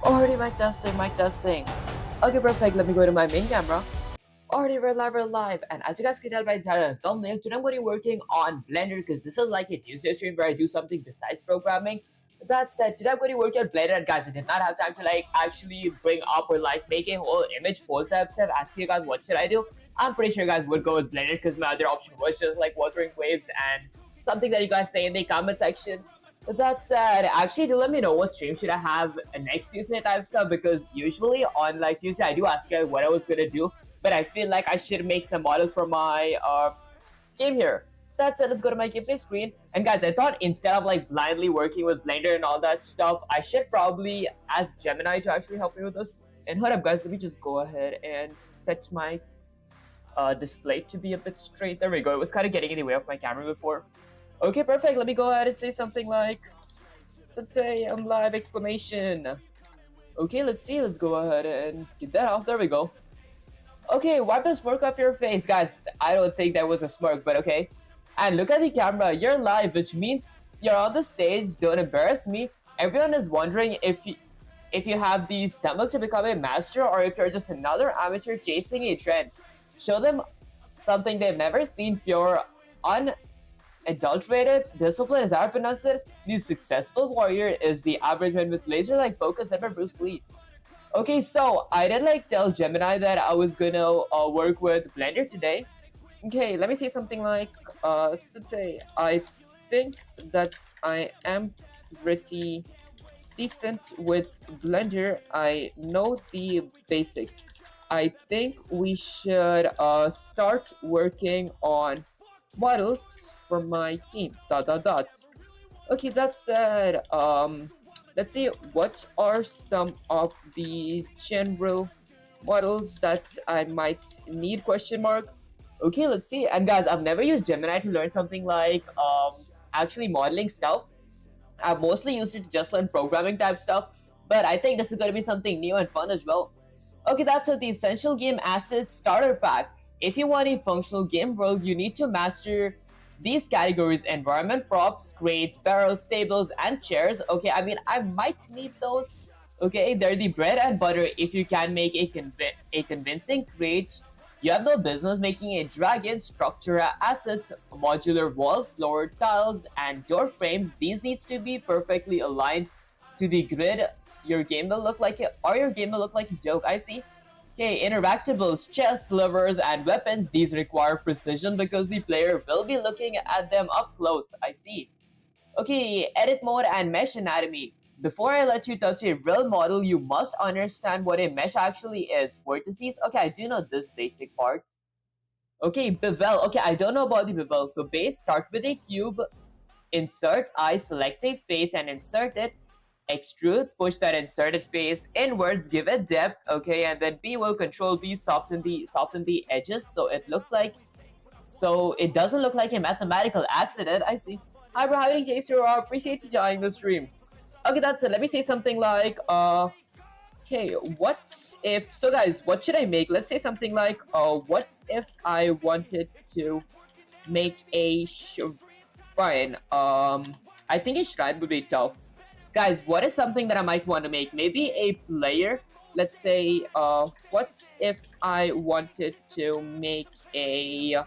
Already mic testing, mic testing. Okay, perfect. Let me go to my main camera. Already we're live. And as you guys can tell by the title and thumbnail, today I'm going to be working on Blender because this is like a Tuesday stream where I do something besides programming. That said, today I'm going to work on Blender, and guys, I did not have time to like actually bring up or like make a whole image poll type stuff, asking you guys what should I do. I'm pretty sure you guys would go with Blender because my other option was just like Wuthering Waves and something that you guys say in the comment section. With that said, actually do let me know what stream should I have next Tuesday type stuff, because usually on like Tuesday I do ask you what I was gonna do, but I feel like I should make some models for my game here. That said, let's go to my gameplay screen. And guys, I thought instead of like blindly working with Blender and all that stuff, I should probably ask Gemini to actually help me with this. And hold up guys, let me just go ahead and set my display to be a bit straight. There we go. It was kind of getting in the way of my camera before. Okay, perfect. Let me go ahead and say something like, let's say I'm live exclamation. Okay, let's see. Let's go ahead and get that off. There we go. Okay, wipe the smirk off your face. Guys, I don't think that was a smirk, but okay. And look at the camera. You're live, which means you're on the stage. Don't embarrass me. Everyone is wondering if you have the stomach to become a master or if you're just another amateur chasing a trend. Show them something they've never seen, pure, unadulterated discipline. Is that pronounced it? The successful warrior is the average man with laser-like focus ever Bruce Lee. Okay, so I did like tell Gemini that I was gonna work with Blender today. Okay, let me say something like, say I think that I am pretty decent with Blender. I know the basics. I think we should start working on models for my team. ... Okay, that said, let's see what are some of the general models that I might need, question mark. Okay, let's see. And guys, I've never used Gemini to learn something like actually modeling stuff. I've mostly used it to just learn programming type stuff, but I think this is going to be something new and fun as well. Okay, that's it. The Essential Game Assets Starter Pack. If you want a functional game world, you need to master these categories: environment, props, crates, barrels, stables, and chairs. Okay, I mean, I might need those. Okay, they're the bread and butter. If you can make a convincing crate, you have no business making a dragon. Structure assets, modular wall, floor, tiles, and door frames. These needs to be perfectly aligned to the grid. Your game will look like it, or your game will look like a joke. I see. Okay, interactables, chests, levers, and weapons. These require precision because the player will be looking at them up close. I see. Okay, edit mode and mesh anatomy. Before I let you touch a real model, you must understand what a mesh actually is. Vertices. Okay, I do know this basic parts. Okay, bevel. Okay, I don't know about the bevel. So base, start with a cube. Insert eye, select a face and insert it. Extrude, push that inserted face inwards, give it depth, okay, and then B will control B, soften the edges so it doesn't look like a mathematical accident. I see. Hi, bro, howdy, Jaster. Appreciate you joining the stream. Okay, that's it. Let me say something like, okay, what if, so guys, what should I make? Let's say something like, what if I wanted to make a shrine? I think a shrine would be tough. Guys, what is something that I might want to make? Maybe a player. Let's say, what if I wanted to make a...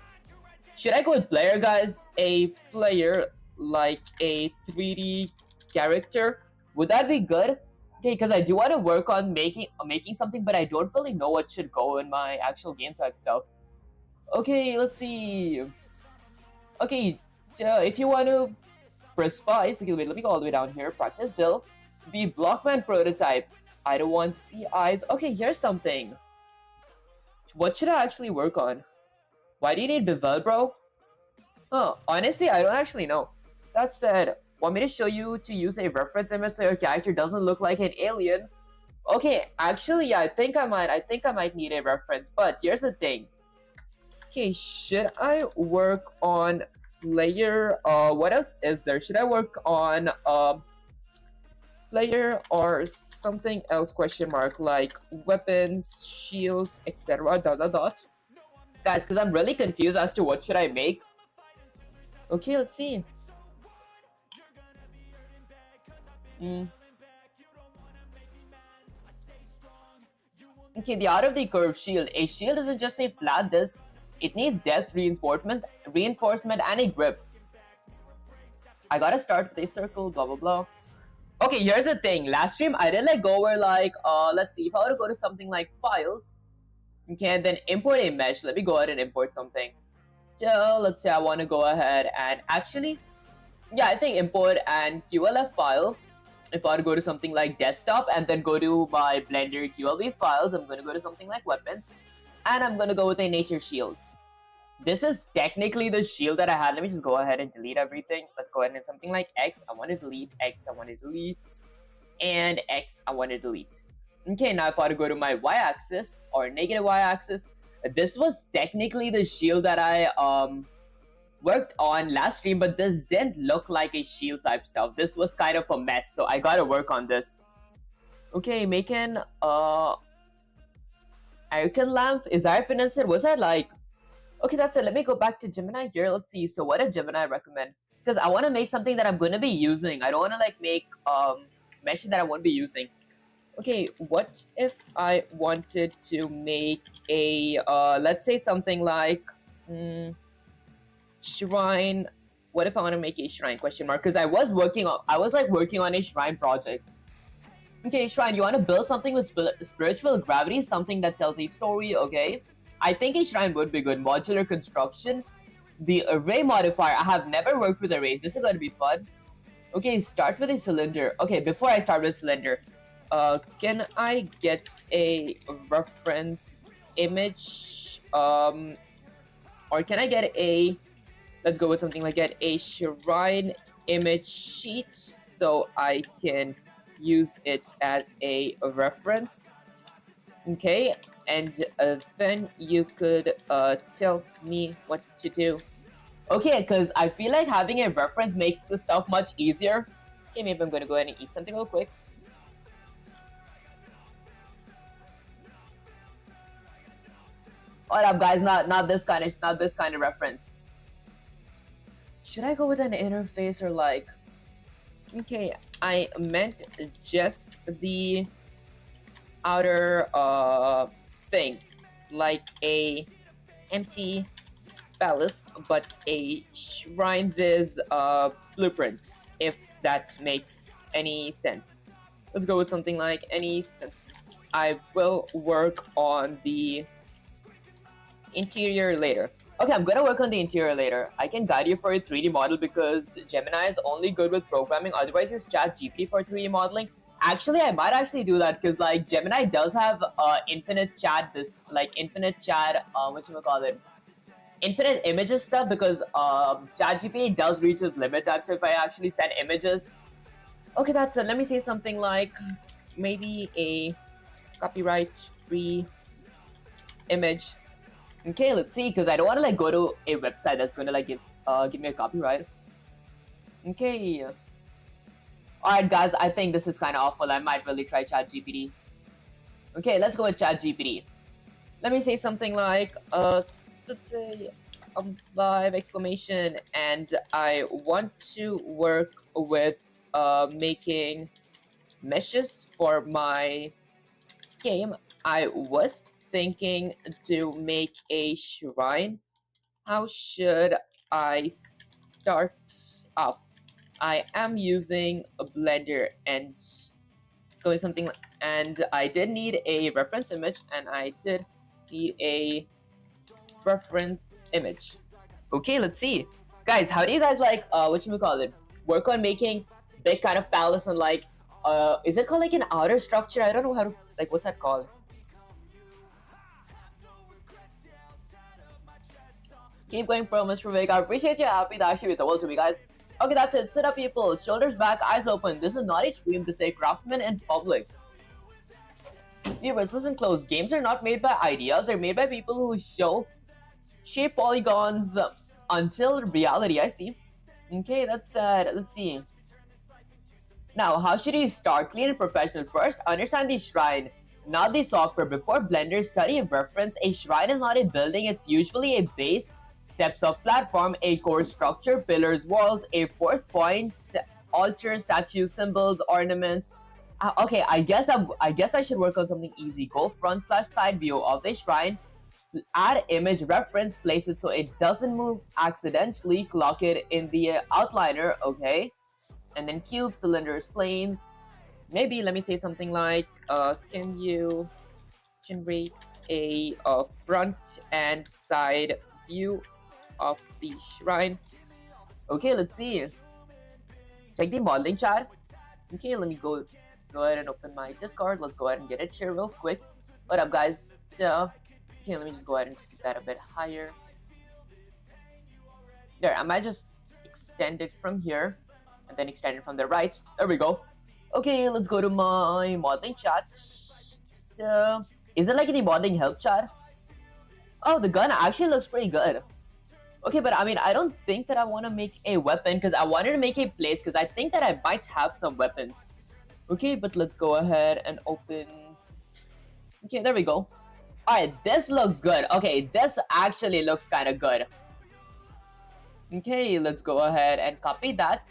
Should I go with player, guys? A player, like a 3D character. Would that be good? Okay, because I do want to work on making something, but I don't really know what should go in my actual game type stuff. Okay, let's see. Okay, if you want to press spice. Okay, wait, let me go all the way down here. Practice still. The Blockman prototype. I don't want to see eyes. Okay, here's something. What should I actually work on? Why do you need bevel, bro? Huh, honestly, I don't actually know. That said, want me to show you to use a reference image so your character doesn't look like an alien? Okay, actually, yeah, I think I might need a reference, but here's the thing. Okay, should I work on player? What else is there? Should I work on player or something else, question mark, like weapons, shields, etc. ... Guys, because I'm really confused as to what should I make. Okay, let's see. Okay, the art of the curved shield. A shield isn't just a flat disc. It needs depth, reinforcement, and a grip. I gotta start with a circle, blah blah blah. Okay, here's the thing. Last stream I did like go over like let's see, if I were to go to something like files, okay, and then import a mesh. Let me go ahead and import something. So let's say I want to go ahead and actually, yeah, I think import and QLF file. If I were to go to something like desktop and then go to my Blender QLB files, I'm gonna go to something like weapons, and I'm gonna go with a nature shield. This is technically the shield that I had. Let me just go ahead and delete everything. Let's go ahead and something like X. I want to delete X. I want to delete, and X. I want to delete. Okay, now if I were to go to my Y-axis or negative Y-axis, this was technically the shield that I worked on last stream, but this didn't look like a shield type stuff. This was kind of a mess, so I gotta work on this. Okay, making icon lamp. Is that pronounced? Was that like? Okay, that's it. Let me go back to Gemini here. Let's see. So what did Gemini recommend? Because I want to make something that I'm going to be using. I don't want to like make mesh that I won't be using. Okay, what if I wanted to make a let's say something like shrine. What if I want to make a shrine question mark? Because I was working on a shrine project. Okay, shrine, you want to build something with spiritual gravity, something that tells a story, okay? I think a shrine would be good. Modular construction. The array modifier. I have never worked with arrays. This is going to be fun. Okay, start with a cylinder. Okay, before I start with cylinder, can I get a reference image? Or can I get a... Let's go with something like get a shrine image sheet so I can use it as a reference. Okay, and then you could tell me what to do. Okay, because I feel like having a reference makes the stuff much easier. Okay, maybe I'm gonna go ahead and eat something real quick. Hold up, guys, not this kind of reference. Should I go with an interface or like? Okay, I meant just the outer thing, like a empty palace, but a shrine's blueprint, if that makes any sense. Let's go with something like any sense. I will work on the interior later. Okay, I'm gonna work on the interior later. I can guide you for a 3D model because Gemini is only good with programming. Otherwise, use ChatGPT for 3D modeling. Actually, I might actually do that because like Gemini does have infinite chat, infinite images stuff, because ChatGPT does reach its limit time. So if I actually send images, okay, that's it. Let me say something like maybe a copyright free image. Okay, let's see, because I don't want to like go to a website that's going to like give me a copyright. Okay. Alright guys, I think this is kind of awful. I might really try ChatGPT. Okay, let's go with ChatGPT. Let me say something like, let's say live exclamation, and I want to work with making meshes for my game. I was thinking to make a shrine. How should I start off? I am using a Blender and it's going something like, and I did need a reference image, and I did need a reference image. Okay, let's see. Guys, how do you guys like work on making big kind of palace and like is it called like an outer structure? I don't know how to like, what's that called? Keep going pro, Mr. Vig. I appreciate you. Happy to actually be the world to me, guys. Okay, that's it. Sit up, people. Shoulders back, eyes open. This is not a stream to say craftsman in public. Viewers, listen close. Games are not made by ideas. They're made by people who shape polygons until reality. I see. Okay, that's sad. Let's see. Now, how should you start? Clean and professional. First, understand the shrine, not the software. Before Blender, study and reference. A shrine is not a building. It's usually a base, steps of platform, a core structure, pillars, walls, a force point, altars, statues, symbols, ornaments, Okay, I guess I should work on something easy. Go front slash side view of the shrine. Add image reference, place it so it doesn't move accidentally. Clock it in the outliner. Okay, and then cube, cylinders, planes. Maybe let me say something like, can you generate a front and side view of the shrine? Okay, let's see. Check the modeling chat. Okay, let me go ahead and open my Discord. Let's go ahead and get it here real quick. What up, guys? Okay, let me just go ahead and just keep that a bit higher. There, I might just extend it from here and then extend it from the right. There we go. Okay, let's go to my modeling chat. Is it like any modeling help chat? Oh, the gun actually looks pretty good. Okay, but I mean, I don't think that I want to make a weapon because I wanted to make a place because I think that I might have some weapons. Okay, but let's go ahead and open. Okay, there we go. Alright, this looks good. Okay, this actually looks kind of good. Okay, let's go ahead and copy that.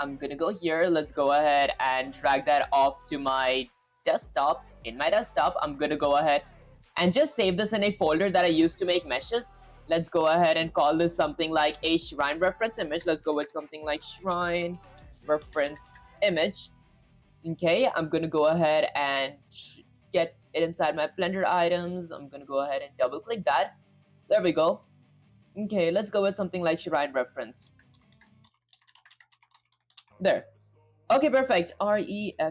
I'm gonna go here. Let's go ahead and drag that off to my desktop. In my desktop, I'm gonna go ahead and just save this in a folder that I used to make meshes. Let's go ahead and call this something like a shrine reference image. Let's go with something like shrine reference image. Okay, I'm gonna go ahead and get it inside my Blender items. I'm gonna go ahead and double click that. There we go. Okay, let's go with something like shrine reference. There. Okay, perfect. REFERENCE.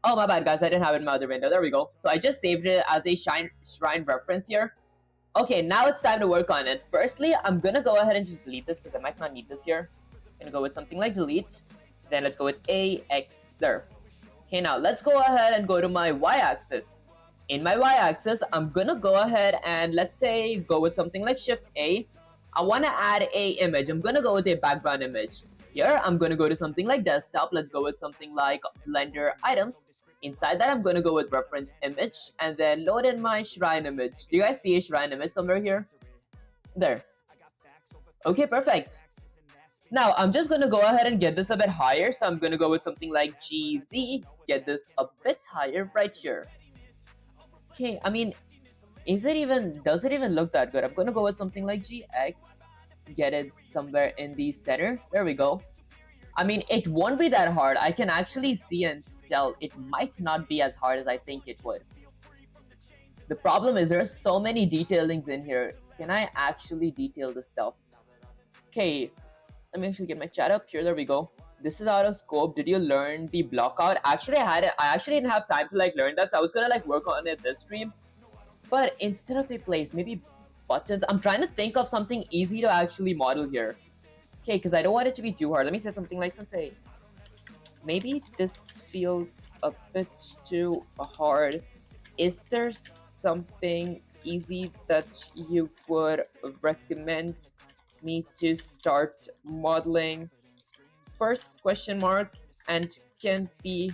Oh, my bad, guys. I didn't have it in my other window. There we go. So I just saved it as a shrine reference here. Okay, now it's time to work on it. Firstly, I'm gonna go ahead and just delete this because I might not need this here. I'm gonna go with something like delete. Then let's go with AX there. Okay, now let's go ahead and go to my y-axis. In my y-axis, I'm gonna go ahead and let's say go with something like Shift A. I wanna add a image. I'm gonna go with a background image. Here, I'm gonna go to something like desktop. Let's go with something like Blender items. Inside that, I'm gonna go with reference image and then load in my shrine image. Do you guys see a shrine image somewhere here? There. Okay, perfect. Now, I'm just gonna go ahead and get this a bit higher. So I'm gonna go with something like GZ. Get this a bit higher right here. Okay, I mean, does it even look that good? I'm gonna go with something like GX. Get it somewhere in the center. There we go. I mean, it won't be that hard. I can actually see and tell it might not be as hard as I think it would. The problem is there's so many detailings in here. Can I actually detail this stuff? Okay, let me actually get my chat up here. There we go. This is out of scope. Did you learn the block out? Actually, I actually didn't have time to like learn that, so I was gonna like work on it this stream. But instead of a place, maybe buttons. I'm trying to think of something easy to actually model here. Okay, because I don't want it to be too hard. Let me say something like, sensei, maybe this feels a bit too hard. Is there something easy that you would recommend me to start modeling? First question mark, and can the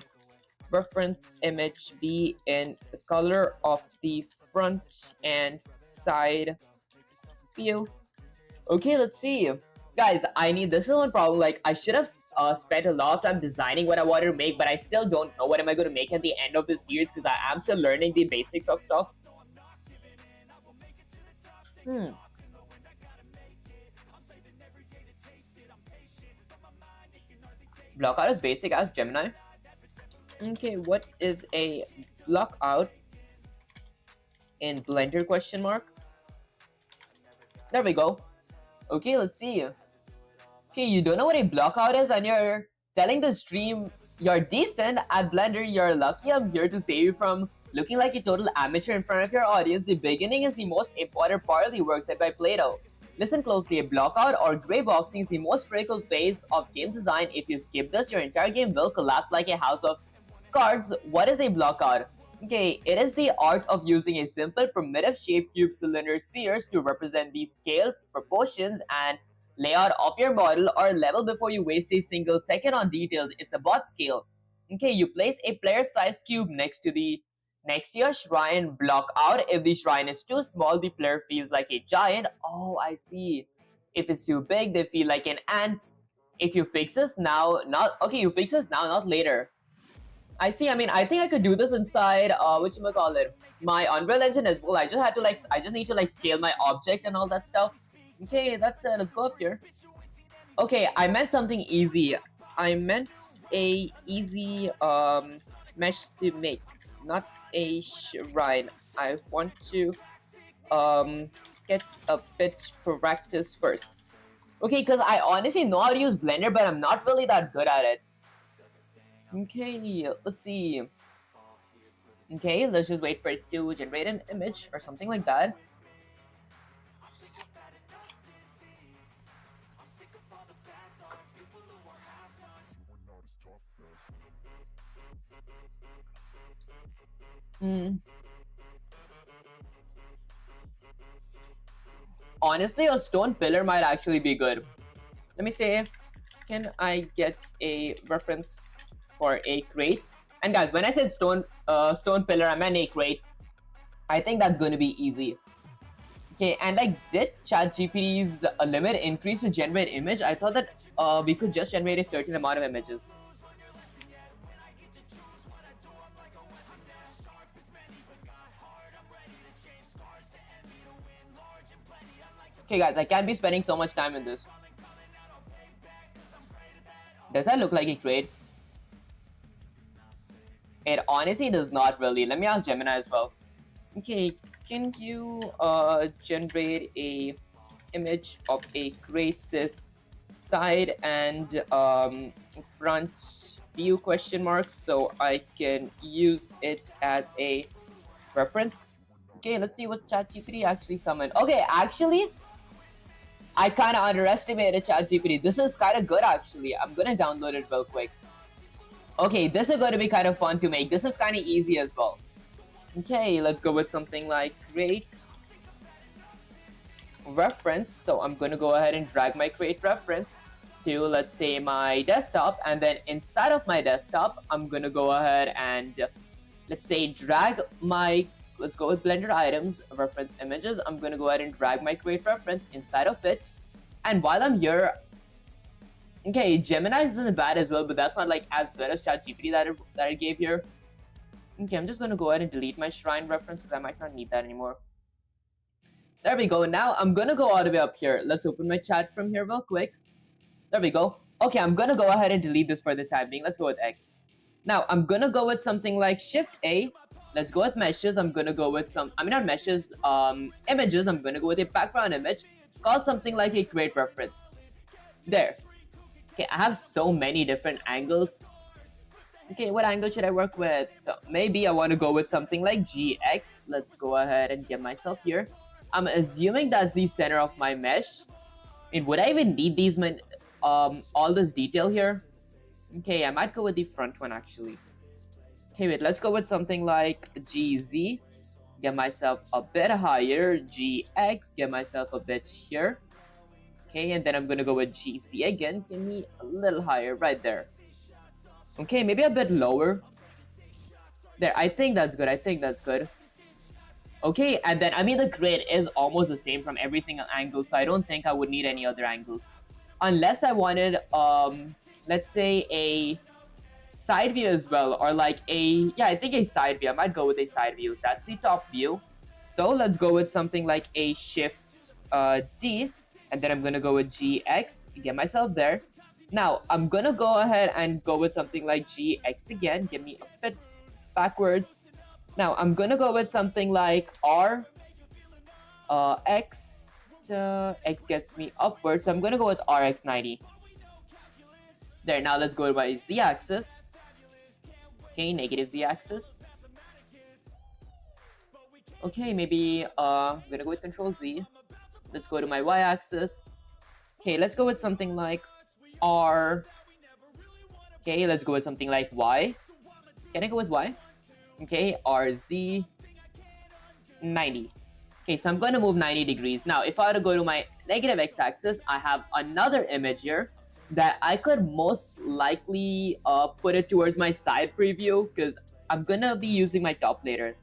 reference image be in the color of the front and side view? Okay, let's see. Guys, this is one problem. Like, I should have spent a lot of time designing what I wanted to make, but I still don't know what am I going to make at the end of the series because I am still learning the basics of stuff. Block out is basic as Gemini. Okay, what is a block out in Blender question mark? There we go. Okay, let's see. Okay, you don't know what a block out is and you're telling the stream you're decent at Blender, you're lucky. I'm here to save you from looking like a total amateur in front of your audience. The beginning is the most important part of the work done by Plato. Listen closely, a blockout or gray boxing is the most critical phase of game design. If you skip this, your entire game will collapse like a house of cards. What is a blockout? Okay, it is the art of using a simple primitive shape cube cylinder spheres to represent the scale, proportions, and layout of your model or level before you waste a single second on details. It's about scale. Okay, you place a player-sized cube next to your shrine. Block out. If the shrine is too small, the player feels like a giant. Oh, I see. If it's too big, they feel like an ant. If you fix this now, not later. I see. I mean, I think I could do this inside whatchamacallit, my Unreal Engine as well. I just had to like, I just need to like scale my object and all that stuff. Okay, that's it. Let's go up here. Okay, I meant something easy. I meant a easy mesh to make, not a shrine. I want to get a bit practice first. Okay, because I honestly know how to use Blender, but I'm not really that good at it. Okay, let's see. Okay, let's just wait for it to generate an image or something like that. Honestly, a stone pillar might actually be good. Let me say, can I get a reference for a crate? And guys, when I said stone pillar, I meant a crate. I think that's going to be easy. Okay, and like, did ChatGPT's limit increase to generate image? I thought that we could just generate a certain amount of images. Okay guys, I can't be spending so much time in this. Does that look like a crate? It honestly does not really. Let me ask Gemini as well. Okay, can you generate a image of a crate says side and front view question marks so I can use it as a reference? Okay, let's see what ChatGPT actually summoned. Okay, actually, I kind of underestimated ChatGPT. This is kind of good actually. I'm gonna download it real quick. Okay, this is going to be kind of fun to make. This is kind of easy as well. Okay, let's go with something like create reference. So I'm going to go ahead and drag my create reference to, let's say, my desktop. And then inside of my desktop, I'm going to go ahead and, let's say, drag my, let's go with Blender items, reference images. I'm going to go ahead and drag my create reference inside of it. And while I'm here, okay, Gemini isn't bad as well, but that's not like as good as ChatGPT that I gave here. Okay, I'm just gonna go ahead and delete my shrine reference because I might not need that anymore. There we go. Now I'm gonna go all the way up here. Let's open my chat from here real quick. There we go. Okay, I'm gonna go ahead and delete this for the time being. Let's go with X. Now I'm gonna go with something like Shift A. Let's go with meshes. I'm gonna go with not meshes, images. I'm gonna go with a background image called something like a create reference. There. Okay, I have so many different angles. Okay, what angle should I work with? Maybe I want to go with something like GX. Let's go ahead and get myself here. I'm assuming that's the center of my mesh. I mean, would I even need these all this detail here? Okay, I might go with the front one actually. Okay, wait, let's go with something like GZ. Get myself a bit higher. GX, get myself a bit here. Okay, and then I'm gonna go with GC again. Give me a little higher right there. Okay, maybe a bit lower. There, I think that's good. I think that's good. Okay, and then, I mean, the grid is almost the same from every single angle, so I don't think I would need any other angles. Unless I wanted, let's say a side view as well, or like a, yeah, I think a side view. I might go with a side view. That's the top view. So let's go with something like a Shift D. And then I'm gonna go with GX, get myself there. Now, I'm gonna go ahead and go with something like GX again, get me a bit backwards. Now, I'm gonna go with something like R, X, X gets me upwards, so I'm gonna go with RX90. There, now let's go with my Z-axis. Okay, negative Z-axis. Okay, maybe, I'm gonna go with Control Z. Let's go to my y-axis. Okay, let's go with something like R. Okay, let's go with something like Y. Can I go with Y? Okay, RZ 90. Okay, so I'm going to move 90 degrees. Now, if I were to go to my negative x-axis, I have another image here that I could most likely put it towards my side preview because I'm going to be using my top later.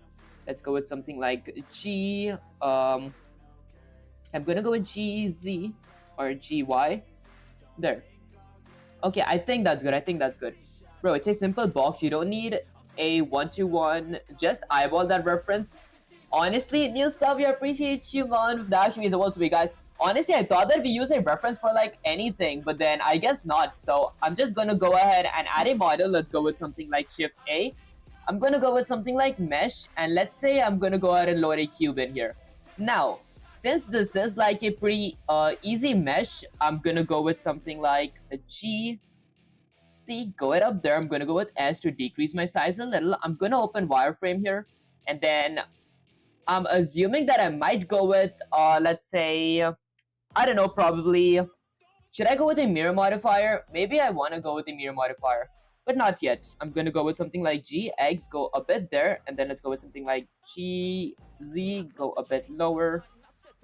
Let's go with something like G. I'm gonna go with GZ or GY. There. Okay, I think that's good. I think that's good. Bro, it's a simple box. You don't need a one-to-one. Just eyeball that reference. Honestly, new sub, we appreciate you, man. That actually means the world to me, guys. Honestly, I thought that we use a reference for like anything, but then I guess not. So I'm just gonna go ahead and add a model. Let's go with something like Shift A. I'm gonna go with something like Mesh, and let's say I'm gonna go ahead and load a cube in here. Now, since this is like a pretty easy mesh, I'm gonna go with something like a G. See, go it up there. I'm gonna go with S to decrease my size a little. I'm gonna open wireframe here, and then I'm assuming that I might go with, let's say, I don't know, probably, should I go with a mirror modifier? Maybe I want to go with a mirror modifier, but not yet. I'm going to go with something like G, X, go a bit there, and then let's go with something like G, Z, go a bit lower,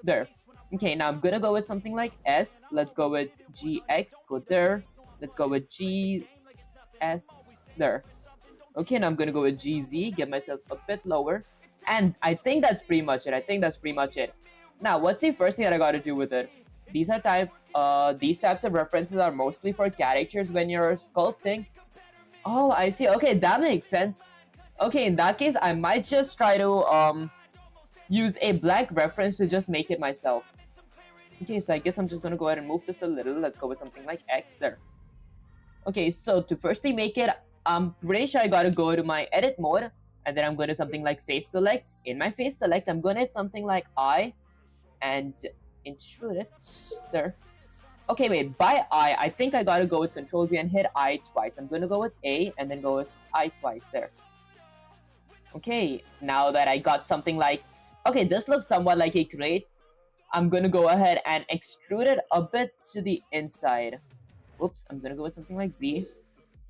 there. Okay, now I'm going to go with something like S. Let's go with GX, go there. Let's go with G, S, there. Okay, now I'm going to go with GZ, get myself a bit lower. And I think that's pretty much it. Now, what's the first thing that I gotta do with it? These types of references are mostly for characters when you're sculpting. Oh, I see. Okay, that makes sense. Okay, in that case, I might just try to use a black reference to just make it myself. Okay, so I guess I'm just gonna go ahead and move this a little. Let's go with something like X there. Okay, so to firstly make it, I'm pretty sure I gotta go to my edit mode. And then I'm going to something like face select. In my face select, I'm going to hit something like I and intrude it there. Okay, wait, by I think I gotta go with Control Z and hit I twice. I'm going to go with A and then go with I twice there. Okay, now that I got something like, okay, this looks somewhat like a crate. I'm going to go ahead and extrude it a bit to the inside. Oops, I'm going to go with something like Z.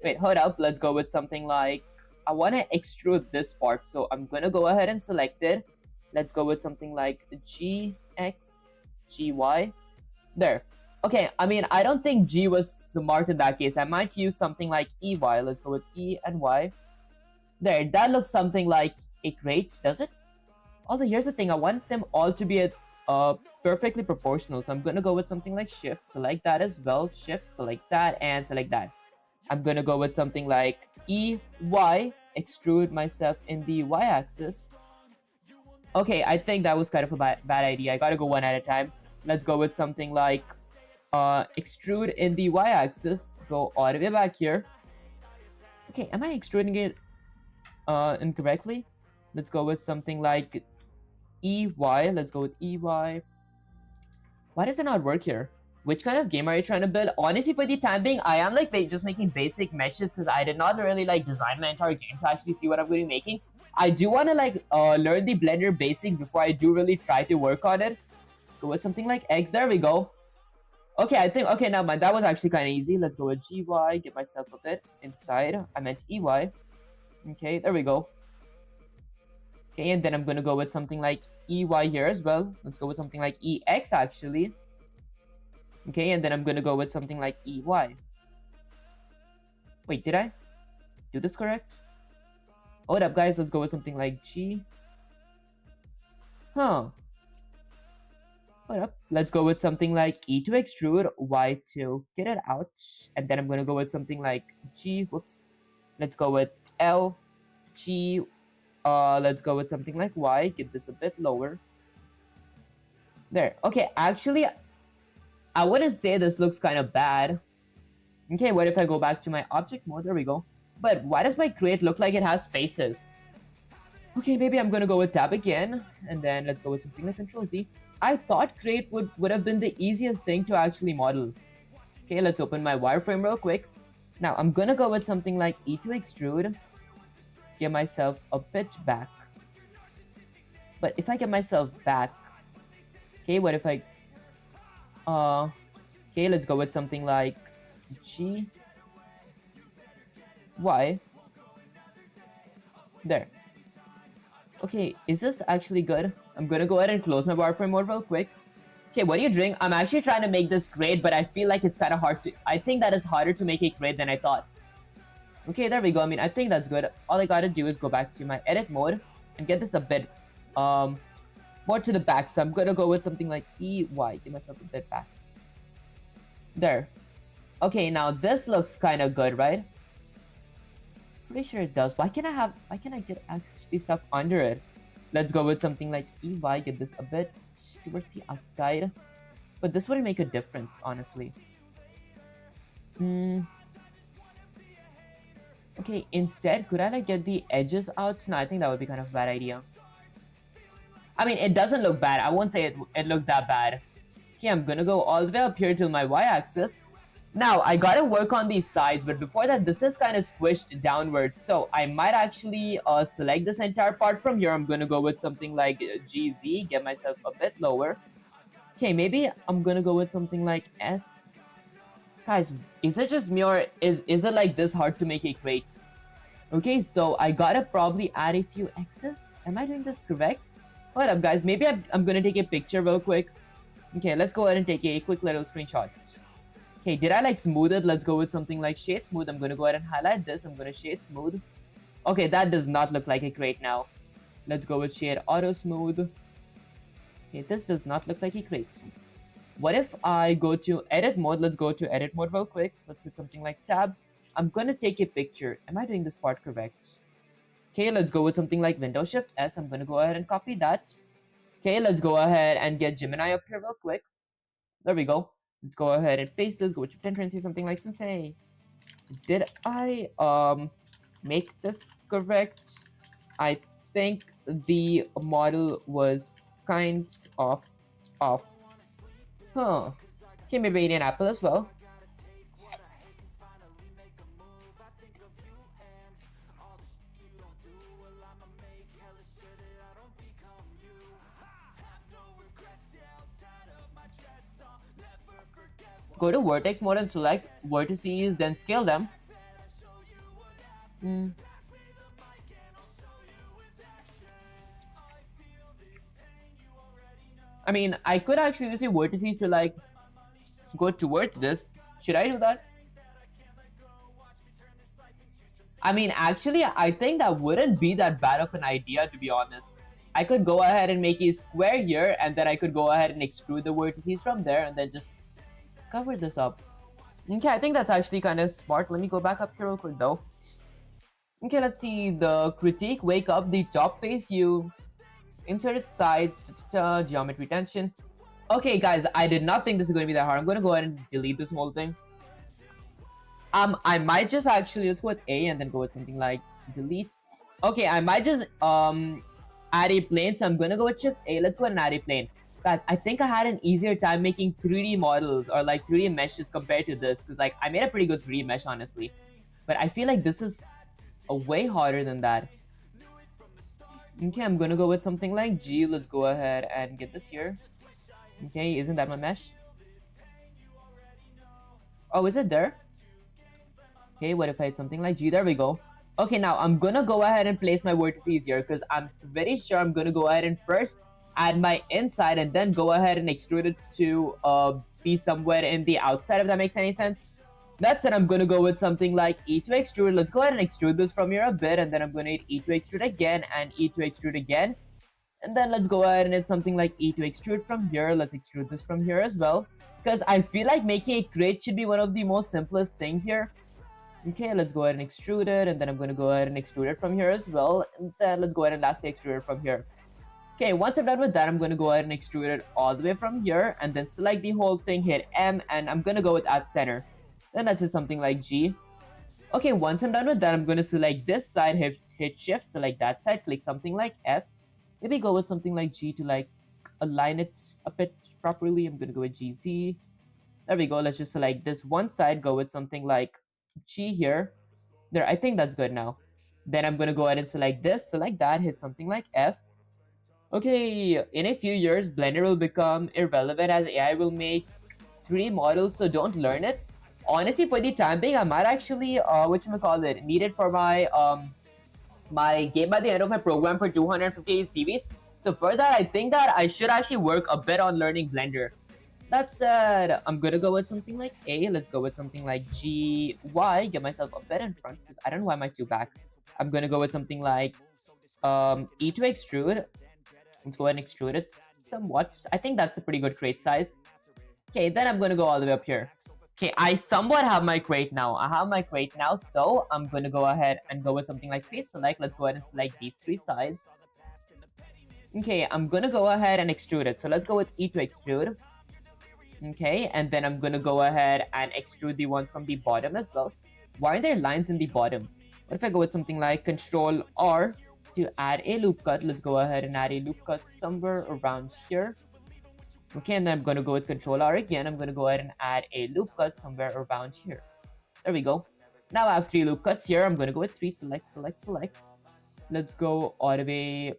Wait, hold up, let's go with something like, I want to extrude this part, so I'm going to go ahead and select it. Let's go with something like GX, GY. There. Okay, I mean, I don't think G was smart in that case. I might use something like EY. Let's go with E and Y. There, that looks something like a crate, does it? Although, here's the thing. I want them all to be perfectly proportional. So I'm going to go with something like Shift. Select that as well. Shift, select that, and select that. I'm going to go with something like EY, extrude myself in the y-axis. Okay, I think that was kind of a bad idea. I gotta go one at a time. Let's go with something like extrude in the y-axis. Go all the way back here. Okay, am I extruding it incorrectly? Let's go with something like EY. Let's go with EY. Why does it not work here? Which kind of game are you trying to build? Honestly, for the time being, I am like just making basic meshes because I did not really like design my entire game to actually see what I'm going to be making. I do want to like learn the Blender basic before I do really try to work on it. Go with something like X. There we go. Okay, I think, okay, never mind. That was actually kind of easy. Let's go with GY. Get myself a bit inside. I meant EY. Okay, there we go. Okay, and then I'm going to go with something like EY here as well. Let's go with something like EX actually. Okay, and then I'm going to go with something like EY. Wait, did I do this correct? Hold up, guys. Let's go with something like G. Huh. Hold up. Let's go with something like E to extrude, Y to get it out. And then I'm going to go with something like G. Whoops. Let's go with L, G. Let's go with something like Y. Get this a bit lower. There. Okay, actually, I wouldn't say this looks kind of bad. Okay, what if I go back to my object mode? There we go. But why does my crate look like it has spaces? Okay, maybe I'm gonna go with tab again. And then let's go with something like Control Z. I thought crate would have been the easiest thing to actually model. Okay, let's open my wireframe real quick. Now, I'm gonna go with something like E to extrude. Get myself a bit back. But if I get myself back... Okay, what if I... okay, let's go with something like G, Y. There. Okay, is this actually good? I'm gonna go ahead and close my wireframe mode real quick. Okay, what are you doing? I'm actually trying to make this great, but I feel like it's kind of hard to... I think that is harder to make it great than I thought. Okay, there we go. I mean, I think that's good. All I gotta do is go back to my edit mode and get this a bit more to the back. So I'm gonna go with something like EY. Give myself a bit back. There. Okay, now this looks kind of good, right? Pretty sure it does. Why can I get actually stuff under it? Let's go with something like EY, get this a bit towards the outside. But this wouldn't make a difference, honestly. Hmm. Okay, instead, could I like get the edges out? No, I think that would be kind of a bad idea. I mean, it doesn't look bad. I won't say it looks that bad. Okay, I'm gonna go all the way up here to my y-axis. Now, I gotta work on these sides, but before that, this is kind of squished downwards. So I might actually select this entire part from here. I'm gonna go with something like GZ, get myself a bit lower. Okay, maybe I'm gonna go with something like S. Guys, is it just me or is it like this hard to make a crate? Okay, so I gotta probably add a few X's. Am I doing this correct? Hold up, guys. Maybe I'm gonna take a picture real quick. Okay, let's go ahead and take a quick little screenshot. Okay, did I like smooth it? Let's go with something like shade smooth. I'm gonna go ahead and highlight this. I'm gonna shade smooth. Okay, that does not look like a crate now. Let's go with shade auto smooth. Okay, this does not look like a crate. What if I go to edit mode? Let's go to edit mode real quick. Let's hit something like tab. I'm gonna take a picture. Am I doing this part correct? Okay, let's go with something like Windows Shift S. I'm gonna go ahead and copy that. Okay, let's go ahead and get Gemini up here real quick. There we go. Let's go ahead and paste this. Go with Shift Enter and say something like Sensei. Did I make this correct? I think the model was kind of off. Huh. Okay, maybe an apple as well. Go to vertex mode and select vertices, then scale them. I mean, I could actually use the vertices to like go towards this. Should I do that? I mean, actually, I think that wouldn't be that bad of an idea, to be honest. I could go ahead and make a square here, and then I could go ahead and extrude the vertices from there, and then just cover this up. Okay, I think that's actually kind of smart. Let me go back up here real quick, though. Okay, let's see. The critique, wake up, the top face you. Inserted sides, geometry tension. Okay, guys, I did not think this is going to be that hard. I'm going to go ahead and delete this whole thing. I might just actually, let's go with A and then go with something like delete. Okay, I might just add a plane, so I'm going to go with Shift A. Let's go ahead and add a plane. Guys, I think I had an easier time making 3D models or like 3D meshes compared to this, because like I made a pretty good 3D mesh, honestly. But I feel like this is a way harder than that. Okay, I'm gonna go with something like G. Let's go ahead and get this here. Okay, isn't that my mesh? Oh, is it there? Okay, what if I hit something like G? There we go. Okay, now I'm gonna go ahead and place my vertices here because I'm very sure I'm gonna go ahead and first add my inside and then go ahead and extrude it to be somewhere in the outside, if that makes any sense. That's it. I'm gonna go with something like E to extrude. Let's go ahead and extrude this from here a bit, and then I'm gonna hit E to extrude again and E to extrude again. And then let's go ahead and hit something like E to extrude from here. Let's extrude this from here as well, because I feel like making a crate should be one of the most simplest things here. Okay, let's go ahead and extrude it, and then I'm gonna go ahead and extrude it from here as well. And then let's go ahead and lastly extrude it from here. Okay, once I'm done with that, I'm gonna go ahead and extrude it all the way from here, and then select the whole thing, hit M, and I'm gonna go with at center. Then that's something like G. Okay, once I'm done with that, I'm going to select this side, hit shift, select that side, click something like F. Maybe go with something like G to like align it a bit properly. I'm going to go with GZ. There we go. Let's just select this one side, go with something like G here. There, I think that's good now. Then I'm going to go ahead and select this, select that, hit something like F. Okay, in a few years, Blender will become irrelevant as AI will make 3D models, so don't learn it. Honestly, for the time being, I might actually whatchamacallit, need it for my my game by the end of my program for 250 series. So for that, I think that I should actually work a bit on learning Blender. That said, I'm gonna go with something like A. Let's go with something like G, Y. Get myself a bit in front because I don't know why am I too back. I'm gonna go with something like E to extrude. Let's go ahead and extrude it somewhat. I think that's a pretty good crate size. Okay, then I'm gonna go all the way up here. Okay, I somewhat have my crate now. I have my crate now, so I'm gonna go ahead and go with something like face select. Let's go ahead and select these three sides. Okay, I'm gonna go ahead and extrude it. So let's go with E to extrude. Okay, and then I'm gonna go ahead and extrude the ones from the bottom as well. Why are there lines in the bottom? What if I go with something like Control R to add a loop cut? Let's go ahead and add a loop cut somewhere around here. Okay, and then I'm gonna go with Control R again. I'm gonna go ahead and add a loop cut somewhere around here. There we go. Now I have 3 loop cuts here. I'm gonna go with 3, select, select, select. Let's go all the way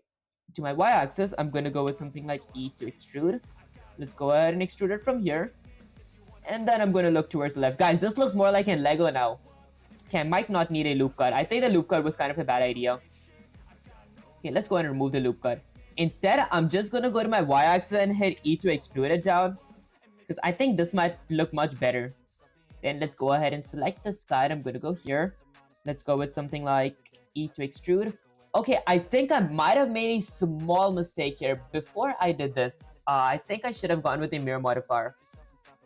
to my y-axis. I'm gonna go with something like E to extrude. Let's go ahead and extrude it from here. And then I'm gonna look towards the left. Guys, this looks more like a Lego now. Okay, I might not need a loop cut. I think the loop cut was kind of a bad idea. Okay, let's go ahead and remove the loop cut. Instead, I'm just gonna go to my y-axis and hit E to extrude it down, because I think this might look much better. Then let's go ahead and select this side. I'm gonna go here. Let's go with something like E to extrude. Okay, I think I might have made a small mistake here. Before I did this, I think I should have gone with a mirror modifier.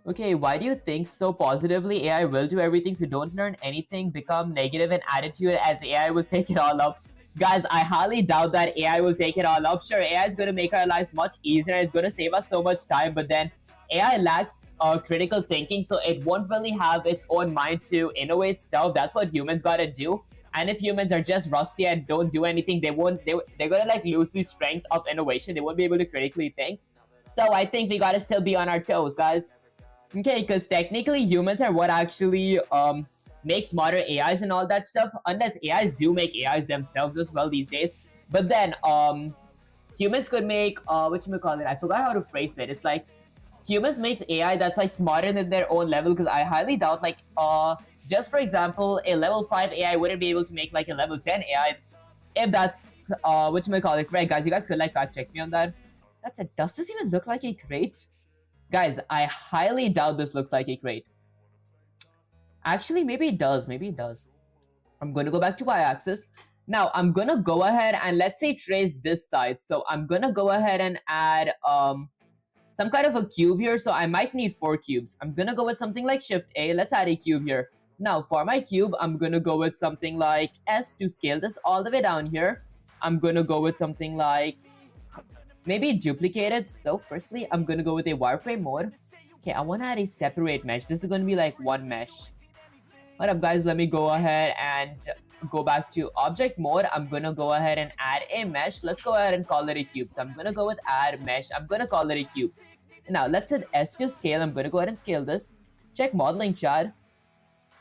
Okay, why do you think so positively AI will do everything, so don't learn anything, become negative in attitude as AI will take it all up? Guys, I highly doubt that AI will take it all up. Sure, AI is going to make our lives much easier. It's going to save us so much time, but then AI lacks critical thinking, so it won't really have its own mind to innovate stuff. That's what humans got to do. And if humans are just rusty and don't do anything, they're gonna like lose the strength of innovation. They won't be able to critically think. So I think we gotta still be on our toes, guys. Okay, because technically humans are what actually makes modern AIs and all that stuff. Unless AIs do make AIs themselves as well these days. But then humans could make whatchamacallit, I forgot how to phrase it. It's like humans makes AI that's like smarter than their own level, because I highly doubt like just for example, a level 5 AI wouldn't be able to make like a level 10 AI, if that's whatchamacallit, right? Guys, you guys could like fact check me on that. That's it. Does this even look like a crate? Guys, I highly doubt this looks like a crate. Actually, maybe it does. Maybe it does. I'm going to go back to y-axis. Now, I'm going to go ahead and let's say trace this side. So I'm going to go ahead and add some kind of a cube here. So I might need 4 cubes. I'm going to go with something like Shift A. Let's add a cube here. Now, for my cube, I'm going to go with something like S to scale this all the way down here. I'm going to go with something like maybe duplicate it. So firstly, I'm going to go with a wireframe mode. Okay, I want to add a separate mesh. This is going to be like one mesh. What up, guys? Let me go ahead and go back to object mode. I'm going to go ahead and add a mesh. Let's go ahead and call it a cube. So I'm going to go with add mesh. I'm going to call it a cube. Now, let's hit S to scale. I'm going to go ahead and scale this. Check modeling, Chad.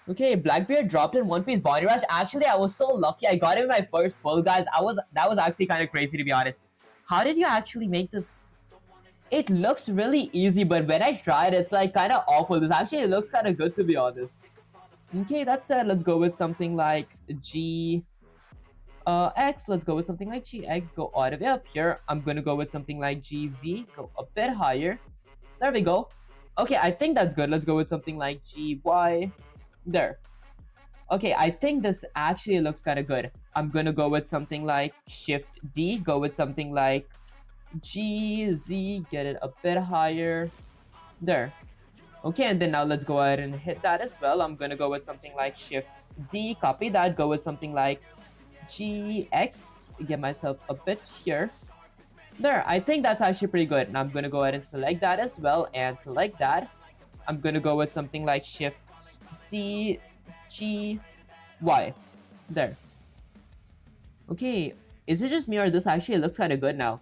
Okay, Blackbeard dropped in One Piece Body Rush. Actually, I was so lucky. I got it in my first pull, guys. That was actually kind of crazy, to be honest. How did you actually make this? It looks really easy, but when I tried, it's like kind of awful. This actually looks kind of good, to be honest. Okay, that said, let's go with something like G X. Let's go with something like GX. Go all the way up here. I'm gonna go with something like GZ. Go a bit higher. There we go. Okay, I think that's good. Let's go with something like GY. There. Okay, I think this actually looks kind of good. I'm gonna go with something like Shift D. Go with something like GZ. Get it a bit higher. There. Okay, and then now let's go ahead and hit that as well. I'm gonna go with something like Shift D. Copy that. Go with something like GX. Get myself a bit here. There. I think that's actually pretty good. And I'm gonna go ahead and select that as well. And select that. I'm gonna go with something like Shift D. G Y. There. Okay, is it just me or this actually looks kind of good now?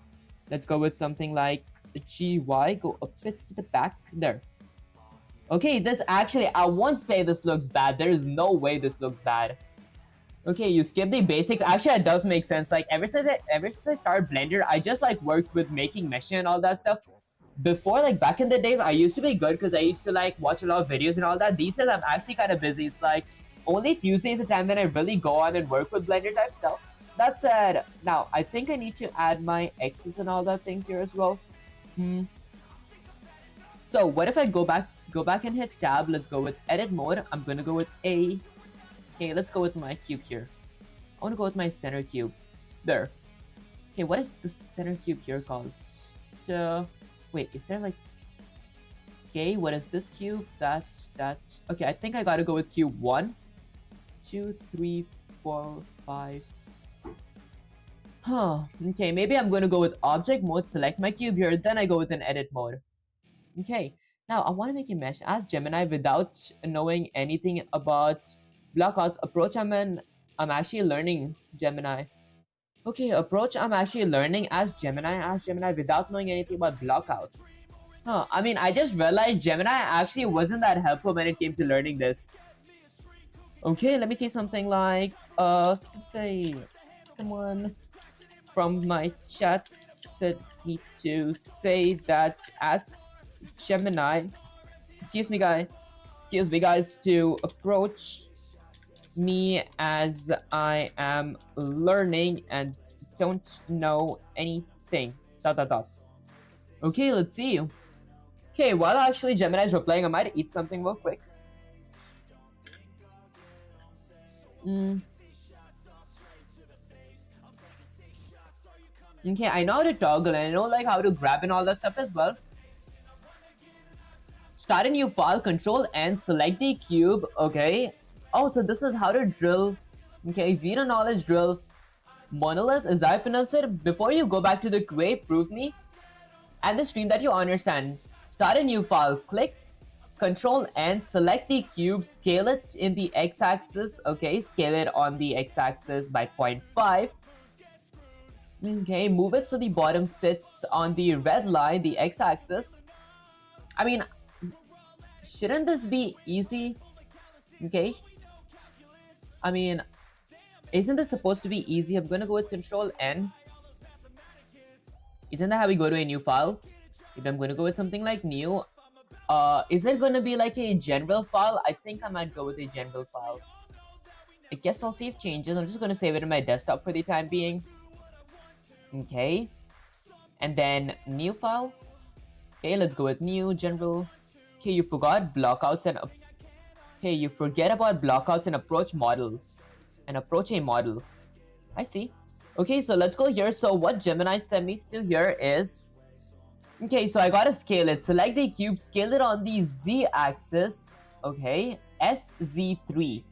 Let's go with something like GY. Go a bit to the back. There. Okay, this actually, I won't say this looks bad. There is no way this looks bad. Okay, you skip the basics. Actually, it does make sense. Like ever since I started Blender, I just like worked with making meshing and all that stuff. Before, like back in the days, I used to be good because I used to like watch a lot of videos and all that. These days, I'm actually kind of busy. It's like only Tuesday is the time that I really go on and work with Blender type stuff. That said, now I think I need to add my X's and all that things here as well. So what if I go back and hit tab? Let's go with edit mode. I'm gonna go with A. Okay, let's go with my cube here. I want to go with my center cube. There. Okay, what is the center cube here called? Wait, is there like Okay, what is this cube? That. Okay, I think I gotta go with cube 1, 2, 3, 4, 5. Huh. Okay, maybe I'm gonna go with object mode, select my cube here, then I go with an edit mode. Okay, now I want to make a mesh as Gemini without knowing anything about blockouts. Approach, I'm actually learning Gemini. Okay, approach, I'm actually learning as Gemini without knowing anything about blockouts. Huh, I mean, I just realized Gemini actually wasn't that helpful when it came to learning this. Okay, let me see something like, let's say, someone from my chat said me to say that as Gemini, excuse me guys, to approach me as I am learning and don't know anything, ... Okay, let's see. Okay, while actually Gemini's replying, I might eat something real quick. Okay, I know how to toggle and I know like how to grab and all that stuff as well. Start a new file, control and select the cube. Okay. Oh, so this is how to drill. Okay, zero knowledge drill. Monolith, as I pronounce it. Before you go back to the create, prove me and the stream that you understand. Start a new file, click control and select the cube, scale it in the x-axis. Okay, scale it on the x-axis by 0.5. Okay, move it so the bottom sits on the red line, the x-axis. I mean, shouldn't this be easy? Okay. I mean, isn't this supposed to be easy? I'm gonna go with Control N. Isn't that how we go to a new file? If I'm gonna go with something like new, is it gonna be like a general file? I think I might go with a general file. I guess I'll save changes. I'm just gonna save it in my desktop for the time being. Okay. And then new file. Okay, let's go with new, general. Okay, you forgot blockouts and... Okay, you forget about blockouts and approach model. And approach a model. I see. Okay, so let's go here. So what Gemini sent me still here is... Okay, so I gotta scale it. Select the cube, scale it on the z-axis. Okay, SZ3.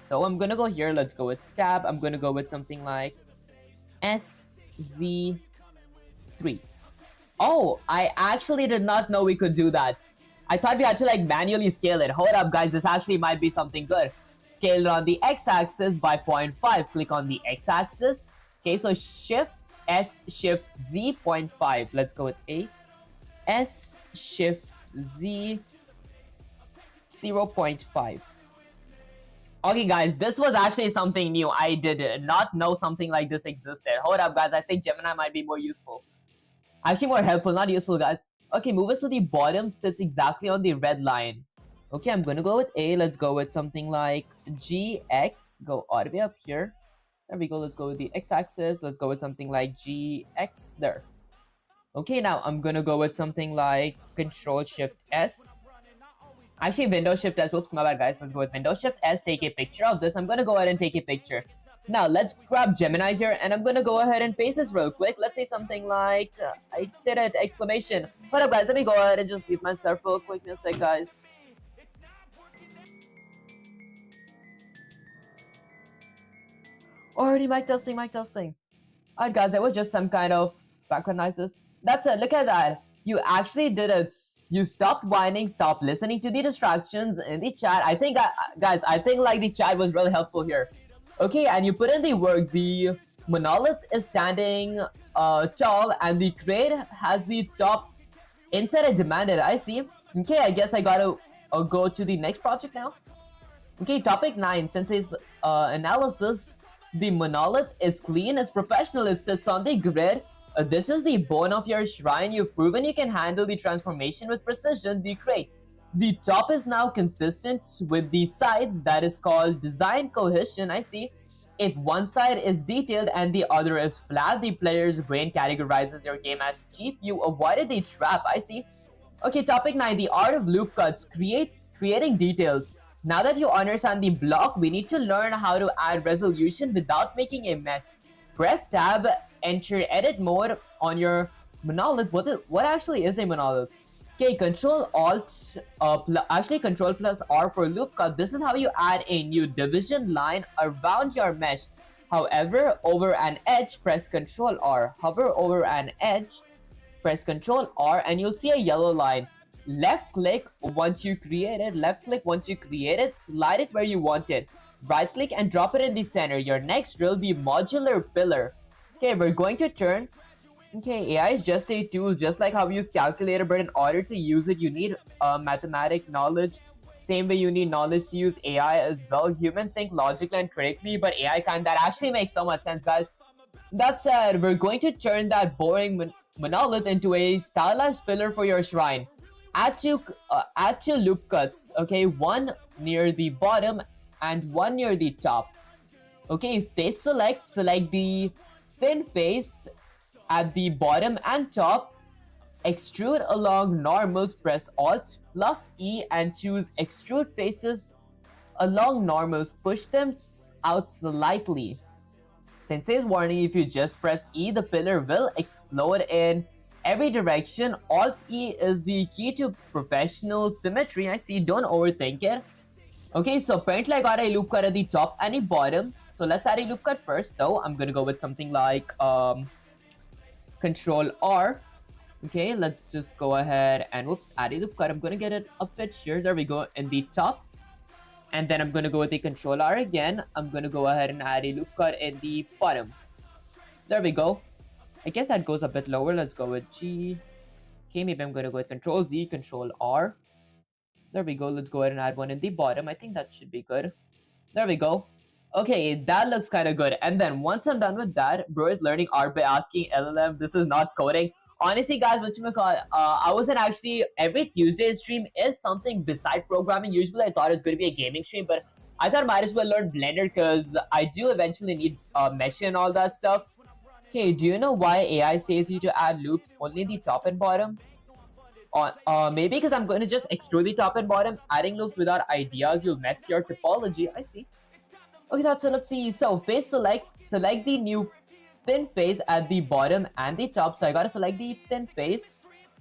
So I'm gonna go here. Let's go with tab. I'm gonna go with something like SZ3. Oh, I actually did not know we could do that. I thought we had to like manually scale it. Hold up, guys. This actually might be something good. Scale it on the x-axis by 0.5. Click on the x-axis. Okay, so Shift S Shift Z 0.5. Let's go with A. S Shift Z 0.5. Okay, guys, this was actually something new. I did not know something like this existed. Hold up, guys. I think Gemini might be more useful. Actually, more helpful, not useful, guys. Okay, move it so the bottom sits exactly on the red line. Okay, I'm gonna go with A. Let's go with something like GX. Go all the way up here. There we go. Let's go with the x-axis. Let's go with something like GX. There. Okay, now I'm gonna go with something like Control Shift S. Actually, Window Shift S. Whoops, my bad, guys. Let's go with Window Shift S. Take a picture of this. I'm gonna go ahead and take a picture. Now, let's grab Gemini here, and I'm gonna go ahead and paste this real quick. Let's say something like, I did it, exclamation. Hold up, guys. Let me go ahead and just mute myself real quick. Just a sec, guys. Already mic testing, mic testing. Alright, guys, it was just some kind of background noises. That's it. Look at that. You actually did it. You stopped whining, stopped listening to the distractions in the chat. I think, guys, I think like the chat was really helpful here. Okay, and you put in the work. The monolith is standing tall, and the crate has the top inside I demanded. I see. Okay, I guess I gotta go to the next project now. Okay, topic 9. Since it's analysis, the monolith is clean, it's professional, it sits on the grid. This is the bone of your shrine. You've proven you can handle the transformation with precision. The crate. The top is now consistent with the sides. That is called design cohesion. I see. If one side is detailed and the other is flat, the player's brain categorizes your game as cheap. You avoided the trap. I see. Okay, topic 9. The art of loop cuts. Creating details. Now that you understand the block, we need to learn how to add resolution without making a mess. Press tab, enter edit mode on your monolith. What actually is a monolith? Okay, actually Control plus R for loop cut. This is how you add a new division line around your mesh. However, over an edge, press Control R. Hover over an edge, press Control R, and you'll see a yellow line. Left click once you create it. Left click once you create it. Slide it where you want it. Right click and drop it in the center. Your next drill, the modular pillar. Okay, we're going to turn. Okay, AI is just a tool, just like how we use calculator, but in order to use it, you need mathematic knowledge. Same way you need knowledge to use AI as well. Humans think logically and critically, but AI can't. That actually makes so much sense, guys. That said, we're going to turn that boring monolith into a stylized pillar for your shrine. Add two loop cuts, okay? One near the bottom and one near the top. Okay, face select the thin face at the bottom and top. Extrude along normals, press Alt plus E and choose extrude faces along normals. Push them out slightly. Sensei's warning, if you just press E, the pillar will explode in every direction. Alt E is the key to professional symmetry. I see, don't overthink it. Okay, so apparently I got a loop cut at the top and the bottom. So let's add a loop cut first though. I'm gonna go with something like Control R. Okay, let's just go ahead and whoops, add a loop cut. I'm gonna get it a bit here. There we go, in the top. And then I'm gonna go with the Control R again. I'm gonna go ahead and add a loop cut in the bottom. There we go. I guess that goes a bit lower. Let's go with G. Okay, maybe I'm gonna go with Control Z, Control R. There we go. Let's go ahead and add one in the bottom. I think that should be good. There we go. Okay, that looks kind of good. And then once I'm done with that, bro is learning art by asking LLM. This is not coding. Honestly, guys, I wasn't actually, every Tuesday stream is something beside programming. Usually I thought it's going to be a gaming stream, but I thought I might as well learn Blender because I do eventually need mesh and all that stuff. Okay, do you know why AI says you to add loops only the top and bottom? Maybe because I'm going to just extrude the top and bottom. Adding loops without ideas, you'll mess your topology. I see. Okay, that's it. Let's see. So face select the new thin face at the bottom and the top. So I gotta select the thin face.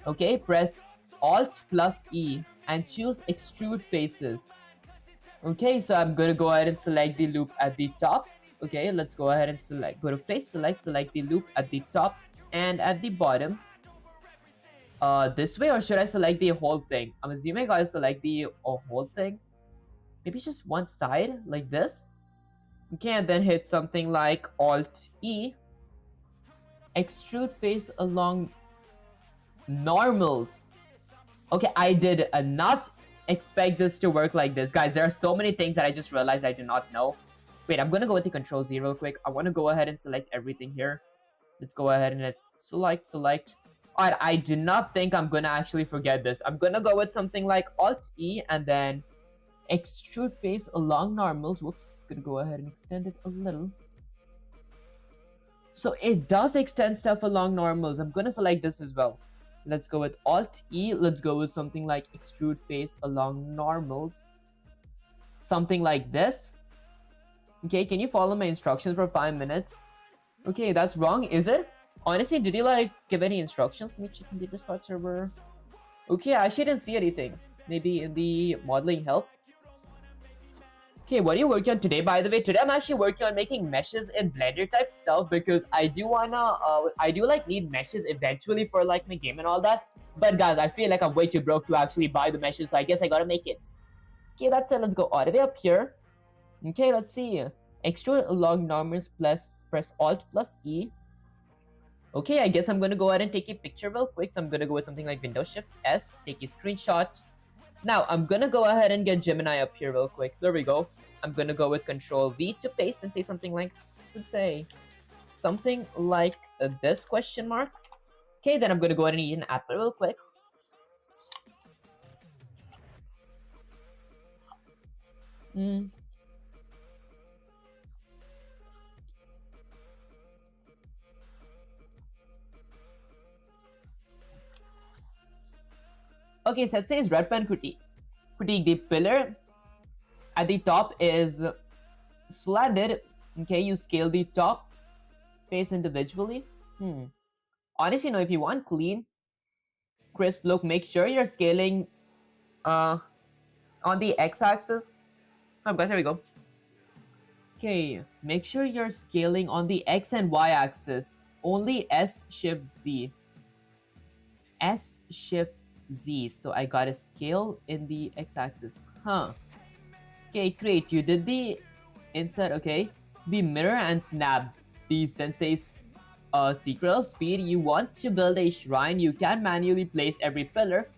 Okay, press Alt plus E and choose extrude faces. Okay, so I'm gonna go ahead and select the loop at the top. Okay, let's go ahead and go to face select the loop at the top and at the bottom. This way, or should I select the whole thing? I'm assuming I gotta select the whole thing. Maybe just one side like this. Okay, and then hit something like Alt E. Extrude face along normals. Okay, I did not expect this to work like this. Guys, there are so many things that I just realized I do not know. Wait, I'm gonna go with the Control Z real quick. I want to go ahead and select everything here. Let's go ahead and hit select. Alright, I do not think I'm gonna actually forget this. I'm gonna go with something like Alt E and then extrude face along normals. Whoops, gonna go ahead and extend it a little. So it does extend stuff along normals. I'm gonna select this as well. Let's go with Alt E. Let's go with something like extrude face along normals. Something like this. Okay, can you follow my instructions for 5 minutes? Okay, that's wrong, is it? Honestly, did you like give any instructions? Let me check in the Discord server. Okay, I actually didn't see anything. Maybe in the modeling help. Okay, what are you working on today, by the way? Today I'm actually working on making meshes in Blender type stuff because I do like need meshes eventually for like my game and all that. But guys, I feel like I'm way too broke to actually buy the meshes, so I guess I gotta make it. Okay, that's it. Let's go all the way up here. Okay, let's see. Extrude along normals plus press Alt plus E. Okay, I guess I'm gonna go ahead and take a picture real quick. So I'm gonna go with something like Windows Shift S, take a screenshot. Now, I'm gonna go ahead and get Gemini up here real quick. There we go. I'm gonna go with Control V to paste and say something like, this question mark. Okay, then I'm gonna go ahead and eat an apple real quick. Okay, so it says red pen critique. The pillar at the top is slanted. Okay, you scale the top face individually. Honestly, no, if you want clean, crisp look. Make sure you're scaling uh on the x-axis. Oh guys, there we go. Okay, make sure you're scaling on the x and y-axis. Only S shift Z. S shift Z. So I gotta scale in the x-axis. Huh. Okay, great. You did the insert. Okay. The mirror and snap. The sensei's secret of speed. You want to build a shrine. You can manually place every pillar.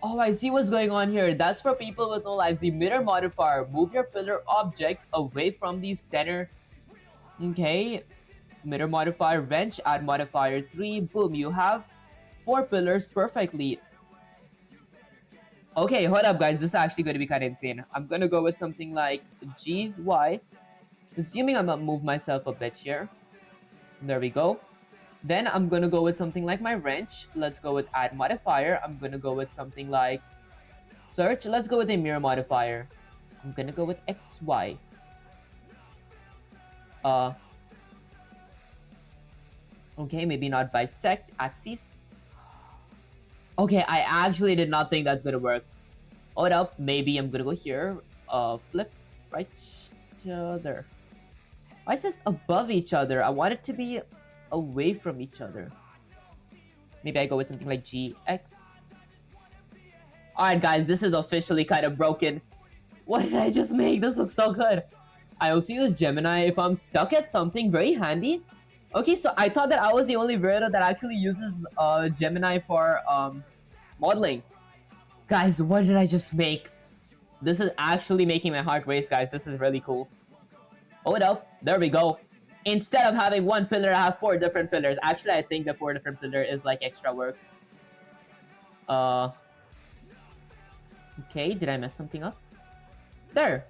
Oh, I see what's going on here. That's for people with no lives. The mirror modifier. Move your pillar object away from the center. Okay. Mirror modifier, wrench, add modifier 3. Boom, you have 4 pillars perfectly. Okay, hold up guys. This is actually going to be kind of insane. I'm going to go with something like GY. Assuming I'm going to move myself a bit here. There we go. Then I'm going to go with something like my wrench. Let's go with add modifier. I'm going to go with something like search. Let's go with a mirror modifier. I'm going to go with XY. Okay, maybe not bisect axis. Okay, I actually did not think that's going to work. Hold up. Maybe I'm going to go here. Flip right there. Why is this above each other? I want it to be away from each other. Maybe I go with something like GX. Alright guys, this is officially kind of broken. What did I just make? This looks so good. I also use Gemini if I'm stuck at something very handy. Okay, so I thought that I was the only weirdo that actually uses Gemini for modeling. Guys, what did I just make? This is actually making my heart race, guys. This is really cool. Hold up. There we go. Instead of having 1 pillar, I have 4 different pillars. Actually, I think the 4 different pillar is like extra work. Okay, did I mess something up? There.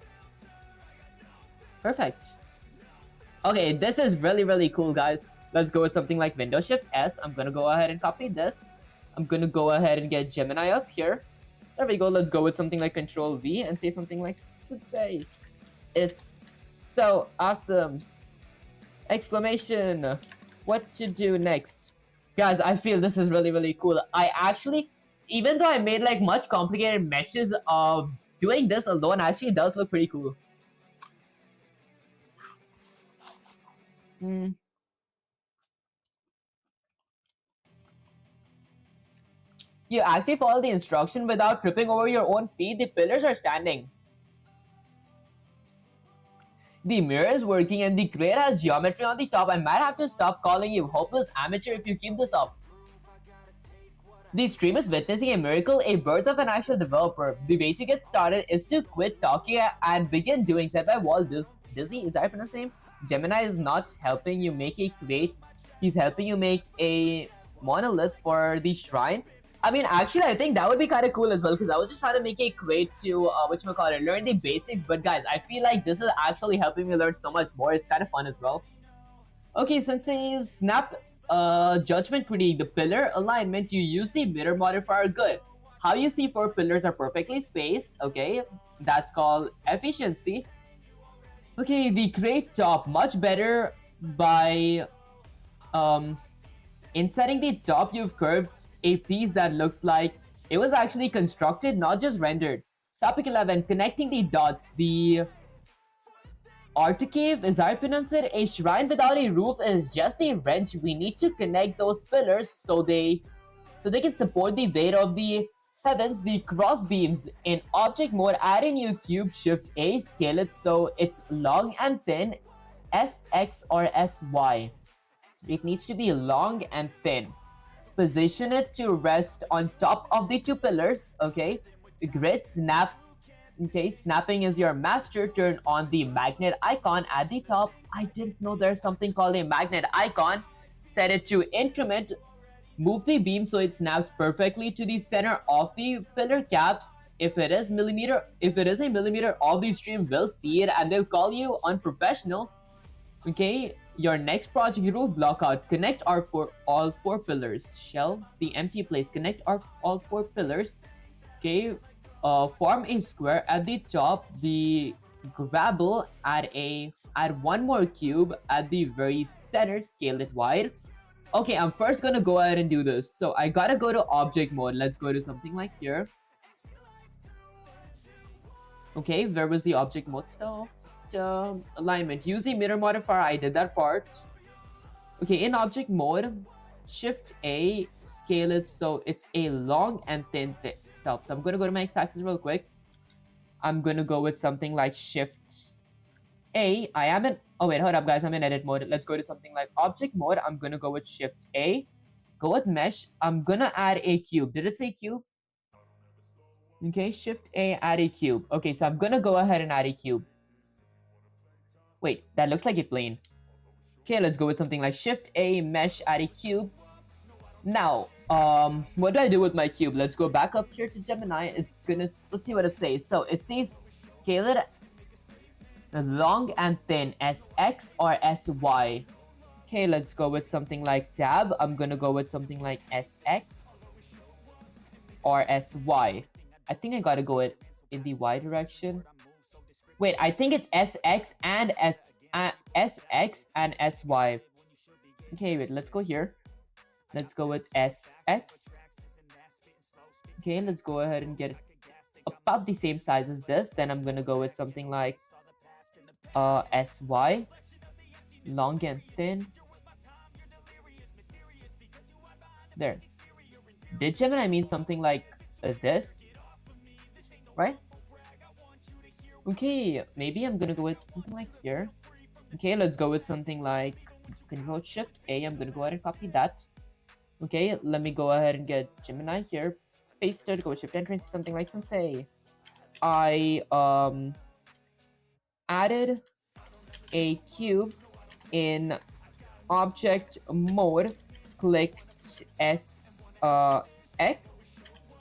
Perfect. Okay, this is really cool, guys. Let's go with something like Windows Shift S. I'm gonna go ahead and copy this. I'm gonna go ahead and get Gemini up here. There we go. Let's go with something like Control V and say something like, say, it's so awesome! Exclamation! What to do next? Guys, I feel this is really cool. I actually, even though I made like much complicated meshes, doing this alone actually does look pretty cool. You actually follow the instruction without tripping over your own feet. The pillars are standing. The mirror is working and the crate has geometry on the top. I might have to stop calling you hopeless amateur if you keep this up. The stream is witnessing a miracle, a birth of an actual developer. The way to get started is to quit talking and begin doing. Said by Walt Disney, is that his name? Gemini is not helping you make a crate. He's helping you make a monolith for the shrine. I mean, actually, I think that would be kind of cool as well, because I was just trying to make a crate to, learn the basics. But guys, I feel like this is actually helping me learn so much more. It's kind of fun as well. Okay, Sensei's snap judgment critique. The pillar alignment, you use the mirror modifier. Good. How you see 4 pillars are perfectly spaced. Okay, that's called efficiency. Okay, the crate top, much better by insetting the top. You've curved a piece that looks like it was actually constructed, not just rendered. Topic 11, connecting the dots. The Articave, is that how you pronounce it? A shrine without a roof is just a wrench. We need to connect those pillars so they can support the weight of the heavens. The cross beams in object mode, add a new cube, shift A, scale it so it's long and thin, SX or SY. It needs to be long and thin. Position it to rest on top of the 2 pillars. Okay, grid snap. Okay, snapping is your master. Turn on the magnet icon at the top. I didn't know there's something called a magnet icon. Set it to increment. Move the beam so it snaps perfectly to the center of the pillar caps. If it is a millimeter, all the stream will see it and they'll call you unprofessional. Okay, your next project roof blockout. Connect all 4 pillars. Shell the empty place. Connect all 4 pillars. Okay, form a square at the top. The gravel, add 1 more cube at the very center. Scale it wide. Okay, I'm first gonna go ahead and do this. So I gotta go to object mode. Let's go to something like here. Okay, where was the object mode stuff? Alignment. Use the mirror modifier. I did that part. Okay, in object mode, Shift A, scale it so it's a long and thin stuff. So I'm gonna go to my x-axis real quick. I'm gonna go with something like Shift A. I am in. Oh wait, hold up, guys. I'm in edit mode. Let's go to something like object mode. I'm gonna go with Shift A. Go with mesh. I'm gonna add a cube. Did it say cube? Okay, Shift A, add a cube. Okay, so I'm gonna go ahead and add a cube. Wait, that looks like a plane. Okay, let's go with something like Shift A, mesh, add a cube. Now, what do I do with my cube? Let's go back up here to Gemini. Let's see what it says. So it says scale it long and thin, SX or SY. Okay, let's go with something like tab. I'm gonna go with something like SX or SY. I think I gotta go it in the Y direction. Wait, I think it's SX and SX and SY. Okay, wait, let's go here. Let's go with SX. Okay, let's go ahead and get it about the same size as this. Then I'm gonna go with something like SY. Long and thin. There. Did Gemini mean something like this? Right? Okay, maybe I'm gonna go with something like here. Okay, let's go with something like Control Shift A. I'm gonna go ahead and copy that. Okay, let me go ahead and get Gemini here. Paste it, go Shift Enter and something like Sensei. I added a cube in object mode, clicked X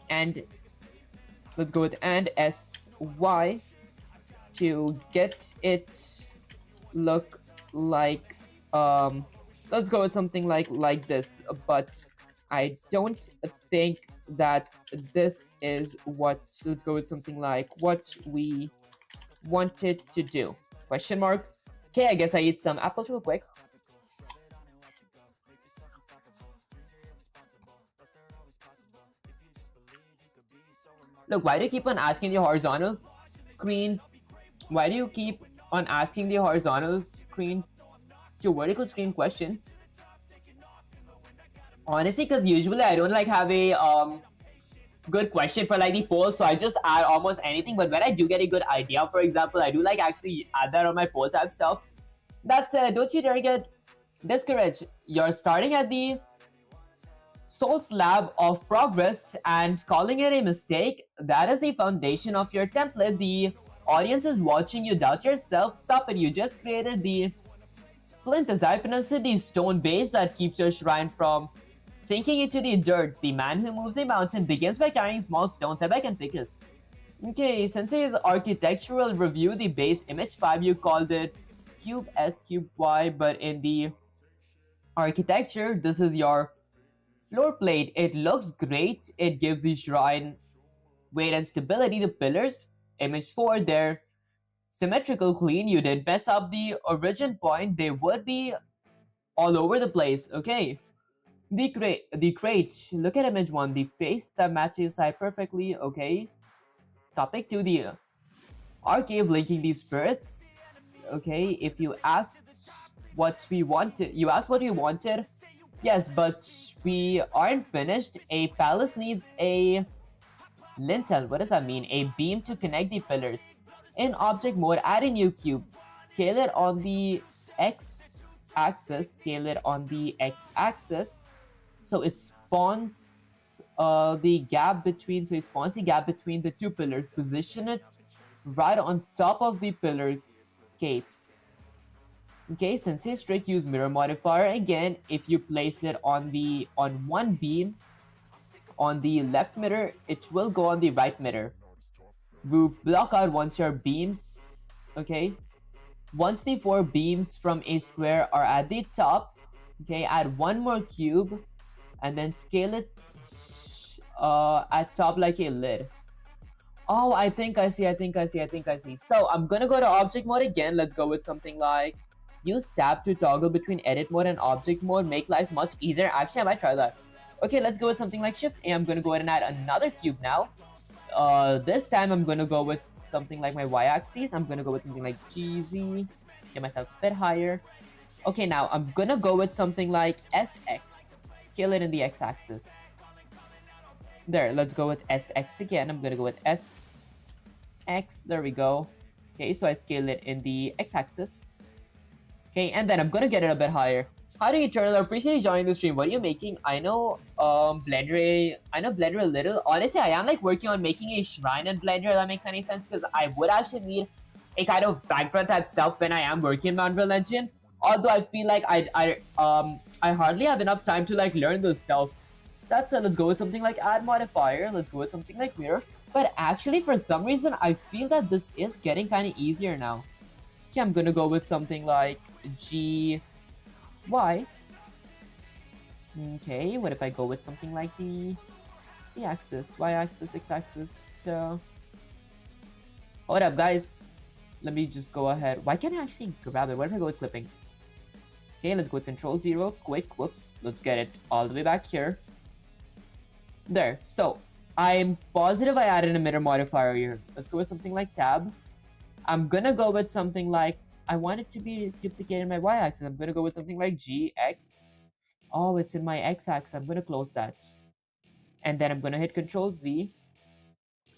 and let's go with and SY to get it look like let's go with something like this, but I don't think that this is what. Let's go with something like what we wanted to do, question mark. Okay, I guess I eat some apples real quick. Look, why do you keep on asking the horizontal screen? Why do you keep on asking the horizontal screen to vertical screen question? Honestly, because usually I don't like have a good question for like the poll, so I just add almost anything. But when I do get a good idea, for example, I do like actually add that on my poll type stuff. That's don't you dare get discouraged. You're starting at the Soul Slab of Progress and calling it a mistake. That is the foundation of your template. The audience is watching you doubt yourself. Stop it. You just created the plinth, as I pronounce it, the stone base that keeps your shrine from sinking into the dirt. The man who moves a mountain begins by carrying small stones. I can pick this. Okay, Sensei's architectural review, the base image 5, you called it cube S, cube Y, but in the architecture, this is your floor plate. It looks great. It gives the shrine weight and stability. The pillars, image 4, they're symmetrical, clean. You didn't mess up the origin point. They would be all over the place. Okay. The crate. Look at image 1. The face that matches side perfectly. Okay. Topic 2. The archive linking these spirits. Okay. If you asked what we wanted, you asked what we wanted. Yes, but we aren't finished. A palace needs a lintel. What does that mean? A beam to connect the pillars. In object mode, add a new cube. Scale it on the x-axis. Scale it on the x-axis. So it spawns the gap between. So it spawns the gap between the two pillars. Position it right on top of the pillar capes. Okay, Sensei strict, use mirror modifier again. If you place it on one beam, on the left mirror, it will go on the right mirror. Move block out once your beams. Okay, once the 4 beams from a square are at the top. Okay, add one more cube, and then scale it at top like a lid. Oh, I think I see. So I'm gonna go to object mode again. Let's go with something like Use tab to toggle between edit mode and object mode. Make life much easier. Actually, I might try that. Okay, let's go with something like shift A. I'm gonna go ahead and add another cube now. This time I'm gonna go with something like my y-axis. I'm gonna go with something like GZ. Get myself a bit higher. Okay, now I'm gonna go with something like SX. Scale it in the x-axis. There, let's go with SX again. I'm gonna go with SX. There we go. Okay, so I scale it in the x-axis. Okay, and then I'm gonna get it a bit higher. How do you turn? I appreciate you joining the stream. What are you making? I know Blender a little. Honestly, I am like working on making a shrine in Blender, if that makes any sense, because I would actually need a kind of background type stuff when I am working on Unreal Engine. Although I feel like I hardly have enough time to like learn this stuff. That's let's go with something like add modifier. Let's go with something like mirror. But actually, for some reason, I feel that this is getting kind of easier now. Okay, I'm gonna go with something like G, Y. Okay, what if I go with something like the Z-axis, Y-axis, X-axis? So, hold up, guys. Let me just go ahead. Why can't I actually grab it? What if I go with clipping? Okay, let's go with Control 0. Quick, whoops. Let's get it all the way back here. There. So, I'm positive I added an emitter modifier here. Let's go with something like tab. I'm gonna go with something like, I want it to be duplicated in my y-axis. I'm gonna go with something like GX. Oh, it's in my x-axis. I'm gonna close that. And then I'm gonna hit Control Z.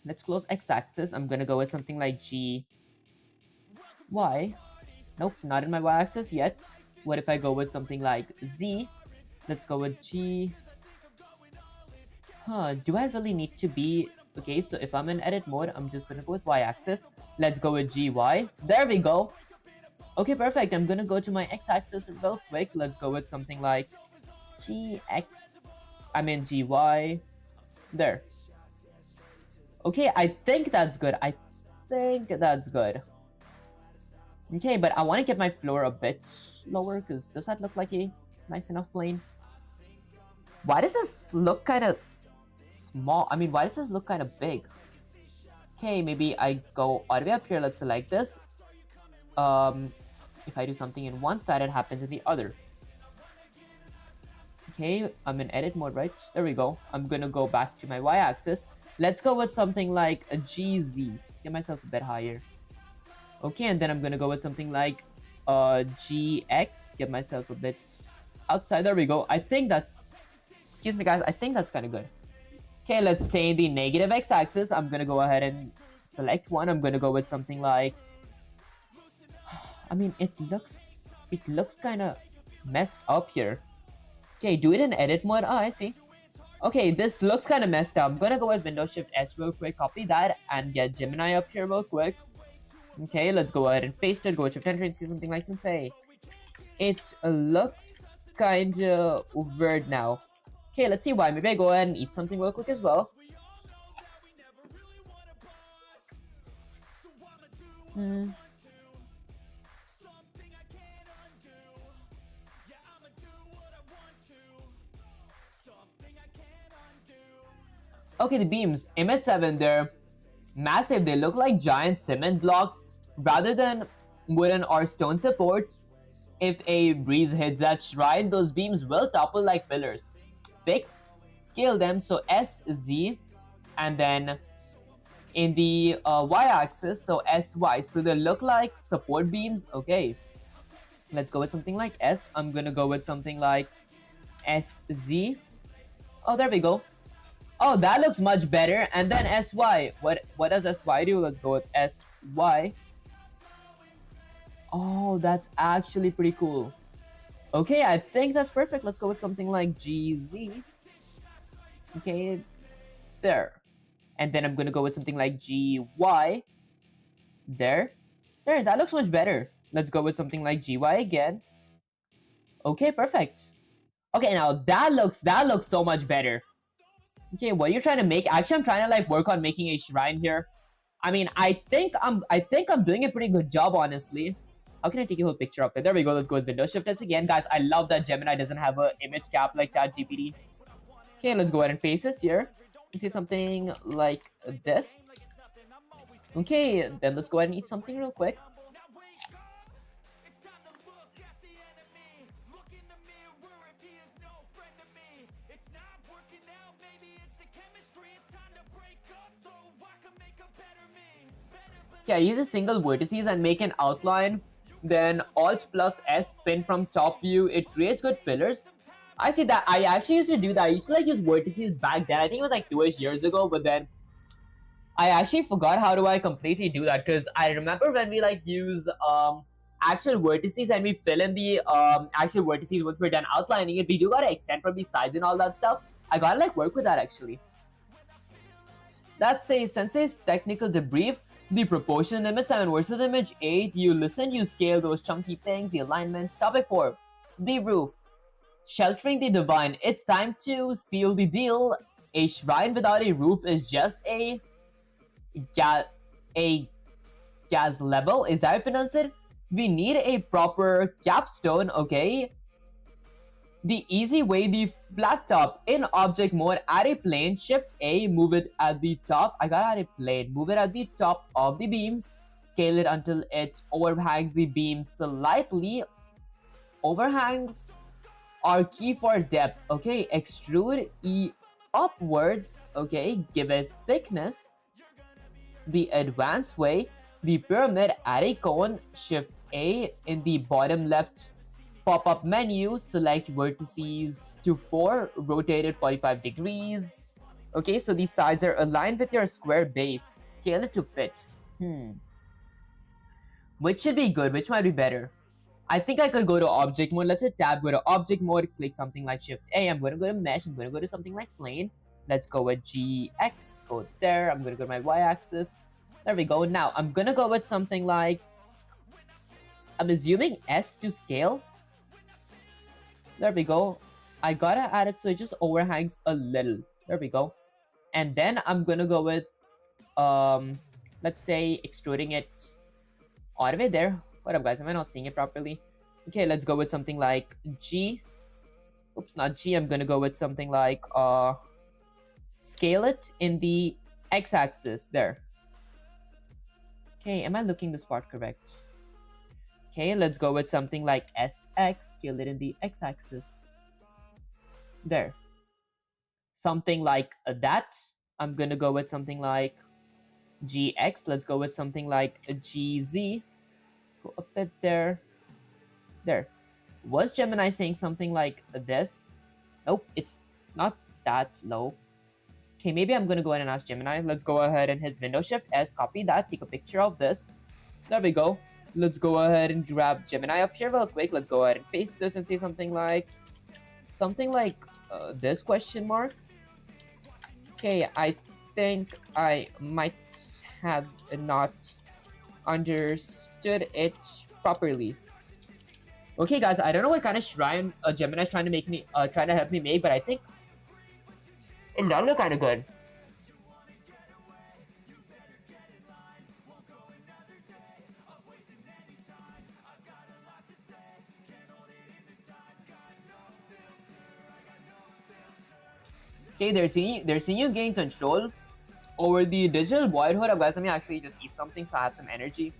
Let's close x-axis. I'm gonna go with something like G, Y. Nope, not in my y-axis yet. What if I go with something like Z? Let's go with G. Do I really need to be... Okay, so if I'm in edit mode, I'm just gonna go with y-axis. Let's go with GY. There we go. Okay, perfect. I'm gonna go to my x-axis real quick. Let's go with something like GX. I mean GY. There. Okay, I think that's good. I think that's good. Okay, but I want to get my floor a bit lower, because does that look like a nice enough plane? Why does this look kind of small? I mean, why does this look kind of big? Okay, maybe I go all the way up here. Let's select this. If I do something in one side, it happens in the other. Okay, I'm in edit mode, right? There we go. I'm gonna go back to my y-axis. Let's go with something like a GZ. Get myself a bit higher. Okay, and then I'm gonna go with something like GX. Get myself a bit outside. There we go. I think that... Excuse me, guys. I think that's kind of good. Okay, let's stay in the negative x-axis. I'm gonna go ahead and select one. I'm gonna go with something like... I mean, it looks kind of messed up here. Okay, do it in edit mode. Oh, I see. Okay, this looks kind of messed up. I'm gonna go with Windows Shift S real quick, copy that, and get Gemini up here real quick. Okay, let's go ahead and paste it. Go with Shift Enter and see something like Sensei. It looks kind of weird now. Okay, let's see why. Maybe I go ahead and eat something real quick as well. Okay, the beams. Image 7, they're massive. They look like giant cement blocks rather than wooden or stone supports. If a breeze hits that shrine, those beams will topple like pillars. Fix, scale them, so SZ, and then in the y-axis, so SY. So they look like support beams. Okay, let's go with something like S. I'm gonna go with something like SZ. Oh, there we go. Oh, that looks much better. And then SY. What does SY do? Let's go with SY. Oh, that's actually pretty cool. Okay, I think that's perfect. Let's go with something like GZ. Okay, there. And then I'm gonna go with something like GY. There. There, that looks much better. Let's go with something like GY again. Okay, perfect. Okay, now that looks so much better. Okay, what are you trying to make? Actually, I'm trying to like work on making a shrine here. I mean, I think I'm doing a pretty good job, honestly. How can I take a whole picture of it? There we go. Let's go with Windows Shift S again. Guys, I love that Gemini doesn't have an image cap like ChatGPT. Okay, let's go ahead and paste this here. And see something like this. Okay, then let's go ahead and eat something real quick. Okay, I use a single vertices and make an outline. Then Alt plus S spin from top view. It creates good pillars. I see that. I actually used to do that. I used to like use vertices back then. I think it was like 2ish years ago. But then I actually forgot how do I completely do that, because I remember when we like use actual vertices and we fill in the actual vertices once we're done outlining it, we do gotta extend from the sides and all that stuff. I gotta like work with that actually. That's a Sensei's technical debrief. The proportion image 7 versus image 8. You listen, you scale those chunky things, the alignment. Topic 4. The roof. Sheltering the divine. It's time to seal the deal. A shrine without a roof is just a a gas level. Is that how you pronounce it? We need a proper capstone, okay? The easy way, the flat top in object mode, add a plane, shift A, move it at the top. I gotta add a plane, move it at the top of the beams, scale it until it overhangs the beam slightly. Overhangs are key for depth, okay? Extrude E upwards, okay? Give it thickness. The advanced way, the pyramid, add a cone, shift A in the bottom left pop-up menu, select vertices to 4, rotated 45 degrees. Okay, so these sides are aligned with your square base. Scale it to fit. Which should be good? Which might be better? I think I could go to object mode. Let's hit tab, go to object mode, click something like shift A. I'm going to go to mesh. I'm going to go to something like plane. Let's go with GX. Go there. I'm going to go to my Y-axis. There we go. Now, I'm going to go with something like... I'm assuming S to scale. There we go. I gotta add it so it just overhangs a little. There we go. And then I'm gonna go with, let's say extruding it all the way there. What up, guys? Am I not seeing it properly? Okay, let's go with something like G. Oops, not G. I'm gonna go with something like, scale it in the X-axis. There. Okay, am I looking this part correct? Okay, let's go with something like SX, scale it in the X-axis. There. Something like that. I'm gonna go with something like GX. Let's go with something like GZ. Go a bit there. There. Was Gemini saying something like this? Nope, it's not that low. Okay, maybe I'm gonna go ahead and ask Gemini. Let's go ahead and hit Windows Shift S, copy that, take a picture of this. There we go. Let's go ahead and grab Gemini up here real quick. Let's go ahead and paste this and say something like this question mark. Okay, I think I might have not understood it properly. Okay, guys, I don't know what kind of shrine Gemini's trying to make me, trying to help me make, but I think it does look kind of good. Okay, they're seeing you gain control over the digital void hood. Guys, let me actually just eat something so I have some energy.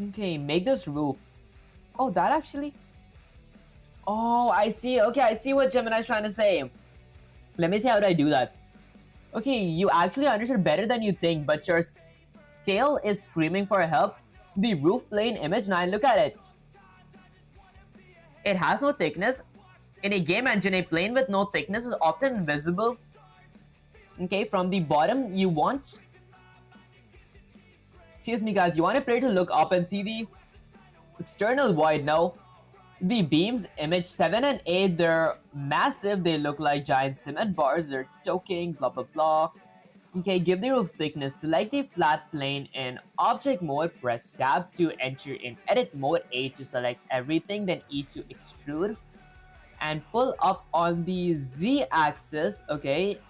Okay, make this roof. Oh, that actually... Oh, I see. Okay, I see what Gemini's trying to say. Let me see how do I do that. Okay, you actually understood better than you think, but your scale is screaming for help. The roof plane image 9, look at it. It has no thickness. In a game engine, a plane with no thickness is often visible. Okay, from the bottom, you want... Excuse me, guys, you want a player to look up and see the external void now. The beams, image 7 and 8, they're massive. They look like giant cement bars. They're choking, blah, blah, blah. Okay, give the roof thickness. Select the flat plane in object mode. Press tab to enter in edit mode. A to select everything. Then E to extrude. And pull up on the Z axis. Okay.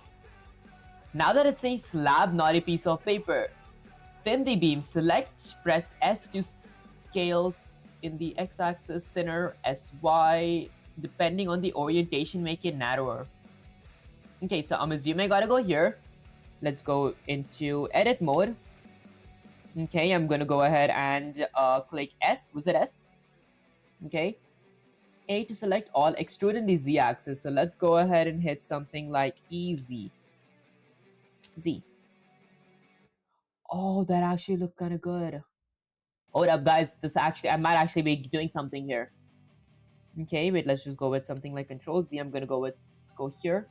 Now that it's a slab, not a piece of paper. Thin the beam. Select. Press S to scale in the X-axis. Thinner. SY. Depending on the orientation, make it narrower. Okay, so I'm assuming I gotta go here. Let's go into edit mode. Okay, I'm gonna go ahead and click S. Was it S? Okay. A to select all, extrude in the Z axis. So let's go ahead and hit something like EZ. Z. Oh, that actually looked kind of good. Hold up, guys. This actually, I might actually be doing something here. Okay, wait, let's just go with something like Control Z. I'm gonna go here.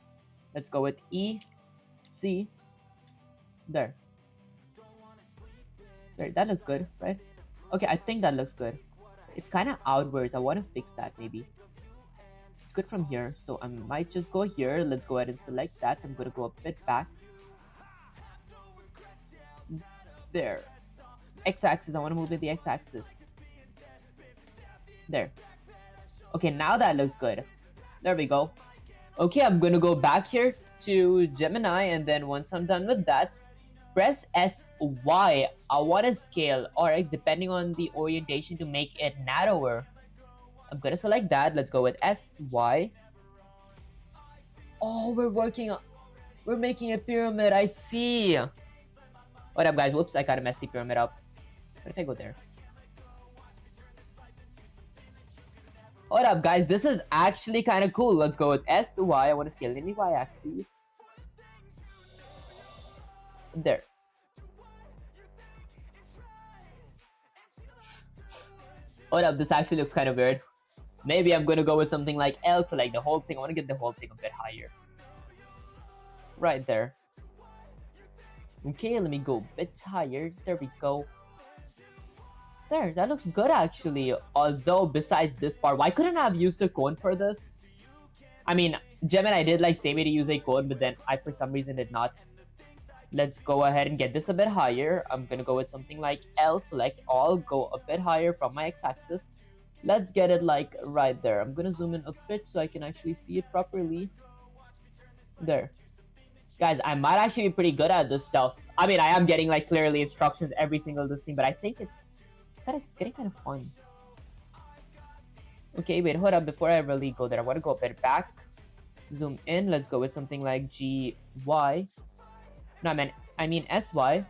Let's go with E, C. There. There, that looks good, right? Okay, I think that looks good. It's kind of outwards. I want to fix that, maybe. It's good from here, so I might just go here. Let's go ahead and select that. I'm gonna go a bit back. There. X-axis, I want to move it the X-axis. There. Okay, now that looks good. There we go. Okay, I'm gonna go back here to Gemini, and then once I'm done with that, press SY. I want to scale RX depending on the orientation to make it narrower. I'm gonna select that. Let's go with SY. Oh, we're making a pyramid. I see. What up, guys? Whoops, I kind of messed the pyramid up. What if I go there? What up, guys? This is actually kind of cool. Let's go with SY. I want to scale in the Y-axis. There. Hold up, this actually looks kind of weird. Maybe I'm gonna go with something like L, so like the whole thing. I want to get the whole thing a bit higher. Right there. Okay, let me go a bit higher. There we go. There, that looks good actually. Although besides this part, why couldn't I have used a cone for this? I mean, Gemini did like say me to use a cone, but then I for some reason did not. Let's go ahead and get this a bit higher. I'm gonna go with something like L, select all, go a bit higher from my X-axis. Let's get it like right there. I'm gonna zoom in a bit so I can actually see it properly. There. Guys, I might actually be pretty good at this stuff. I mean, I am getting like clearly instructions every single this thing, but I think it's getting kind of fun. Okay, wait, hold up. Before I really go there, I want to go a bit back. Zoom in. Let's go with something like GY. No, I mean SY.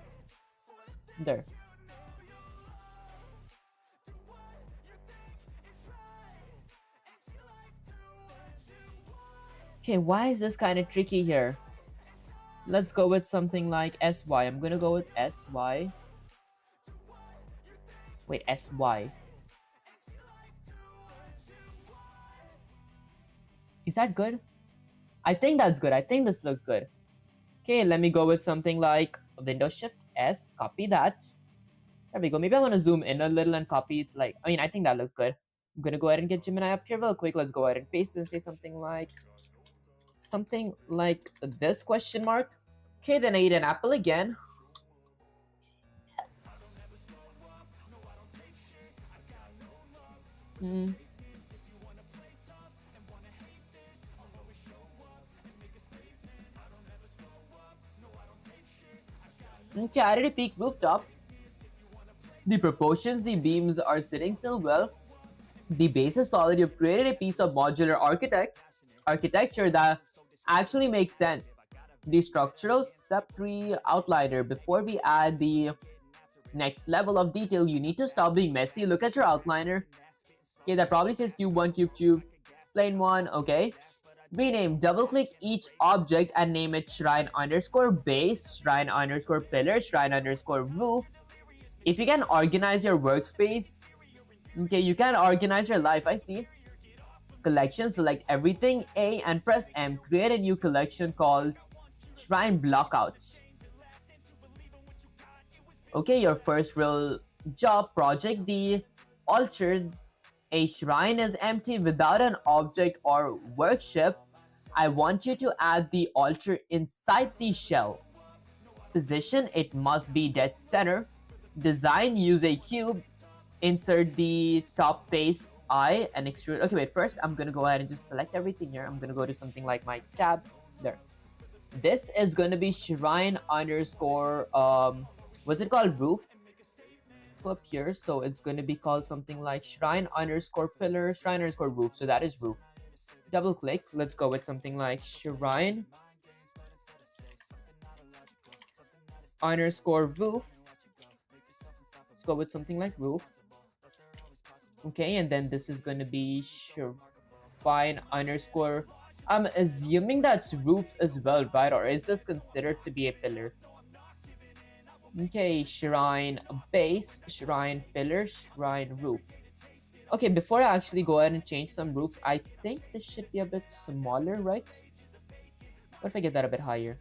There. Okay, why is this kind of tricky here? Let's go with something like SY. I'm gonna go with SY. Wait, SY. Is that good? I think that's good. I think this looks good. Okay, let me go with something like Windows Shift S. Copy that. There we go. Maybe I want to zoom in a little and copy it. Like, I mean, I think that looks good. I'm gonna go ahead and get Gemini up here real quick. Let's go ahead and paste and say something like this question mark. Okay, then I eat an apple again. Okay, I did a peak rooftop. The proportions, the beams are sitting still well. The base is solid. You've created a piece of modular architecture that actually makes sense. The structural step 3 outliner. Before we add the next level of detail, you need to stop being messy. Look at your outliner. Okay, that probably says cube 1, cube 2, plane 1. Okay. Rename. Double click each object and name it shrine underscore base, shrine underscore pillar, shrine underscore roof. If you can organize your workspace, okay, you can organize your life. I see. Collection, select everything A and press M. Create a new collection called Shrine Blockout. Okay, your first real job project, the altar. A shrine is empty without an object or worship. I want you to add the altar inside the shell. Position, it must be dead center. Design, use a cube. Insert the top face eye and extrude. Okay, wait, first I'm gonna go ahead and just select everything here. I'm gonna go to something like my tab. There. This is gonna be shrine underscore, what's it called? Roof. Let's go up here. So it's gonna be called something like shrine underscore pillar, shrine underscore roof. So that is roof. Double click. Let's go with something like shrine underscore roof. Let's go with something like roof. Okay, and then this is going to be fine underscore. I'm assuming that's roof as well, right? Or is this considered to be a pillar? Okay, shrine base, shrine pillar, shrine roof. Okay, before I actually go ahead and change some roofs, I think this should be a bit smaller, right? What if I get that a bit higher?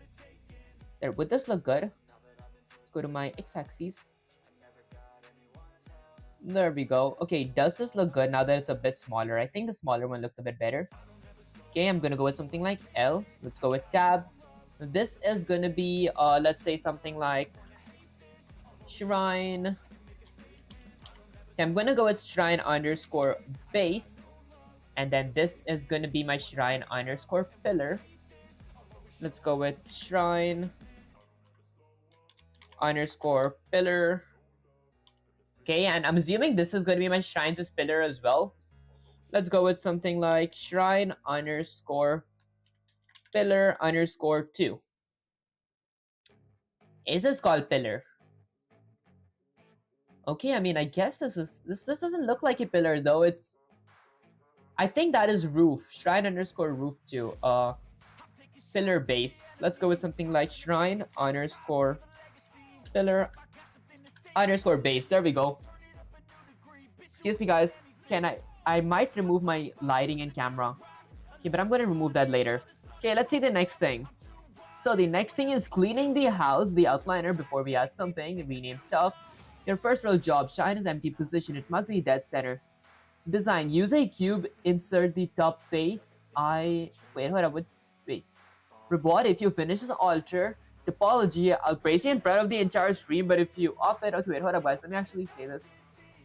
There, would this look good? Let's go to my x-axis. There we go. Okay, does this look good now that it's a bit smaller? I think the smaller one looks a bit better. Okay, I'm gonna go with something like L. Let's go with tab. This is gonna be, let's say something like shrine. Okay, I'm gonna go with shrine underscore base. And then this is gonna be my shrine underscore pillar. Let's go with shrine underscore pillar. Okay, and I'm assuming this is going to be my shrines pillar as well. Let's go with something like shrine underscore pillar underscore 2. Is this called pillar? Okay, I mean, I guess this doesn't look like a pillar though. It's, I think that is roof. Shrine underscore roof 2. Pillar base. Let's go with something like shrine underscore pillar underscore base. There we go. Excuse me, guys. I might remove my lighting and camera. Okay, but I'm gonna remove that later. Okay, let's see the next thing. So the next thing is cleaning the house, the outliner, before we add something, rename stuff. Your first real job, shine is empty position. It must be dead center. Design, use a cube, insert the top face. Wait, hold up, wait. Reward, if you finish the altar. Topology, I'll praise you in front of the entire stream, but if you off it, okay, wait, hold up, guys, let me actually say this.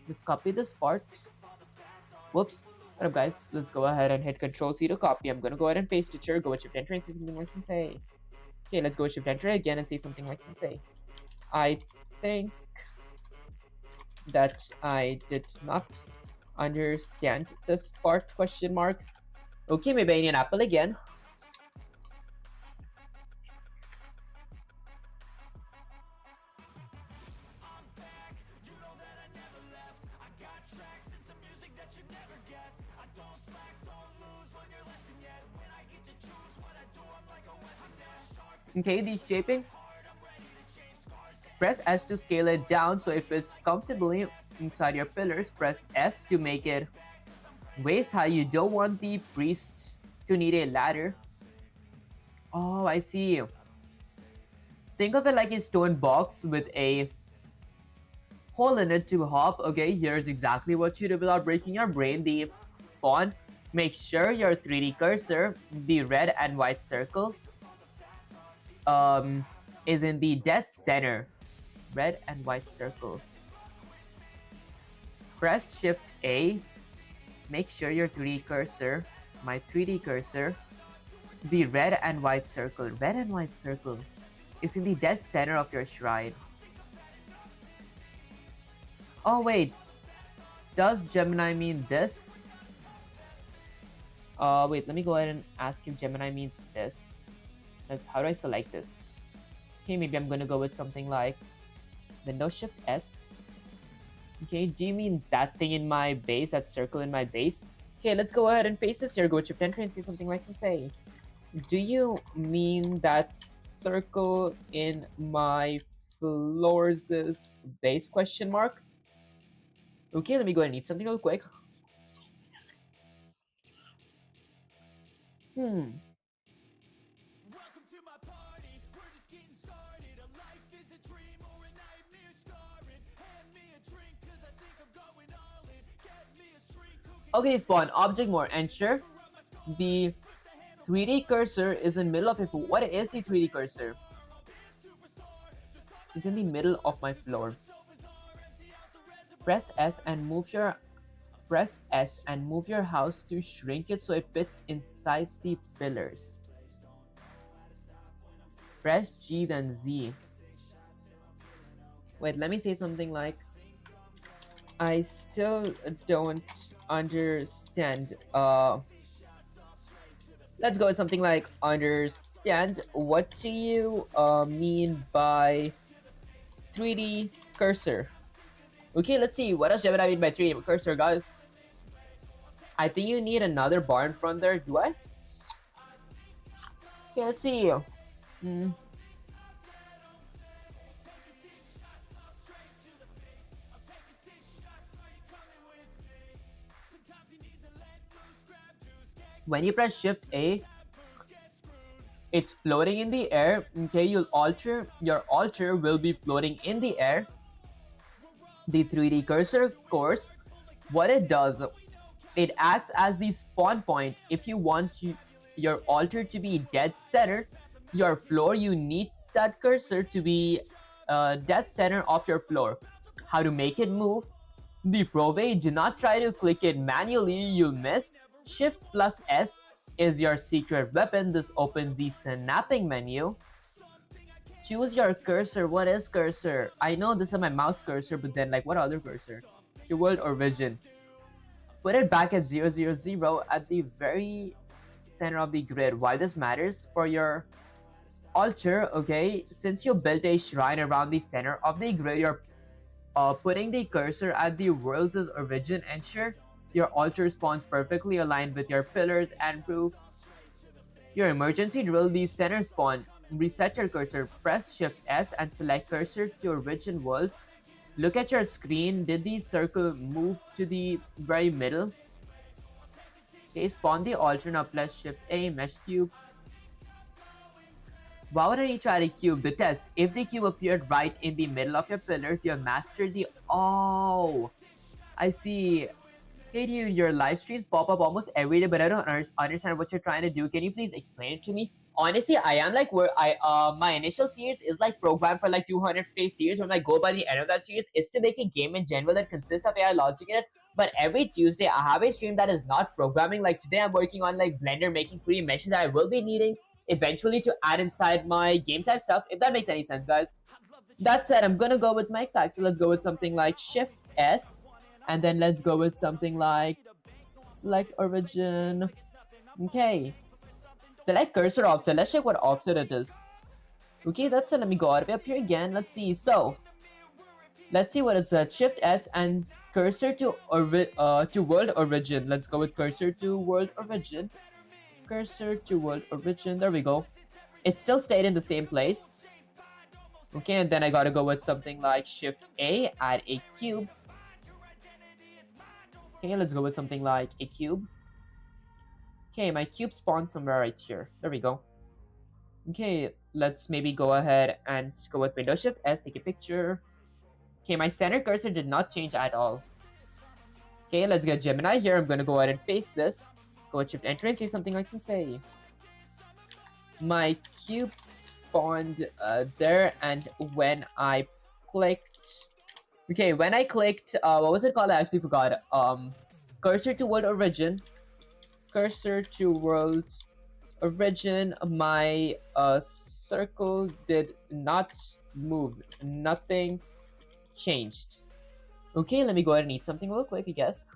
Let's copy this part. Whoops. What up, guys? Let's go ahead and hit Control-C to copy. I'm gonna go ahead and paste it here. Go with Shift-Enter and say something like Sensei. Okay, let's go with Shift-Enter again and say something like Sensei. I think that I did not understand this part, question mark. Okay, maybe I need an apple again. Okay, the shaping. Press S to scale it down, so if it's comfortably inside your pillars, press S to make it waist high. You don't want the priest to need a ladder. Oh, I see. Think of it like a stone box with a hole in it to hop. Okay, here's exactly what you do without breaking your brain. The spawn. Make sure your 3D cursor, the red and white circle, is in the dead center. Red and white circle. Press Shift A. Make sure your 3D cursor, my 3D cursor, the red and white circle, is in the dead center of your shrine. Oh wait, does Gemini mean this? Wait, let me go ahead and ask if Gemini means this. How do I select this? Okay, maybe I'm gonna go with something like Windows Shift S. Okay, do you mean that thing in my base, that circle in my base? Okay, let's go ahead and paste this here. Go with Shift Enter and say something like Sensei. Do you mean that circle in my floor's base, question mark? Okay, let me go ahead and eat something real quick. Okay, spawn object more. Ensure the 3D cursor is in the middle of it. What is the 3D cursor? It's in the middle of my floor. Press S and move your house to shrink it so it fits inside the pillars. Press G then Z. Wait, let me say something like, I still don't understand. Let's go with something like understand. What do you mean by 3D cursor? Okay, let's see. What does Gemini mean by 3D cursor, guys? I think you need another bar in front there. Do I? Okay, let's see. Hmm. When you press Shift A, it's floating in the air. Okay, your altar will be floating in the air. The 3D cursor, of course, what it does, it acts as the spawn point. If you want your altar to be dead center, your floor, you need that cursor to be dead center of your floor. How to make it move? The pro way, do not try to click it manually, you'll miss. Shift plus S is your secret weapon. This opens the snapping menu. Choose your cursor. What is cursor? I know this is my mouse cursor, but then like what other cursor? Your world origin. Put it back at 000 at the very center of the grid. Why this matters for your altar, okay? Since you built a shrine around the center of the grid, you're putting the cursor at the world's origin. Ensure your altar spawns perfectly aligned with your pillars and roof. Your emergency drill, the center spawn. Reset your cursor. Press Shift S and select cursor to origin world. Look at your screen. Did the circle move to the very middle? Okay, spawn the altar. Now press Shift A, mesh cube. Why would I try to cube? The test. If the cube appeared right in the middle of your pillars, you have mastered the... Oh, I see. Hey dude, your live streams pop up almost every day, but I don't understand what you're trying to do. Can you please explain it to me? Honestly, I am like where my initial series is like programmed for like 250 series. When my goal by the end of that series is to make a game in general that consists of AI logic in it. But every Tuesday, I have a stream that is not programming. Like today, I'm working on like Blender making 3D meshes that I will be needing eventually to add inside my game type stuff. If that makes any sense, guys. That said, I'm gonna go with my x-axis. Let's go with something like Shift S, and then let's go with something like select origin. Okay, select cursor offset. Let's check what offset it is. Okay, that's it. Let me go all the way up here again. Let's see. So let's see what it said. Shift S and cursor to world origin. Let's go with cursor to world origin. Cursor to world origin. There we go. It still stayed in the same place. Okay, and then I gotta go with something like Shift A, add a cube. Okay, let's go with something like a cube. Okay, my cube spawned somewhere right here. There we go. Okay, let's maybe go ahead and go with Windows Shift S, take a picture. Okay, my center cursor did not change at all. Okay, let's get Gemini here. I'm gonna go ahead and paste this. Go with Shift Enter and say something like Sensei. My cube spawned there, and when I clicked... Okay, when I clicked, what was it called? I actually forgot. Cursor to world origin. Cursor to world origin. My circle did not move. Nothing changed. Okay, let me go ahead and eat something real quick, I guess.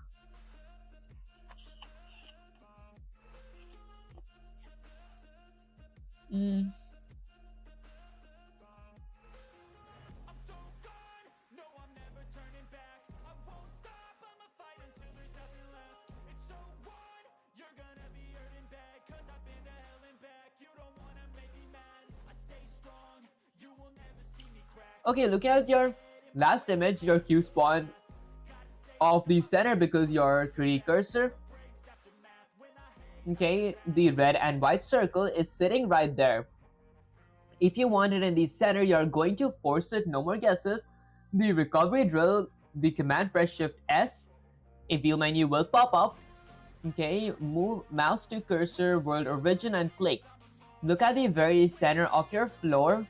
Okay, looking at your last image, your cube spawned off the center because your 3D cursor, okay, the red and white circle is sitting right there. If you want it in the center, you're going to force it, no more guesses. The recovery drill, the command press Shift S, a view menu will pop up. Okay, move mouse to cursor, world origin, and click. Look at the very center of your floor.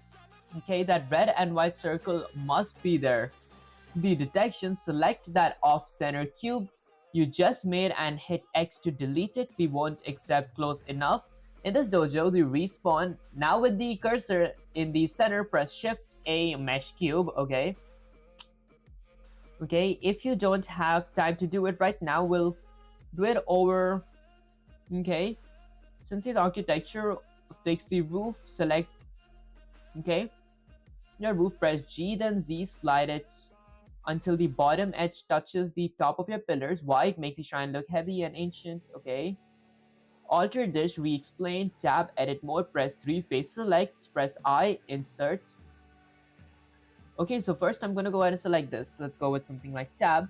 Okay, that red and white circle must be there. The detection, select that off-center cube you just made and hit X to delete it. We won't accept close enough. In this dojo, the respawn, now with the cursor in the center, press Shift A, mesh cube, okay? Okay, if you don't have time to do it right now, we'll do it over, okay? Since it's architecture, fix the roof, select, okay? Your roof, press G, then Z, slide it until the bottom edge touches the top of your pillars. Why? It makes the shrine look heavy and ancient. Okay. Alter dish, re-explain, tab, edit mode, press 3, face select, press I, insert. Okay, so first I'm gonna go ahead and select this. Let's go with something like tab.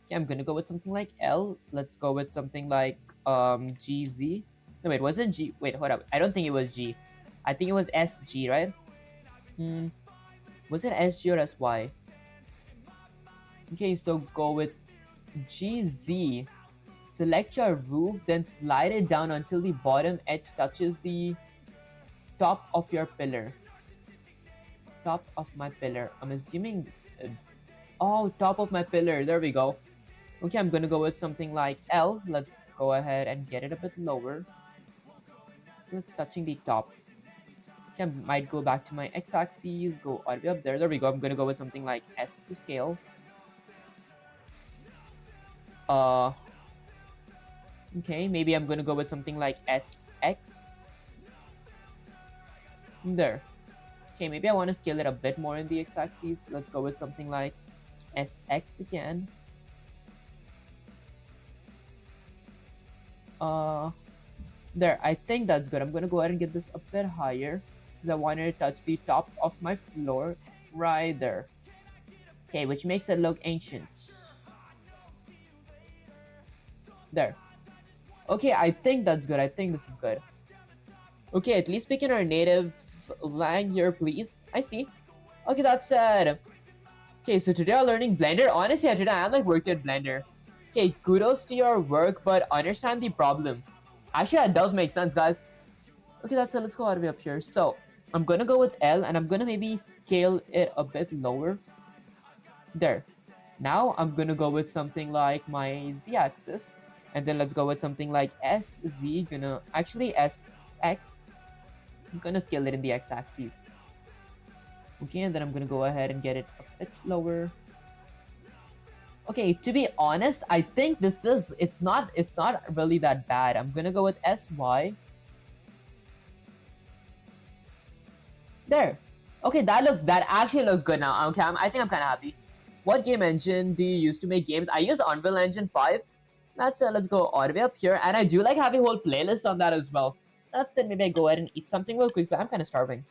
Okay, I'm gonna go with something like L. Let's go with something like GZ. No, wait, was it G? Wait, hold up. I don't think it was G. I think it was SG, right? Was it SG or SY? Okay, so go with GZ. Select your roof, then slide it down until the bottom edge touches the top of your pillar. Top of my pillar. I'm assuming... oh, top of my pillar. There we go. Okay, I'm gonna go with something like L. Let's go ahead and get it a bit lower. It's touching the top. Okay, I might go back to my x-axis, go all the way up there. There we go. I'm gonna go with something like S to scale. Okay, maybe I'm gonna go with something like SX. There. Okay, maybe I want to scale it a bit more in the x-axis. Let's go with something like SX again. There, I think that's good. I'm gonna go ahead and get this a bit higher because I wanted to touch the top of my floor right there. Okay, which makes it look ancient. There. Okay, I think that's good. I think this is good. Okay, at least speak in our native lang here, please. I see. Okay, that's it. Okay, so today I'm learning Blender. Honestly, today I'm like working at Blender. Okay, kudos to your work, but understand the problem. Actually, that does make sense, guys. Okay, that's it. Let's go all the way up here. So, I'm gonna go with L, and I'm gonna maybe scale it a bit lower. There. Now, I'm gonna go with something like my Z-axis. And then let's go with something like SZ. Actually, SX. I'm gonna scale it in the X-axis. Okay, and then I'm gonna go ahead and get it a bit lower. Okay, to be honest, I think it's not really that bad. I'm gonna go with SY. There. Okay, that actually looks good now. Okay, I think I'm kind of happy. What game engine do you use to make games? I use Unreal Engine 5. That's it. Let's go all the way up here. And I do like having a whole playlist on that as well. That's it. Maybe I go ahead and eat something real quick. So I'm kind of starving.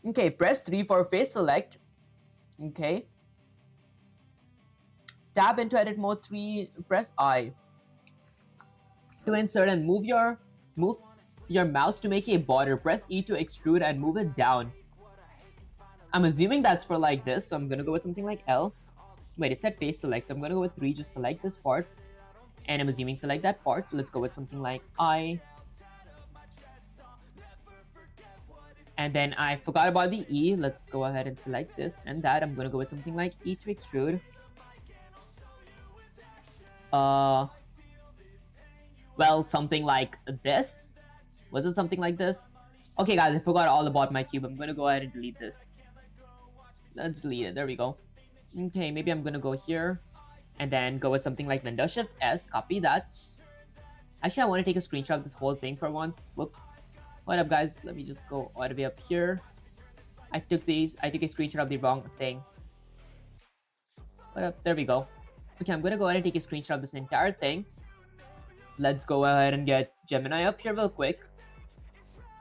Okay, press 3 for face select. Okay. Tab into edit mode 3, press I. To insert and move your mouse to make a border. Press E to extrude and move it down. I'm assuming that's for like this, so I'm gonna go with something like L. Wait, it said face select, so I'm gonna go with 3, just select this part. And I'm assuming select that part, so let's go with something like I. And then I forgot about the E. Let's go ahead and select this and that. I'm gonna go with something like E to extrude. Well, something like this. Was it something like this? Okay, guys, I forgot all about my cube. I'm gonna go ahead and delete this. Let's delete it. There we go. Okay, maybe I'm gonna go here and then go with something like Windows Shift S. Copy that. Actually, I want to take a screenshot of this whole thing for once. Whoops. What up, guys? Let me just go all the way up here. I took a screenshot of the wrong thing. What up? There we go. Okay, I'm gonna go ahead and take a screenshot of this entire thing. Let's go ahead and get Gemini up here real quick.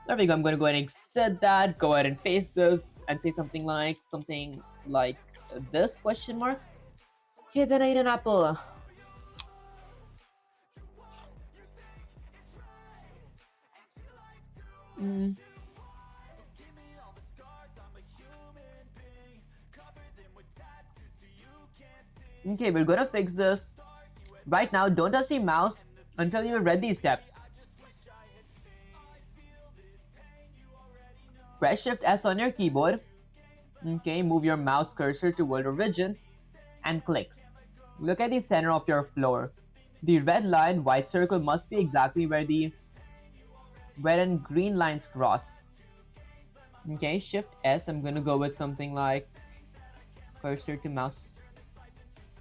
There we go. I'm gonna go ahead and set that. Go ahead and paste this and say something like this question mark. Okay, then I ate an apple. Okay, we're gonna fix this. Right now, don't touch the mouse until you read these steps. Press Shift S on your keyboard. Okay, move your mouse cursor to world origin and click. Look at the center of your floor. The red line, white circle must be exactly where the red and green lines cross. Okay, Shift S. I'm gonna go with something like cursor to mouse.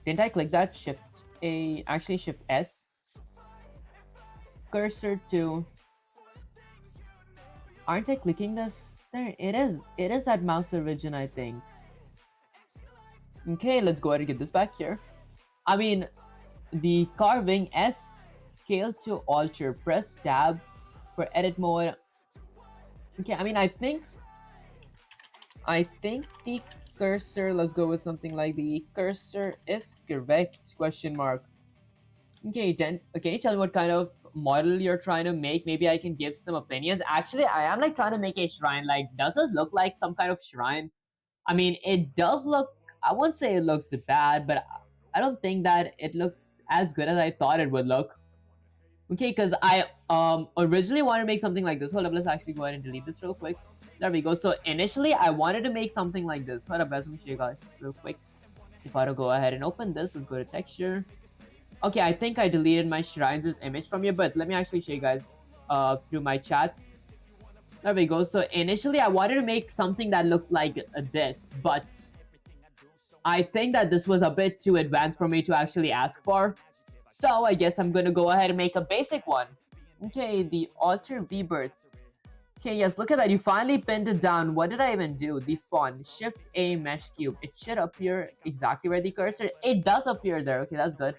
Didn't I click that? Shift A, actually Shift S. Cursor to Aren't I clicking this? There, it is. It is that mouse origin, I think. Okay, let's go ahead and get this back here. I mean, the carving S scale to alter. Press tab for edit mode. Okay, I mean, I think the cursor, let's go with something like the cursor is correct, question mark. Okay, then, can you tell me what kind of model you're trying to make? Maybe I can give some opinions. Actually, I am like trying to make a shrine. Like, does it look like some kind of shrine? I mean, it does look, I won't say it looks bad, but I don't think that it looks as good as I thought it would look. Okay, because I originally wanted to make something like this. Hold up, let's actually go ahead and delete this real quick. There we go. So initially, I wanted to make something like this. Hold up, guys, let me show you guys real quick. If I were to go ahead and open this, let's go to texture. Okay, I think I deleted my shrines' image from here, but let me actually show you guys through my chats. There we go. So initially, I wanted to make something that looks like this, but I think that this was a bit too advanced for me to actually ask for. So I guess I'm gonna go ahead and make a basic one. Okay, the altar rebirth. Okay, yes, look at that. You finally pinned it down. What did I even do? Despawn. Shift A mesh cube. It should appear exactly where the cursor. It does appear there. Okay, that's good.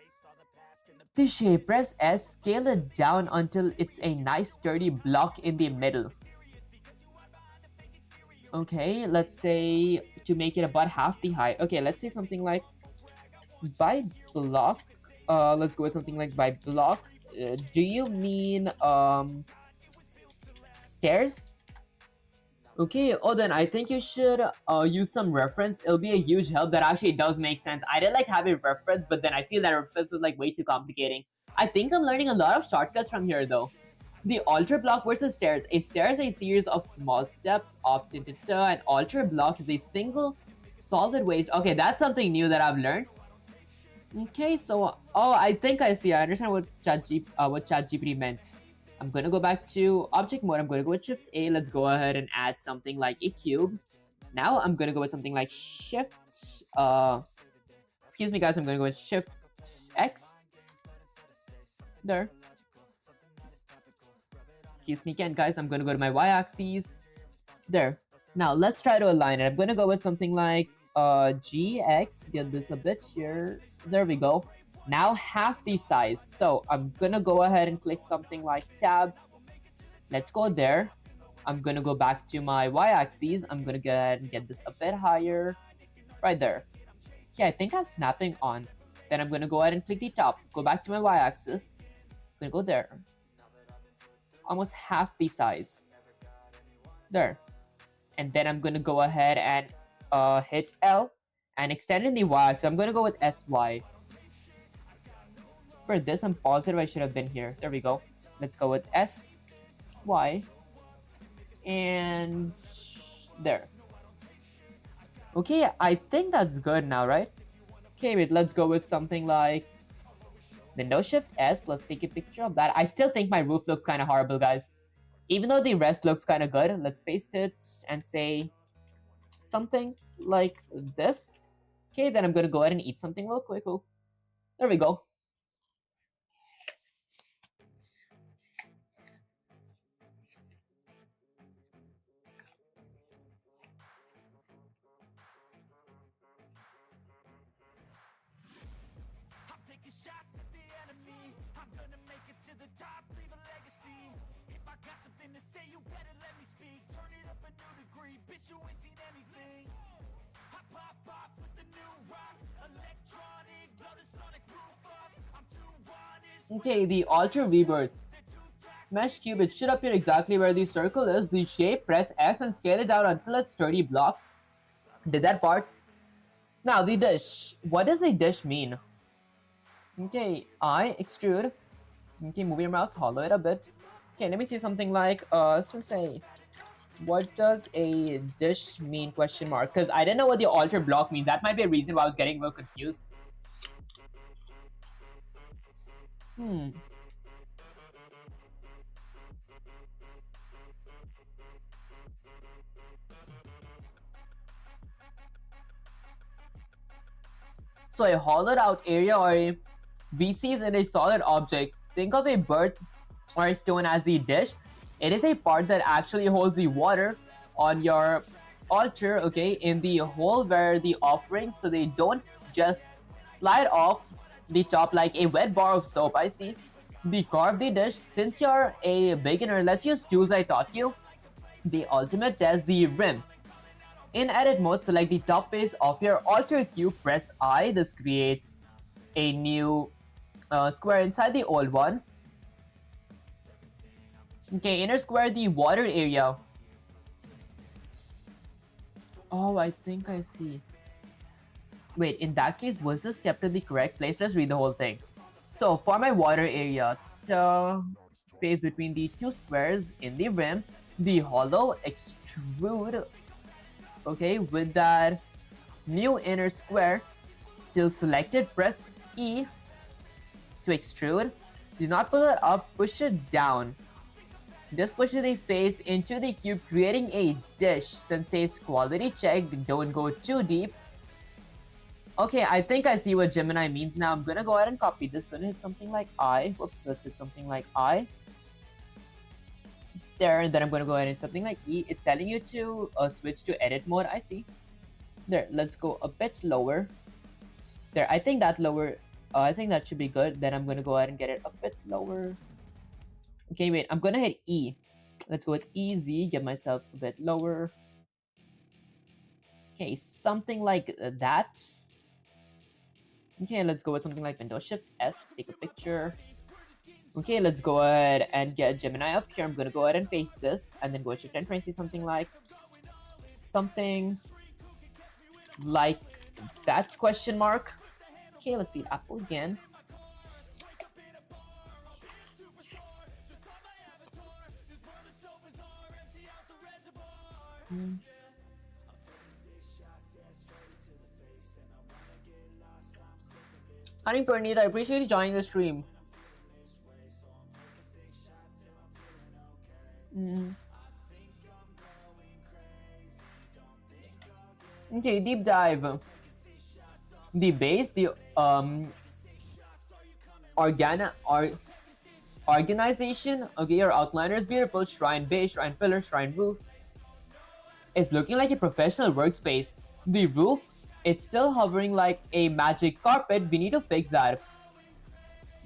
The shape. Press S. Scale it down until it's a nice sturdy block in the middle. Okay, let's say to make it about half the height. Okay, let's say something like by block. Let's go with something like by block. Do you mean stairs? Okay, oh then I think you should use some reference. It'll be a huge help. That actually does make sense. I did like having reference, but then I feel that reference was like way too complicating. I think I'm learning a lot of shortcuts from here though. The altar block versus stairs. A stair is a series of small steps up to an altar block is a single solid waste. Okay, that's something new that I've learned. Okay, so oh, I think I see. I understand what ChatGPT meant. I'm gonna go back to object mode. I'm gonna go with Shift A. Let's go ahead and add something like a cube. Now I'm gonna go with something like Shift. Excuse me, guys. I'm gonna go with Shift X. There. Excuse me again, guys. I'm gonna go to my y-axis. There. Now let's try to align it. I'm gonna go with something like GX. Get this a bit here. There we go. Now half the size. So I'm gonna go ahead and click something like tab. Let's go there. I'm gonna go back to my y-axis. I'm gonna go ahead and get this a bit higher. Right there. Okay, I think I'm snapping on. Then I'm gonna go ahead and click the top. Go back to my y-axis. I'm gonna go there. Almost half the size. There. And then I'm gonna go ahead and hit L and extend in the Y. So I'm gonna go with SY. For this, I'm positive I should have been here. There we go. Let's go with SY. And there. Okay, I think that's good now, right? Okay, wait, let's go with something like Windows Shift S. Let's take a picture of that. I still think my roof looks kind of horrible, guys. Even though the rest looks kind of good, let's paste it and say something like this. Okay, then I'm gonna go ahead and eat something real quick. Oh, there we go. Okay, the altar rebirth. Mesh cube, it should appear exactly where the circle is. The shape, press S and scale it down until it's sturdy block. Did that part. Now the dish. What does a dish mean? Okay, I extrude. Okay, move your mouse, hollow it a bit. Okay, let me see something like so say what does a dish mean, question mark, because I didn't know what the altar block means. That might be a reason why I was getting a little confused. So a hollowed out area or a VC is in a solid object. Think of a bird or a stone as the dish. It is a part that actually holds the water on your altar, okay, in the hole where the offerings, so they don't just slide off the top like a wet bar of soap. I see. The carve the dish. Since you're a beginner, let's use tools I taught you. The ultimate test, the rim. In edit mode, select the top face of your altar cube, press I. This creates a new square inside the old one. Okay, inner square the water area. Oh, I think I see. Wait, in that case, was this kept in the correct place? Let's read the whole thing. So, for my water area, the space between the two squares in the rim, the hollow extrude, okay, with that new inner square still selected, press E to extrude. Do not pull it up, push it down. Just push the face into the cube, creating a dish. Sensei's quality check, don't go too deep. Okay, I think I see what Gemini means now. I'm gonna go ahead and copy this. Gonna hit something like I. Whoops, let's hit something like I. There, and then I'm gonna go ahead and something like E. It's telling you to switch to edit mode. I see. There, let's go a bit lower. There, I think that lower, I think that should be good. Then I'm gonna go ahead and get it a bit lower. Okay, wait, I'm gonna hit E. Let's go with EZ, get myself a bit lower. Okay, something like that. Okay, let's go with something like Windows Shift S, take a picture. Okay, let's go ahead and get Gemini up here. I'm gonna go ahead and paste this, and then go to Shift and try and see something like that question mark. Okay, let's see Apple again. Honey Pernita, I appreciate you joining the stream. Okay, deep dive. The base, the organization. Okay, your outliner is beautiful. Shrine base, shrine pillar, shrine roof. It's looking like a professional workspace. The roof, it's still hovering like a magic carpet. We need to fix that.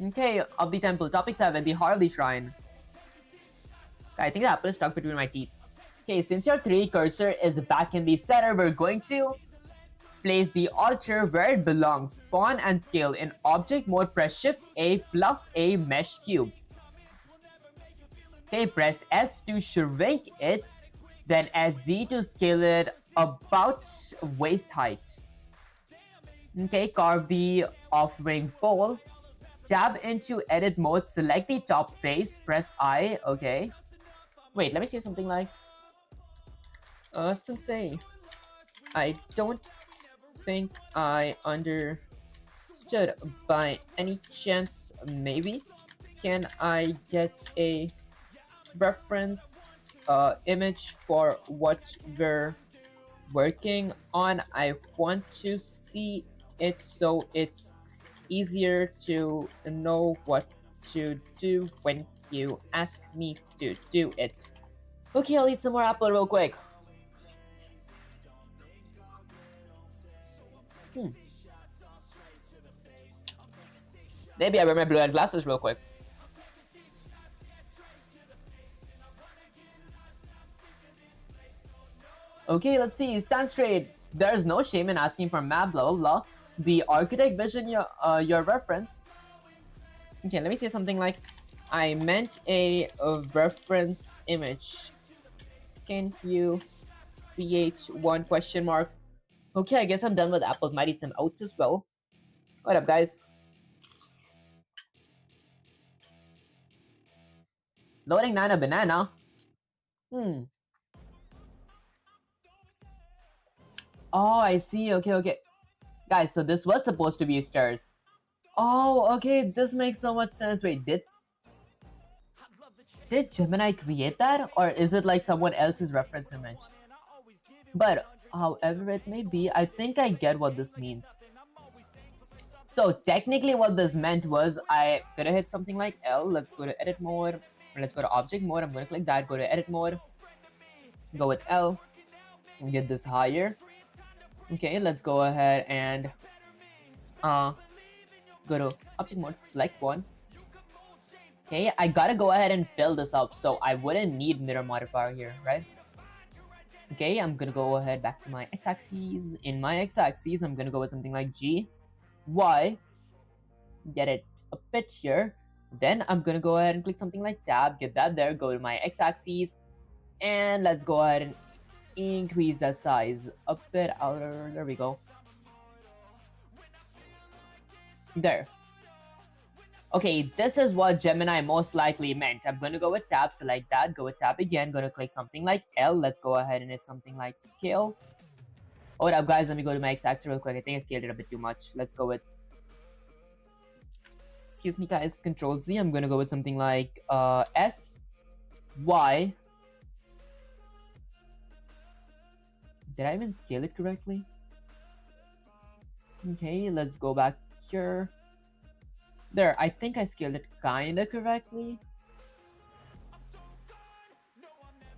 Okay, of the temple. Topic 7, the Harley Shrine. I think the apple is stuck between my teeth. Okay, since your 3 cursor is back in the center, we're going to place the altar where it belongs. Spawn and scale. In object mode, press Shift A plus a mesh cube. Okay, press S to shrink it, then SZ to scale it about waist height. Okay, carve the offering bowl. Tab into edit mode, select the top face, press I, okay. Wait, let me see something like... Sensei, I don't think I understood. By any chance, maybe? Can I get a reference image for what we're working on? I want to see it so it's easier to know what to do when you ask me to do it. Okay, I'll eat some more apple real quick. Maybe I wear my blue-eyed glasses real quick. Okay, let's see. Stand straight. There's no shame in asking for map, blah, blah, blah. The architect vision your reference. Okay, let me say something like, I meant a reference image. Can you create one question mark? Okay, I guess I'm done with apples. Might eat some oats as well. What up, guys? Loading 9 a banana. Oh, I see. Okay. Guys, so this was supposed to be stairs. Oh, okay. This makes so much sense. Wait, did Gemini create that? Or is it like someone else's reference image? But however it may be, I think I get what this means. So technically what this meant was I could have hit something like L. Let's go to edit mode. Let's go to object mode. I'm gonna click that. Go to edit mode. Go with L. And get this higher. Okay, let's go ahead and go to object mode. Select one. Okay, I gotta go ahead and fill this up, so I wouldn't need mirror modifier here, right? Okay, I'm gonna go ahead back to my x-axis. In my x-axis, I'm gonna go with something like G, Y, get it a bit here. Then I'm gonna go ahead and click something like tab, get that there, go to my x-axis, and let's go ahead and increase that size a bit outer. There we go. There. Okay, this is what Gemini most likely meant. I'm gonna go with tab, select that, go with tab again, gonna click something like L. Let's go ahead and hit something like scale. Hold up, guys, let me go to my x-axis real quick. I think I scaled it a bit too much. Let's go with, excuse me guys, Control Z. I'm gonna go with something like S, Y. Did I even scale it correctly? Okay, let's go back here. There, I think I scaled it kinda correctly.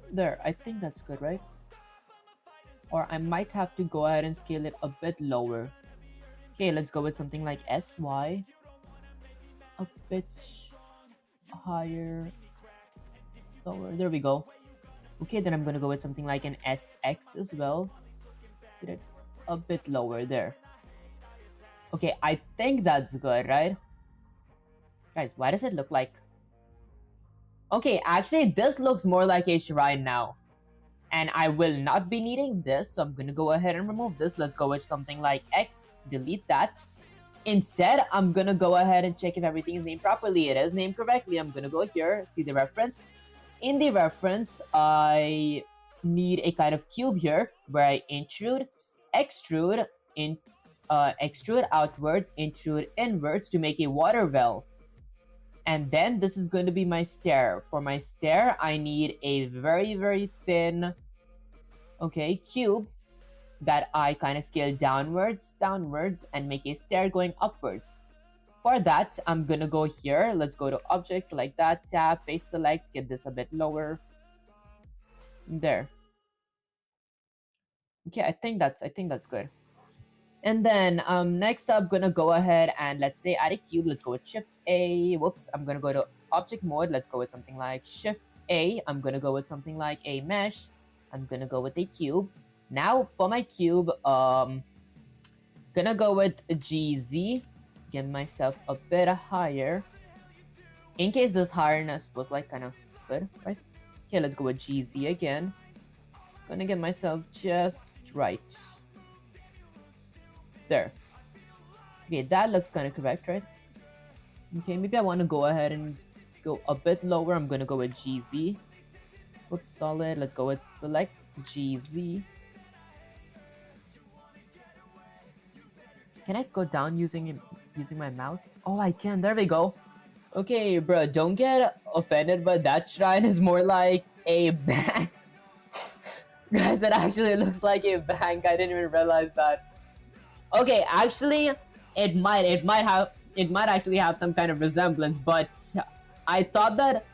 There, I think that's good, right? Or I might have to go ahead and scale it a bit lower. Okay, let's go with something like SY. A bit higher. Lower, there we go. Okay, then I'm gonna go with something like an SX as well. Get it a bit lower there. Okay, I think that's good, right? Guys, why does it look like... Okay, actually, this looks more like a shrine now. And I will not be needing this, so I'm gonna go ahead and remove this. Let's go with something like X, delete that. Instead, I'm gonna go ahead and check if everything is named properly. It is named correctly. I'm gonna go here, see the reference. In the reference, I need a kind of cube here, where I extrude, extrude outwards, intrude inwards to make a water well. And then this is going to be my stair. For my stair, I need a very, very thin, okay, cube that I kind of scale downwards, and make a stair going upwards. For that, I'm gonna go here. Let's go to objects, like that, tab, face select, get this a bit lower. There. Okay, I think that's good. And then next up, gonna go ahead and let's say add a cube. Let's go with Shift A. Whoops, I'm gonna go to object mode. Let's go with something like Shift A. I'm gonna go with something like a mesh. I'm gonna go with a cube. Now for my cube, gonna go with GZ. Get myself a bit higher. In case this highness was like kind of good, right? Okay, let's go with GZ again. Gonna get myself just right. There. Okay, that looks kind of correct, right? Okay, maybe I want to go ahead and go a bit lower. I'm gonna go with GZ. Whoops, solid. Let's go with select GZ. Can I go down using my mouse? Oh, I can. There we go. Okay, bro, don't get offended, but that shrine is more like a bank. Guys, it actually looks like a bank. I didn't even realize that. Okay, actually, it might actually have some kind of resemblance, but I thought that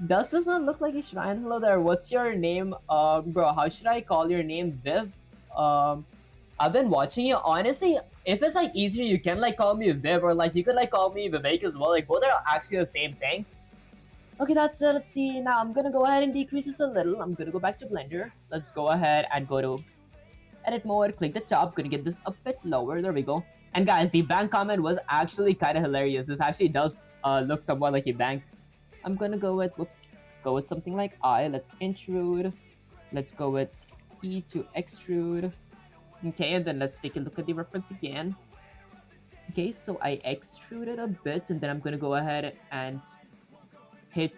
does this not look like a shrine? Hello there, what's your name? Bro, how should I call your name? Viv? I've been watching you. Honestly, if it's like easier, you can like call me Viv, or like you could like call me Vivek as well. Like both are actually the same thing. Okay, that's it. Let's see. Now I'm gonna go ahead and decrease this a little. I'm gonna go back to Blender. Let's go ahead and go to edit mode, click the top, gonna get this a bit lower. There we go. And guys, the bank comment was actually kind of hilarious. This actually does look somewhat like a bank. I'm gonna go with, go with something like I. Let's intrude. Let's go with E to extrude. Okay, and then let's take a look at the reference again. Okay, so I extruded a bit, and then I'm gonna go ahead and hit,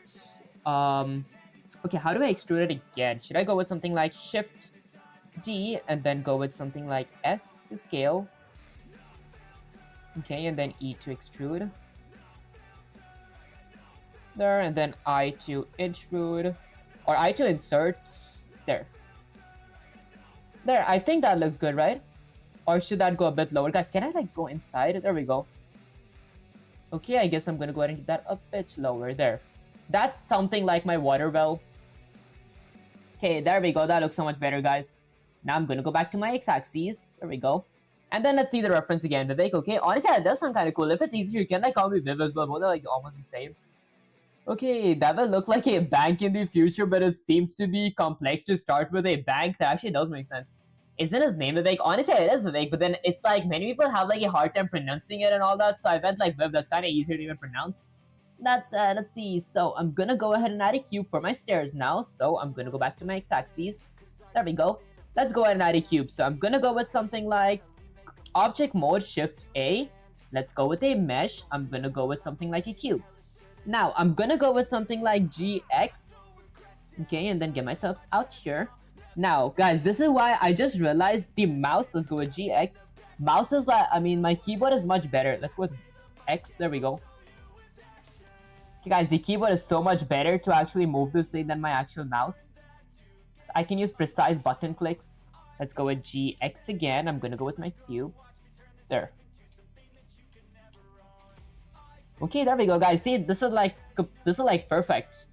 okay, how do I extrude it again? Should I go with something like Shift D and then go with something like S to scale? Okay, and then E to extrude. There, and then I to intrude, or I to insert. There. There, I think that looks good, right? Or should that go a bit lower? Guys, can I like go inside? There we go. Okay, I guess I'm gonna go ahead and get that a bit lower there. That's something like my water well. Okay, there we go. That looks so much better, guys. Now I'm gonna go back to my x-axis. There we go. And then let's see the reference again, Vivek. Okay, honestly, that does sound kind of cool. If it's easier, you can like call me Viv as well. Both are like almost the same. Okay, that will look like a bank in the future, but it seems to be complex to start with a bank. That actually does make sense. Isn't his name Vivek? Honestly, it is Vivek, but then it's like many people have like a hard time pronouncing it and all that. So I went like Viv. That's kind of easier to even pronounce. Let's see. So I'm gonna go ahead and add a cube for my stairs now. So I'm gonna go back to my x-axis. There we go. Let's go ahead and add a cube. So I'm gonna go with something like object mode shift A. Let's go with a mesh. I'm gonna go with something like a cube. Now I'm gonna go with something like GX. Okay, and then get myself out here. Now guys, this is why I just realized the mouse. Let's go with GX. Mouse is like, I mean, my keyboard is much better. Let's go with X. There we go. Okay guys, the keyboard is so much better to actually move this thing than my actual mouse. So I can use precise button clicks. Let's go with GX again. I'm gonna go with my cube. There. Okay, there we go, guys. See, this is like perfect.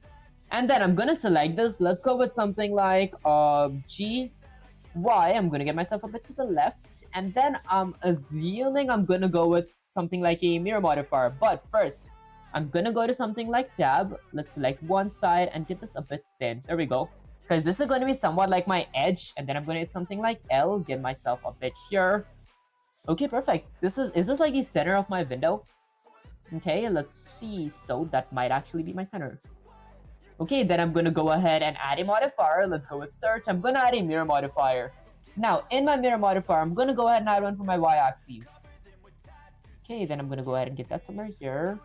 And then I'm gonna select this. Let's go with something like GY. I'm gonna get myself a bit to the left, and then I'm assuming I'm gonna go with something like a mirror modifier. But first, I'm gonna go to something like tab. Let's select one side and get this a bit thin. There we go. Because this is going to be somewhat like my edge, and then I'm going to hit something like L, get myself a bit here. Okay, perfect. Is this like the center of my window? Okay, let's see. So that might actually be my center. Okay, then I'm going to go ahead and add a modifier. Let's go with search. I'm going to add a mirror modifier. Now, in my mirror modifier, I'm going to go ahead and add one for my y-axis. Okay, then I'm going to go ahead and get that somewhere here.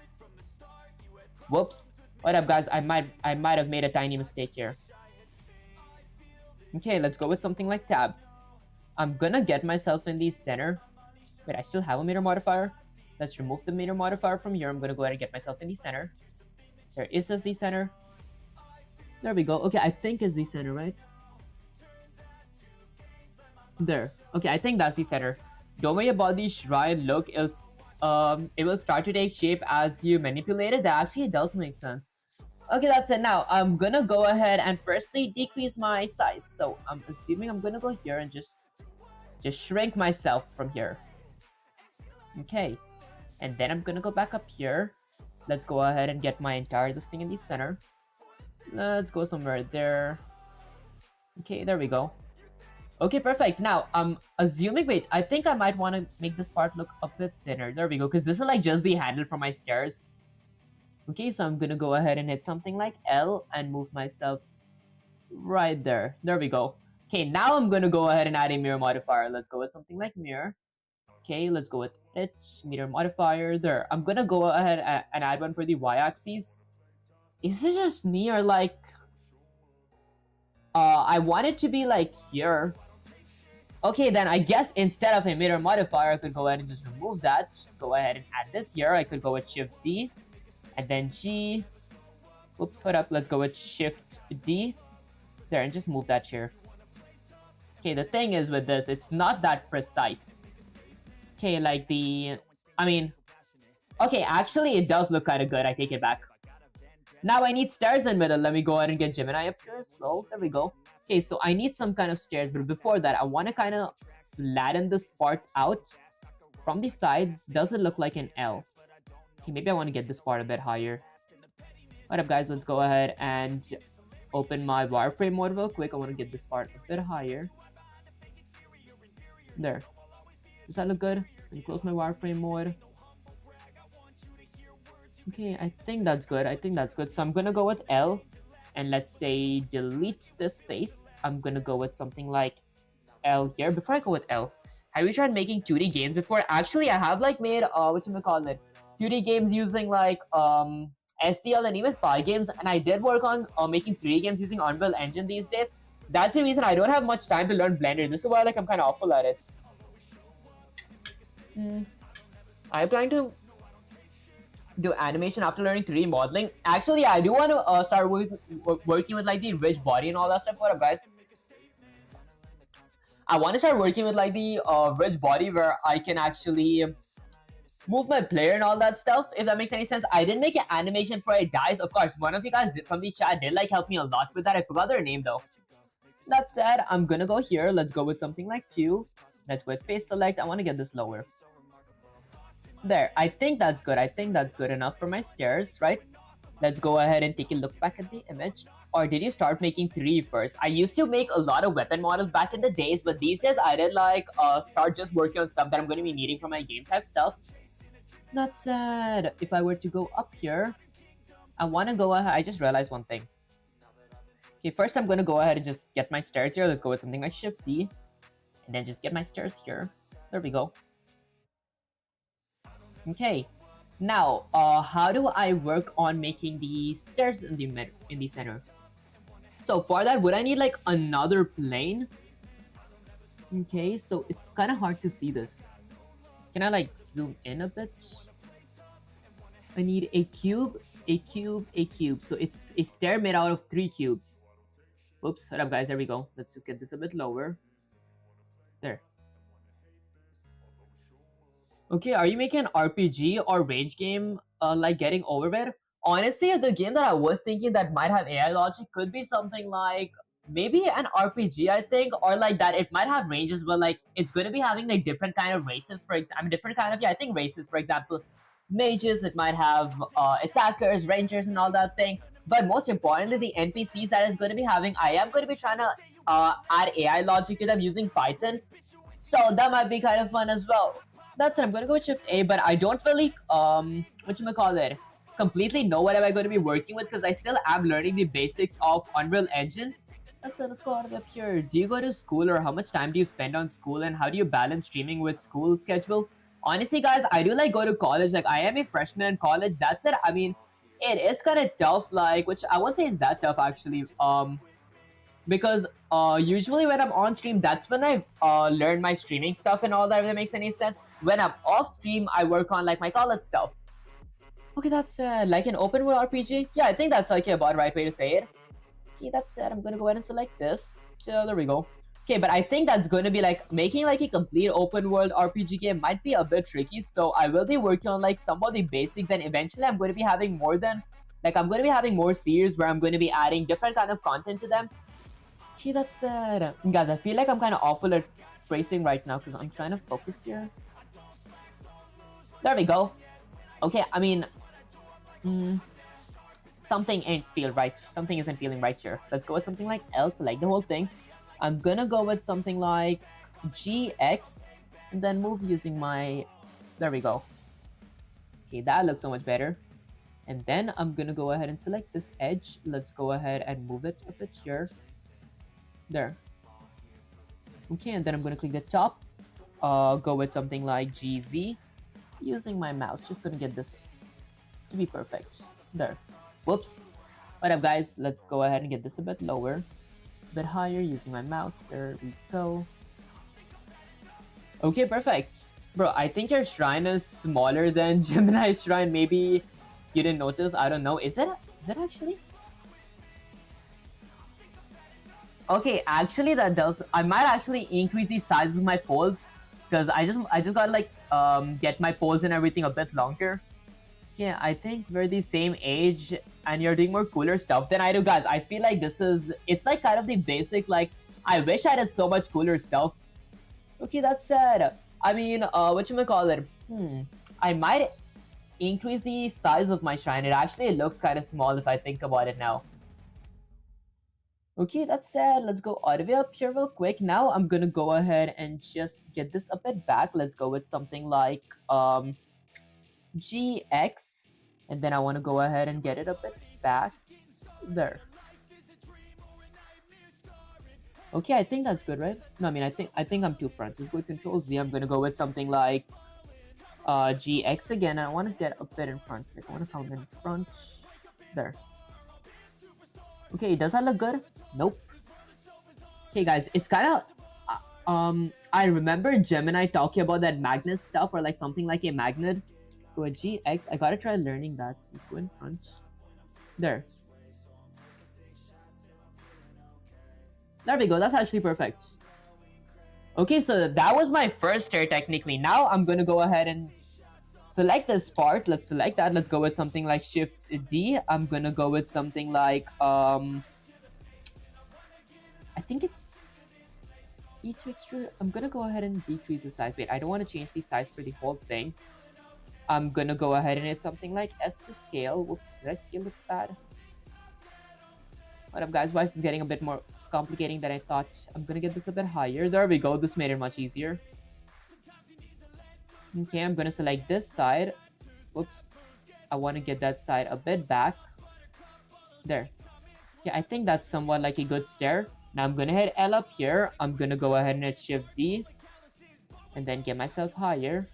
Whoops. What up, guys? I might have made a tiny mistake here. Okay, let's go with something like tab. I'm gonna get myself in the center. Wait, I still have a meter modifier. Let's remove the meter modifier from here. I'm gonna go ahead and get myself in the center. There is this the center. There we go. Okay, I think it's the center, right? There. Okay, I think that's the center. Don't worry about the shrine look. It will start to take shape as you manipulate it. That actually does make sense. Okay, that's it. Now I'm gonna go ahead and firstly decrease my size. So I'm assuming I'm gonna go here and just shrink myself from here. Okay, and then I'm gonna go back up here. Let's go ahead and get my entire this thing in the center. Let's go somewhere there. Okay, there we go. Okay, perfect. Now I'm assuming, wait, I think I might want to make this part look a bit thinner. There we go, because this is like just the handle for my stairs. Okay, so I'm gonna go ahead and hit something like L and move myself right there. There we go. Okay, now I'm gonna go ahead and add a mirror modifier. Let's go with something like mirror. Okay, let's go with it. Mirror modifier. There. I'm gonna go ahead and add one for the y-axis. Is it just me or like... I want it to be like here. Okay, then I guess instead of a mirror modifier, I could go ahead and just remove that. Go ahead and add this here. I could go with Shift D. And then G. Oops, hold up. Let's go with Shift D. There, and just move that here. Okay, the thing is with this, it's not that precise. Okay, like the... I mean... Okay, actually, it does look kind of good. I take it back. Now I need stairs in the middle. Let me go ahead and get Gemini up here. So, there we go. Okay, so I need some kind of stairs. But before that, I want to kind of flatten this part out. From the sides, does it look like an L? Okay, maybe I want to get this part a bit higher. What up, guys? Let's go ahead and open my wireframe mode real quick. I want to get this part a bit higher. There. Does that look good? Let me close my wireframe mode. Okay, I think that's good. I think that's good. So I'm gonna go with L. And let's say delete this face. I'm gonna go with something like L here. Before I go with L, have you tried making 2D games before? Actually, I have like made whatchamacallit, 2D games using like STL and even Pi games, and I did work on making 3D games using Unreal Engine these days. That's the reason I don't have much time to learn Blender. This is why like I'm kind of awful at it. I plan to do animation after learning 3D modeling. Actually, I do want to start working with like the rich body and all that stuff. What up, guys? I want to start working with like the rich body where I can actually move my player and all that stuff, if that makes any sense. I didn't make an animation for it, guys. Of course, one of you guys from the chat did like help me a lot with that. I forgot their name though. That said, I'm gonna go here. Let's go with something like 2. Let's go with face select. I want to get this lower. There, I think that's good. I think that's good enough for my stairs, right? Let's go ahead and take a look back at the image. Or did you start making 3 first? I used to make a lot of weapon models back in the days, but these days I did like start just working on stuff that I'm going to be needing for my game type stuff. That said, if I were to go up here, I want to go ahead. I just realized one thing. Okay, first I'm going to go ahead and just get my stairs here. Let's go with something like Shift D. And then just get my stairs here. There we go. Okay. Now, how do I work on making the stairs in the center? So for that, would I need like another plane? Okay, so it's kind of hard to see this. Can I like zoom in a bit? I need a cube, a cube, a cube. So it's a stair made out of 3 cubes. Oops, hold up guys, there we go. Let's just get this a bit lower. There. Okay, are you making an RPG or rage game like Getting Over It? Honestly, the game that I was thinking that might have AI logic could be something like maybe an RPG, I think, or like that it might have ranges, but like it's going to be having like different kind of races. Different kind of, yeah, I think races. For example, mages. It might have attackers, rangers, and all that thing. But most importantly, the NPCs that is going to be having, I am going to be trying to add AI logic to them using Python. So that might be kind of fun as well. That's it. I'm going to go with Shift A, but I don't really, whatchamacallit, completely know what am I going to be working with because I still am learning the basics of Unreal Engine. That's it. Let's go out of up here. Do you go to school or how much time do you spend on school and how do you balance streaming with school schedule? Honestly, guys, I do like go to college. Like I am a freshman in college. That's it. I mean, it is kind of tough, like, which I won't say it's that tough actually. Because usually when I'm on stream, that's when I learn my streaming stuff and all that, if that makes any sense. When I'm off stream, I work on like my college stuff. Okay, that's like an open world RPG. Yeah, I think that's like about the right way to say it. Okay, that's it. I'm gonna go ahead and select this. So there we go. Okay, but I think that's going to be like making like a complete open world RPG game might be a bit tricky. So I will be working on like some of the basics. Then eventually I'm going to be having more than like I'm going to be having more series where I'm going to be adding different kind of content to them. Okay, that's it. Guys, I feel like I'm kind of awful at tracing right now because I'm trying to focus here. There we go. Okay, I mean, something ain't feel right. Something isn't feeling right here. Let's go with something like L, select the whole thing. I'm gonna go with something like GX and then move using my, there we go. Okay, that looks so much better. And then I'm gonna go ahead and select this edge. Let's go ahead and move it a bit here. There. Okay, and then I'm gonna click the top. Go with something like GZ. Using my mouse, just gonna get this to be perfect. There. Whoops. What up, guys? Let's go ahead and get this a bit lower. Bit higher using my mouse. There we go. Okay, perfect. Bro, I think your shrine is smaller than Gemini's shrine. Maybe you didn't notice. I don't know. Is it actually? Okay, actually that does. I might actually increase the size of my poles because I just gotta like get my poles and everything a bit longer. Yeah, I think we're the same age and you're doing more cooler stuff than I do, guys. I feel like it's like kind of the basic, like, I wish I did so much cooler stuff. Okay, that said, I mean, whatchamacallit, I might increase the size of my shrine. It actually looks kind of small if I think about it now. Okay, that said, let's go all the way up here real quick. Now I'm gonna go ahead and just get this a bit back. Let's go with something like, GX, and then I want to go ahead and get it a bit back there. Okay, I think that's good, right? No, I mean, I think I'm too front. Let's go with Control Z. I'm gonna go with something like GX again. I want to get a bit in front. Like I want to come in front there. Okay, does that look good? Nope. Okay, guys, it's kind of I remember Gemini talking about that magnet stuff or like something like a magnet. Go with GX. I gotta try learning that. Let's go in front. There. There we go. That's actually perfect. Okay, so that was my first stair technically. Now I'm gonna go ahead and select this part. Let's select that. Let's go with something like Shift D. I'm gonna go with something like I think it's E to extrude. I'm gonna go ahead and decrease the size. Wait, I don't want to change the size for the whole thing. I'm gonna go ahead and hit something like S to scale. Whoops, did I scale it bad? What up, guys? Why is this getting a bit more complicating than I thought? I'm gonna get this a bit higher. There we go. This made it much easier. Okay, I'm gonna select this side. Whoops. I want to get that side a bit back. There. Yeah, I think that's somewhat like a good stair. Now I'm gonna hit L up here. I'm gonna go ahead and hit Shift D. And then get myself higher.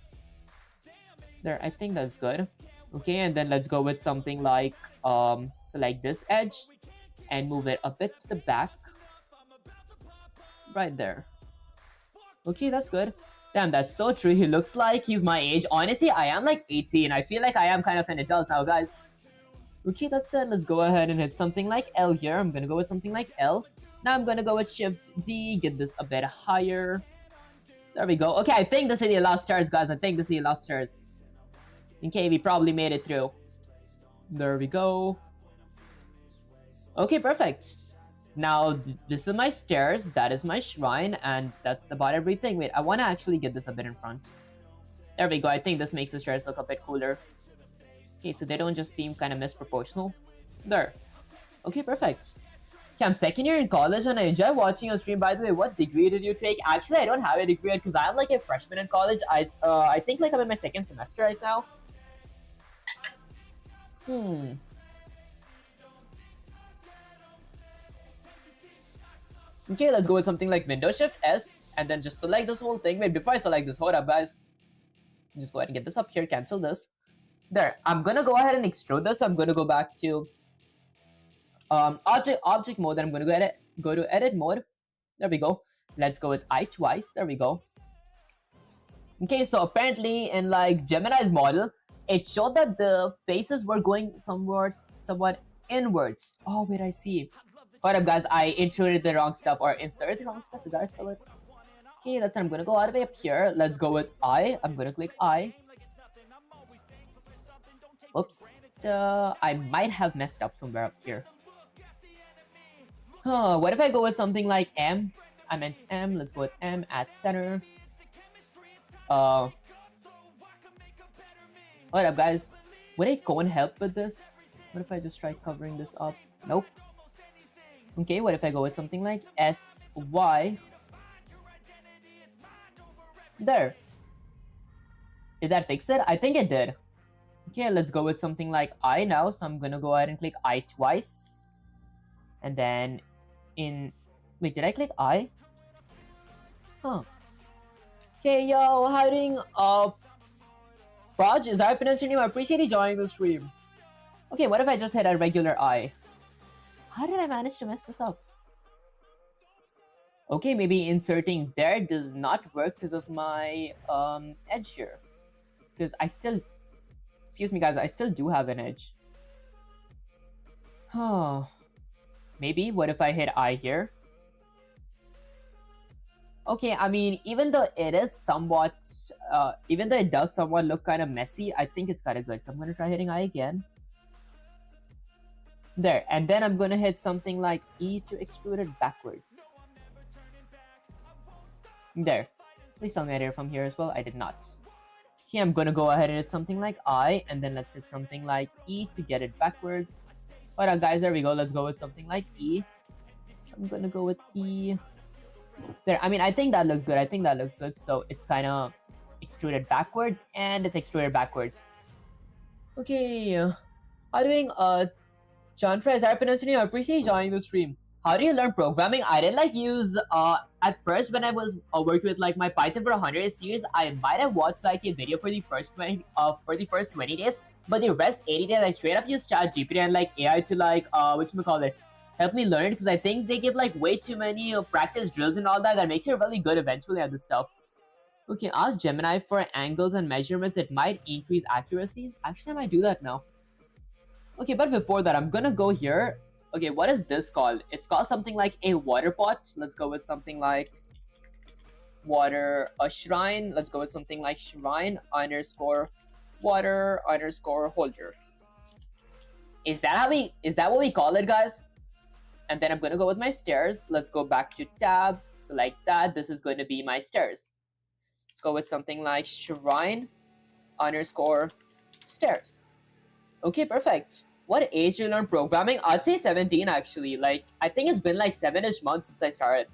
There, I think that's good. Okay, and then let's go with something like select this edge and move it a bit to the back. Right there. Okay, that's good. Damn, that's so true. He looks like he's my age. Honestly, I am like 18. I feel like I am kind of an adult now, guys. Okay, that's it. Let's go ahead and hit something like L here. I'm gonna go with something like L. Now I'm gonna go with Shift D, get this a bit higher. There we go. Okay, I think this is the last stairs, guys. I think this is the last stairs. Okay, we probably made it through. There we go. Okay, perfect. Now, this is my stairs, that is my shrine, and that's about everything. Wait, I want to actually get this a bit in front. There we go. I think this makes the stairs look a bit cooler. Okay, so they don't just seem kind of misproportional. There. Okay, perfect. Okay, I'm second year in college and I enjoy watching your stream. By the way, what degree did you take? Actually, I don't have a degree because I'm like a freshman in college. I think like I'm in my second semester right now. Okay, let's go with something like Windows Shift S and then just select this whole thing. Wait, before I select this, hold up, guys. Just go ahead and get this up here, cancel this. There, I'm gonna go ahead and extrude this. I'm gonna go back to object mode, and I'm gonna go to edit mode. There we go. Let's go with I twice. There we go. Okay, so apparently in like Gemini's model, it showed that the faces were going somewhat inwards. Oh wait, I see. Hold up, guys, I intruded the wrong stuff or inserted the wrong stuff. Did I spell it? Okay, that's it. I'm gonna go all the way up here. Let's go with I. I'm gonna click I. Oops. I might have messed up somewhere up here. What if I go with something like M? I meant M. Let's go with M at center. What up, guys? Would a cone help with this? What if I just try covering this up? Nope. Okay, what if I go with something like SY? There. Did that fix it? I think it did. Okay, let's go with something like I now. So I'm gonna go ahead and click I twice. And then in... Wait, did I click I? Huh. Okay, yo, how are you doing? Proj, is that pronounced your name? I appreciate you joining the stream. Okay, what if I just hit a regular I? How did I manage to mess this up? Okay, maybe inserting there does not work because of my edge here. Because I still... Excuse me, guys, I still do have an edge. Oh. Maybe, what if I hit I here? Okay, I mean, even though it is somewhat... even though it does somewhat look kind of messy, I think it's kind of good. So I'm going to try hitting I again. There, and then I'm going to hit something like E to extrude it backwards. There. Please tell me I did it from here as well. I did not. Okay, I'm going to go ahead and hit something like I, and then let's hit something like E to get it backwards. Alright, guys, there we go. Let's go with something like E. I'm going to go with E. There, I mean, I think that looks good. I think that looks good. So it's kind of extruded backwards, and it's extruded backwards. Okay. How doing, Chantra, is that pronounced your name? I appreciate you joining the stream. How do you learn programming? I didn't like use at first when I was working with like my Python for 100 series. I might have watched like a video for the first 20 days, but the rest 80 days I straight up used ChatGPT and like AI to like whatchamacallit, help me learn, because I think they give like way too many practice drills and all that makes you really good eventually at this stuff. Okay, ask Gemini for angles and measurements. It might increase accuracy. Actually, I might do that now. Okay, but before that, I'm gonna go here. Okay, what is this called? It's called something like a water pot. Let's go with something like a shrine. Let's go with something like shrine underscore water underscore holder. Is that what we call it, guys? And then I'm gonna go with my stairs. Let's go back to tab, select that. This is going to be my stairs. Let's go with something like shrine underscore stairs. Okay, perfect. What age did you learn programming? I'd say 17 actually. Like, I think it's been like 7-ish months since I started.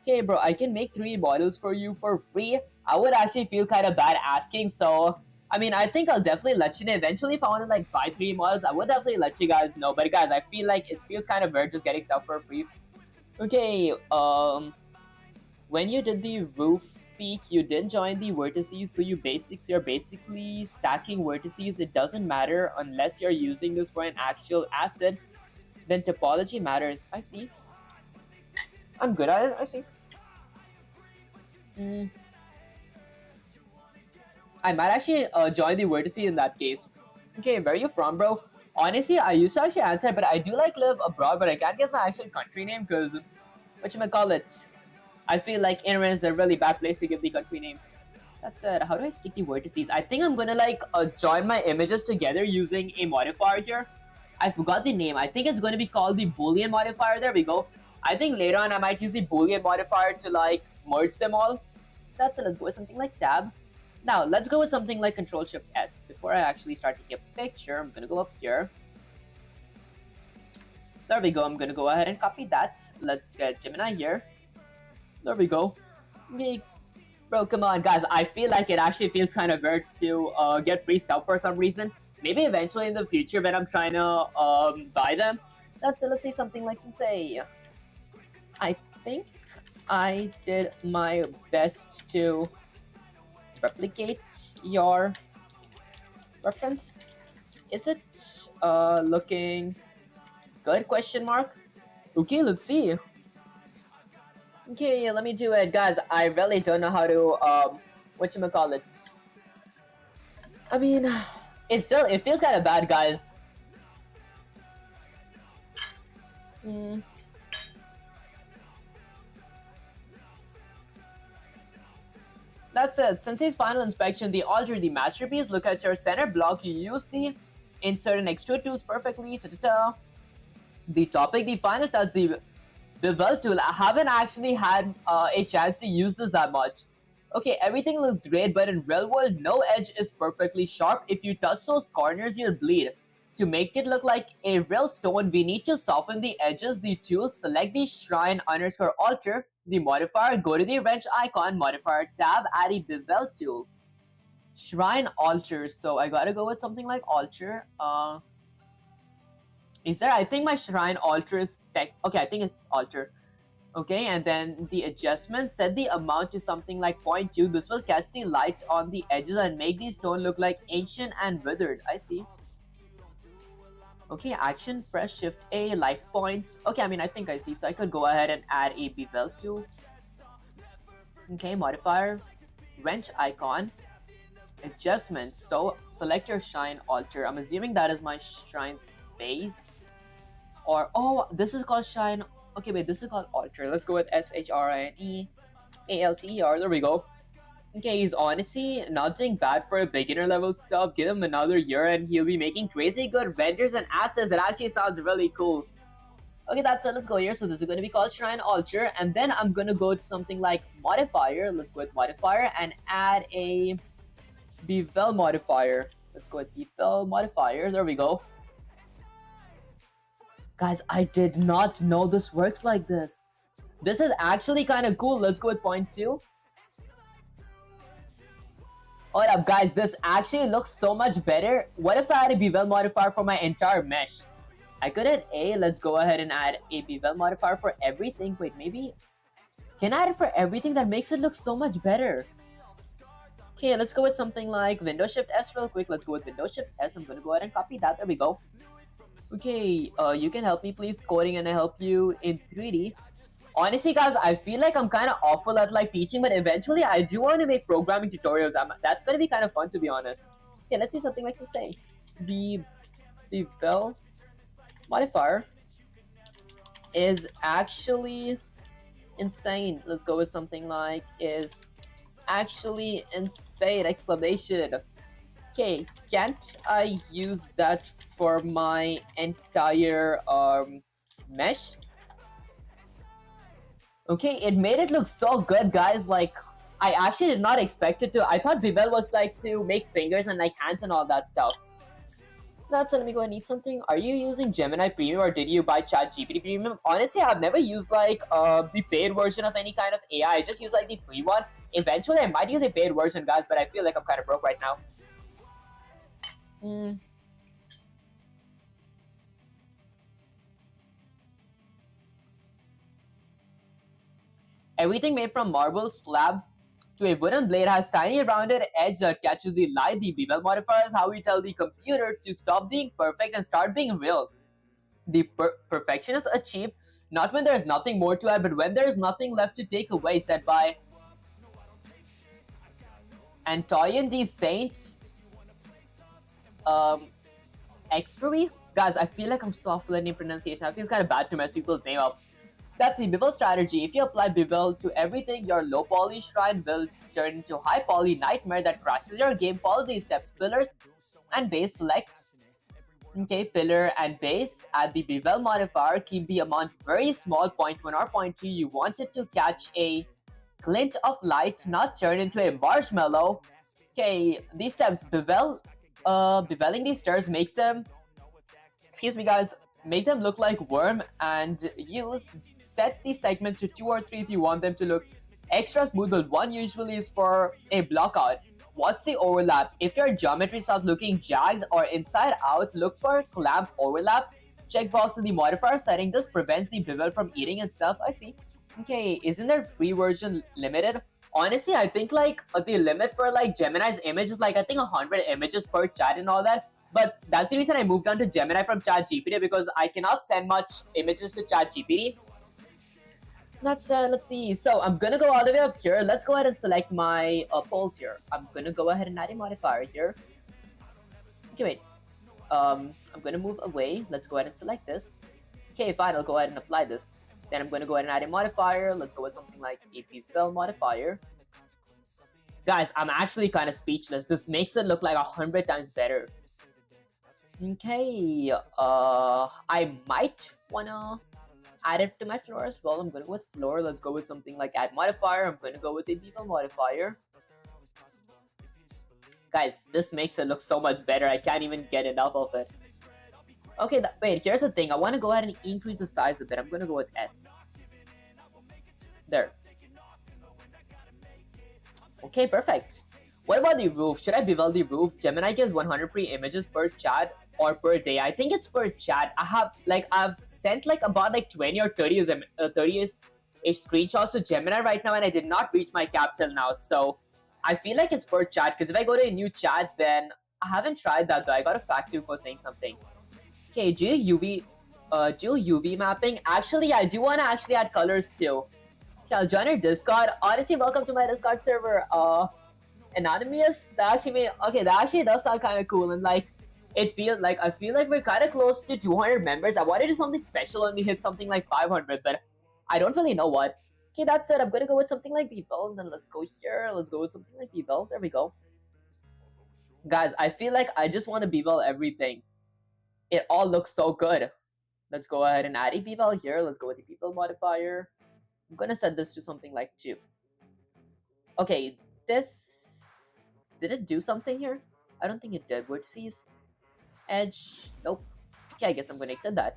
Okay, bro, I can make 3 bottles for you for free. I would actually feel kind of bad asking, so I mean, I think I'll definitely let you know eventually if I want to like buy 3 models. I would definitely let you guys know. But guys, I feel like it feels kind of weird just getting stuff for free. Okay, when you did the roof peak, you didn't join the vertices, so you're basically stacking vertices. It doesn't matter unless you're using this for an actual asset. Then topology matters. I see. I'm good at it. I see. I might actually join the vertices in that case. Okay, where are you from, bro? Honestly, I used to actually answer, but I do like live abroad, but I can't get my actual country name because whatchamacallit, I feel like internet is a really bad place to give the country name. That said, how do I stick the vertices? I think I'm gonna like join my images together using a modifier here. I forgot the name. I think it's going to be called the Boolean modifier. There we go. I think later on I might use the Boolean modifier to like merge them all. That's it. Let's go with something like tab. Now let's go with something like Control Shift S. Before I actually start taking a picture, I'm gonna go up here. There we go. I'm gonna go ahead and copy that. Let's get Gemini here. There we go. Yay. Bro, come on, guys. I feel like it actually feels kind of weird to get free stuff for some reason. Maybe eventually in the future when I'm trying to buy them. Let's say something like Sensei. I think I did my best to replicate your reference. Is it looking good? Question mark. Okay, let's see. Okay, let me do it, guys. I really don't know how to whatchamacallit. I mean, it feels kind of bad, guys. That's it. Sensei's final inspection, the altar, the masterpiece. Look at your center block. You use the insert and extrude tools perfectly. The topic, the final touch, the bevel tool. I haven't actually had a chance to use this that much. Okay, everything looks great, but in real world, no edge is perfectly sharp. If you touch those corners, you'll bleed. To make it look like a real stone, we need to soften the edges. The tool, select the shrine underscore altar, the modifier, go to the wrench icon, modifier tab, add a bevel tool. Shrine altar, so I gotta go with something like altar. Is there? I think my shrine altar is okay, I think it's altar. Okay, and then the adjustment, set the amount to something like 0.2. This will catch the light on the edges and make the stone look like ancient and withered. I see. Okay, action, press shift A, life points. Okay, I mean, I think I see. So I could go ahead and add a bevel tool. Okay, modifier, wrench icon, adjustment. So select your shrine altar. I'm assuming that is my shrine's base. Or, oh, this is called shrine. Okay, wait, this is called altar. Let's go with SHRINEALTER. There we go. Okay, he's honestly not doing bad for a beginner level stuff. Give him another year and he'll be making crazy good vendors and assets. That actually sounds really cool. Okay, that's it. Let's go here. So this is going to be called Shrine Altar. And then I'm going to go to something like modifier. Let's go with modifier and add a bevel modifier. Let's go with bevel modifier. There we go. Guys, I did not know this works like this. This is actually kind of cool. Let's go with 0.2. Hold up, guys. This actually looks so much better. What if I had a bevel modifier for my entire mesh? I could hit A. Let's go ahead and add a bevel modifier for everything. Wait, maybe... Can I add it for everything? That makes it look so much better. Okay, let's go with something like Windows Shift S real quick. Let's go with Windows Shift S. I'm going to go ahead and copy that. There we go. Okay, you can help me please coding and I help you in 3D. Honestly, guys, I feel like I'm kind of awful at like teaching, but eventually I do want to make programming tutorials. That's going to be kind of fun, to be honest. Okay, let's see something like Sensei. The bevel modifier is actually insane. Let's go with something like is actually insane! Exclamation. Okay, can't I use that for my entire mesh? Okay, it made it look so good, guys. Like, I actually did not expect it to. I thought Bibel was like to make fingers and like hands and all that stuff. That's let me go and eat something. Are you using Gemini Premium or did you buy ChatGPT Premium? Honestly, I've never used like the paid version of any kind of AI. I just use like the free one. Eventually, I might use a paid version, guys, but I feel like I'm kind of broke right now. Hmm. Everything made from marble slab to a wooden blade has tiny rounded edge that catches the light. The bevel modifier is how we tell the computer to stop being perfect and start being real. The perfection is achieved not when there's nothing more to add, but when there's nothing left to take away, said by Antoine the Saints um, Expiry. Guys, I feel like I'm so fluent in pronunciation. I feel it's kind of bad to mess people's name up. That's the bevel strategy. If you apply bevel to everything, your low poly shrine will turn into high poly nightmare that crashes your game. Follow these steps. Pillars and base select. Okay, pillar and base. Add the bevel modifier. Keep the amount very small. 0.1 or 0.2. You want it to catch a glint of light, not turn into a marshmallow. Okay, these steps. Beveling these stairs makes them, excuse me guys, make them look like worm and use set the segments to 2 or 3 if you want them to look extra smooth, but 1 usually is for a blockout. What's the overlap? If your geometry starts looking jagged or inside out, look for clamp overlap. Checkbox in the modifier setting. This prevents the bevel from eating itself. I see. Okay, isn't there free version limited? Honestly, I think like the limit for like Gemini's image is like I think 100 images per chat and all that. But that's the reason I moved on to Gemini from ChatGPT because I cannot send much images to ChatGPT. Let's see. So I'm gonna go all the way up here. Let's go ahead and select my polls here. I'm gonna go ahead and add a modifier here. Okay, wait. I'm gonna move away. Let's go ahead and select this. Okay, fine. I'll go ahead and apply this. Then I'm gonna go ahead and add a modifier. Let's go with something like a bevel modifier. Guys, I'm actually kind of speechless. This makes it look like 100 times better. Okay, I might wanna add it to my floor as well. I'm gonna go with floor. Let's go with something like add modifier. I'm gonna go with a bevel modifier. Guys, this makes it look so much better. I can't even get enough of it. Okay, wait, here's the thing. I want to go ahead and increase the size a bit. I'm gonna go with S. There. Okay, perfect. What about the roof? Should I bevel the roof? Gemini gives 100 free images per chat or per day. I think it's per chat. I've sent like about like 20 or 30 ish screenshots to Gemini right now, and I did not reach my cap till now. So I feel like it's per chat because if I go to a new chat, then I haven't tried that though. I got a fact too for saying something. Okay, dual UV mapping. Actually, I do want to actually add colors too. Okay, I'll join your Discord. Honestly, welcome to my Discord server. Anonymous. That actually does sound kind of cool, and like I feel like we're kind of close to 200 members. I want to do something special when we hit something like 500, but I don't really know what. Okay, that's it. I'm gonna go with something like Bevel, and then let's go here. Let's go with something like Bevel. There we go. Guys, I feel like I just want to Bevel everything. It all looks so good. Let's go ahead and add a Bevel here. Let's go with the Bevel modifier. I'm gonna set this to something like 2. Okay, this... Did it do something here? I don't think it did. Vertices. Edge. Nope. Okay, I guess I'm gonna exit that.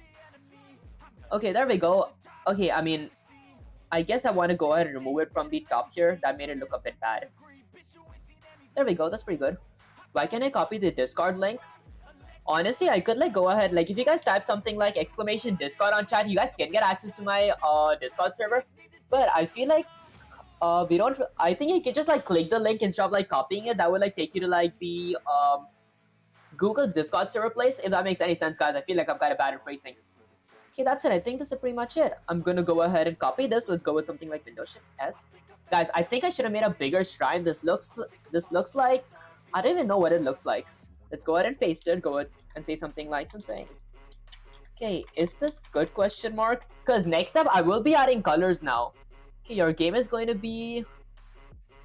Okay, there we go. Okay, I mean, I guess I want to go ahead and remove it from the top here. That made it look a bit bad. There we go. That's pretty good. Why can't I copy the Discord link? Honestly, I could like go ahead, like if you guys type something like exclamation Discord on chat, you guys can get access to my Discord server. But I feel like we don't. I think you can just like click the link instead of like copying it. That would like take you to like the Google's Discord server place. If that makes any sense, guys. I feel like I'm kind of bad at phrasing. Okay, that's it. I think this is pretty much it. I'm gonna go ahead and copy this. Let's go with something like Windows Shift S. Guys, I think I should have made a bigger shrine. This looks like, I don't even know what it looks like. Let's go ahead and paste it. Go ahead and say something like something. Okay, is this good question mark? Because next up I will be adding colors now. Okay, your game is going to be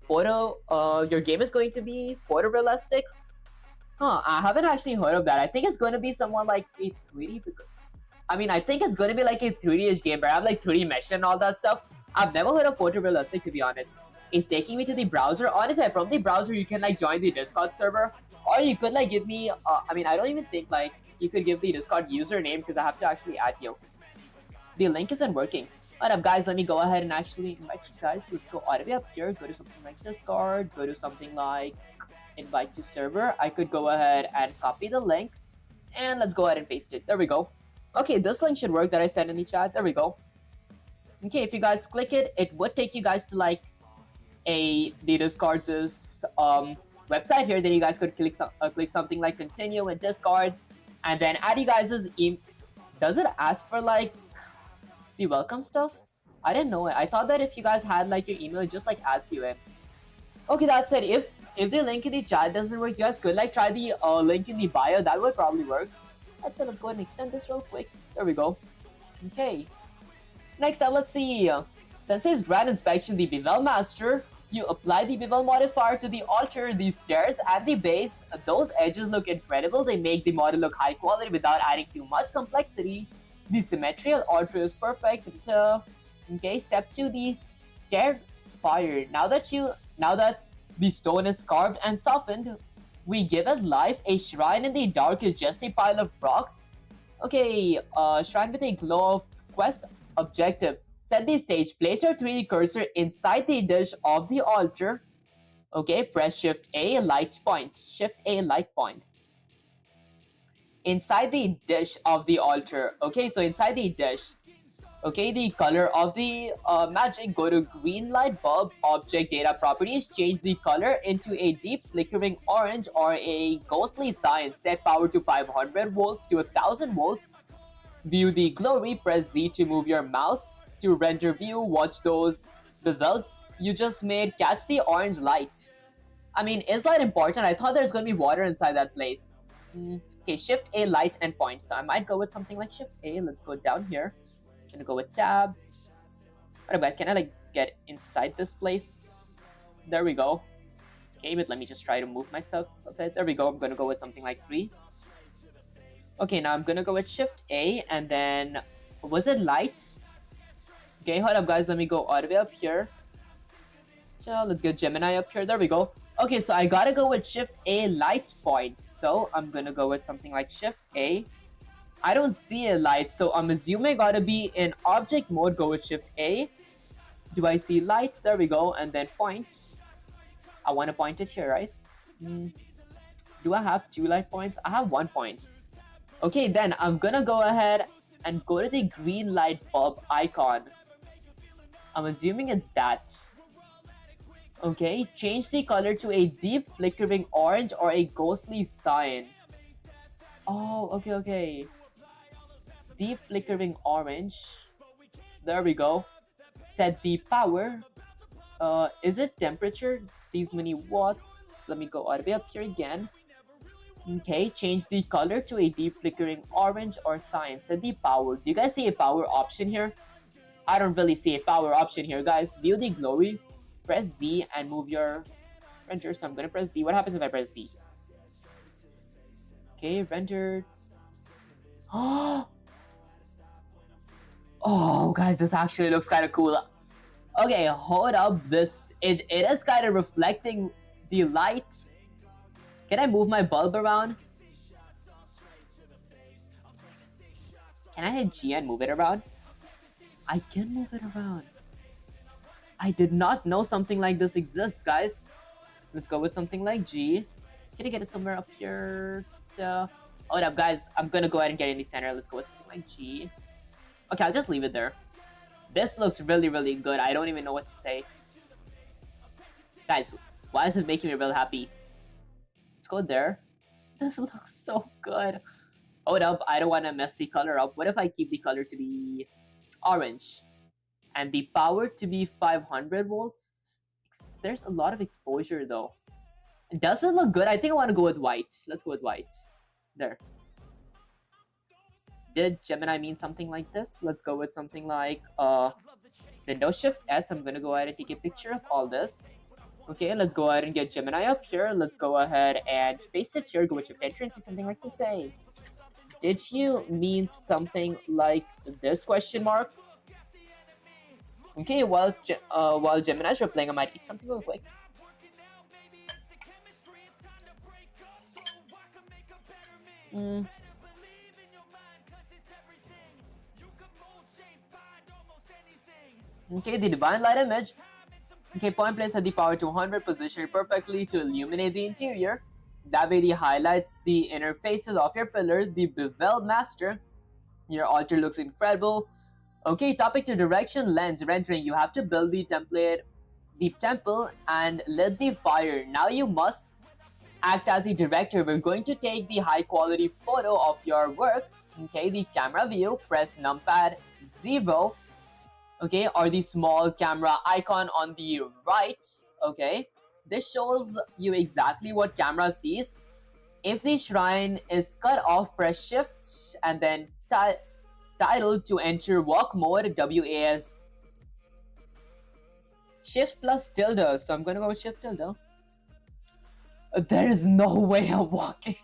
photorealistic. Huh, I haven't actually heard of that. I think it's going to be somewhat like a 3D. I mean, I think it's going to be like a 3D-ish game where I have like 3D mesh and all that stuff. I've never heard of photorealistic, to be honest. It's taking me to the browser. Honestly, from the browser, you can like join the Discord server. Or you could like give me, I mean, I don't even think like you could give the Discord username because I have to actually add you. The link isn't working. Alright guys, let me go ahead and actually invite you guys. Let's go all the way up here. Go to something like Discord. Go to something like invite to server. I could go ahead and copy the link. And let's go ahead and paste it. There we go. Okay, this link should work that I sent in the chat. There we go. Okay, if you guys click it, it would take you guys to like the Discord's website here. Then you guys could click something like continue in Discord, and then add you guys' email. Does it ask for like the welcome stuff? I didn't know it. I thought that if you guys had like your email, it just like adds you in. Okay, that's it. If the link in the chat doesn't work, you guys could like try the link in the bio. That would probably work. That's it. Let's go ahead and extend this real quick. There we go. Okay. Next up, let's see. Since it's Grand Inspection, the Bevel Master, you apply the Bevel modifier to the altar, the stairs, and the base. Those edges look incredible. They make the model look high quality without adding too much complexity. The symmetry of altar is perfect. Okay, step 2, the stair fire. Now that the stone is carved and softened, we give it life. A shrine in the dark is just a pile of rocks. Okay, shrine with a glow of quest objective. Set the stage. Place your 3D cursor inside the dish of the altar. Okay, press Shift A, light point. Shift A, light point. Inside the dish of the altar. Okay, so inside the dish. Okay, the color of the magic, go to green light bulb, object data properties, change the color into a deep flickering orange or a ghostly sign, set power to 500 volts to 1000 volts. View the glory, press Z to move your mouse to render view, watch those bevel you just made, catch the orange light. I mean, is light important? I thought there's gonna be water inside that place. Okay, Shift A, light and point. So I might go with something like Shift A. Let's go down here. I'm gonna go with tab. Alright guys, can I like get inside this place? There we go. Okay, but let me just try to move myself a bit. There we go. I'm gonna go with something like 3. Okay, now I'm gonna go with Shift A and then was it light? Okay, hold up guys, let me go all the way up here. So let's get Gemini up here. There we go. Okay, so I gotta go with Shift A, light point. So I'm gonna go with something like Shift A. I don't see a light, so I'm assuming I gotta be in object mode. Go with Shift A. Do I see light? There we go. And then point. I want to point it here, right? Do I have 2 light points? I have 1 point. Okay, then I'm gonna go ahead and go to the green light bulb icon. I'm assuming it's that. Okay, change the color to a deep flickering orange or a ghostly sign. Oh, okay. Deep flickering orange. There we go. Set the power. Is it temperature? These many watts. Let me go all the way up here again. Okay, change the color to a deep flickering orange or sign. Set the power. Do you guys see a power option here? I don't really see a power option here, guys. View the glory. Press Z and move your render. So I'm gonna press Z. What happens if I press Z? Okay, rendered. Oh, guys, this actually looks kind of cool. Okay, hold up. It is kind of reflecting the light. Can I move my bulb around? Can I hit G and move it around? I can move it around. I did not know something like this exists, guys. Let's go with something like G. Can I get it somewhere up here? Hold up, guys. I'm gonna go ahead and get in the center. Let's go with something like G. Okay, I'll just leave it there. This looks really, really good. I don't even know what to say. Guys, why is it making me real happy? Let's go there. This looks so good. Hold up, I don't want to mess the color up. What if I keep the color to be orange? And the power to be 500 volts? There's a lot of exposure though. Does it look good? I think I want to go with white. Let's go with white. There. Did Gemini mean something like this? Let's go with something like Windows Shift S. I'm gonna go ahead and take a picture of all this. Okay, let's go ahead and get Gemini up here. Let's go ahead and paste it here. Go with Shift Enter and say something like Sensei. Did you mean something like this question mark? Okay, while Gemini's replying, I might eat something real quick. Okay, the divine light image. Okay, point place at the power 200, position it perfectly to illuminate the interior. That way, the highlights the interfaces of your pillar, the beveled master. Your altar looks incredible. Okay, topic to direction, lens, rendering. You have to build the temple, and lit the fire. Now you must act as a director. We're going to take the high quality photo of your work. Okay, the camera view, press numpad 0. Okay, or the small camera icon on the right. Okay, this shows you exactly what camera sees. If the shrine is cut off, press shift and then title to enter walk mode, WAS. Shift plus tilde, so I'm gonna go with shift tilde. There is no way I'm walking.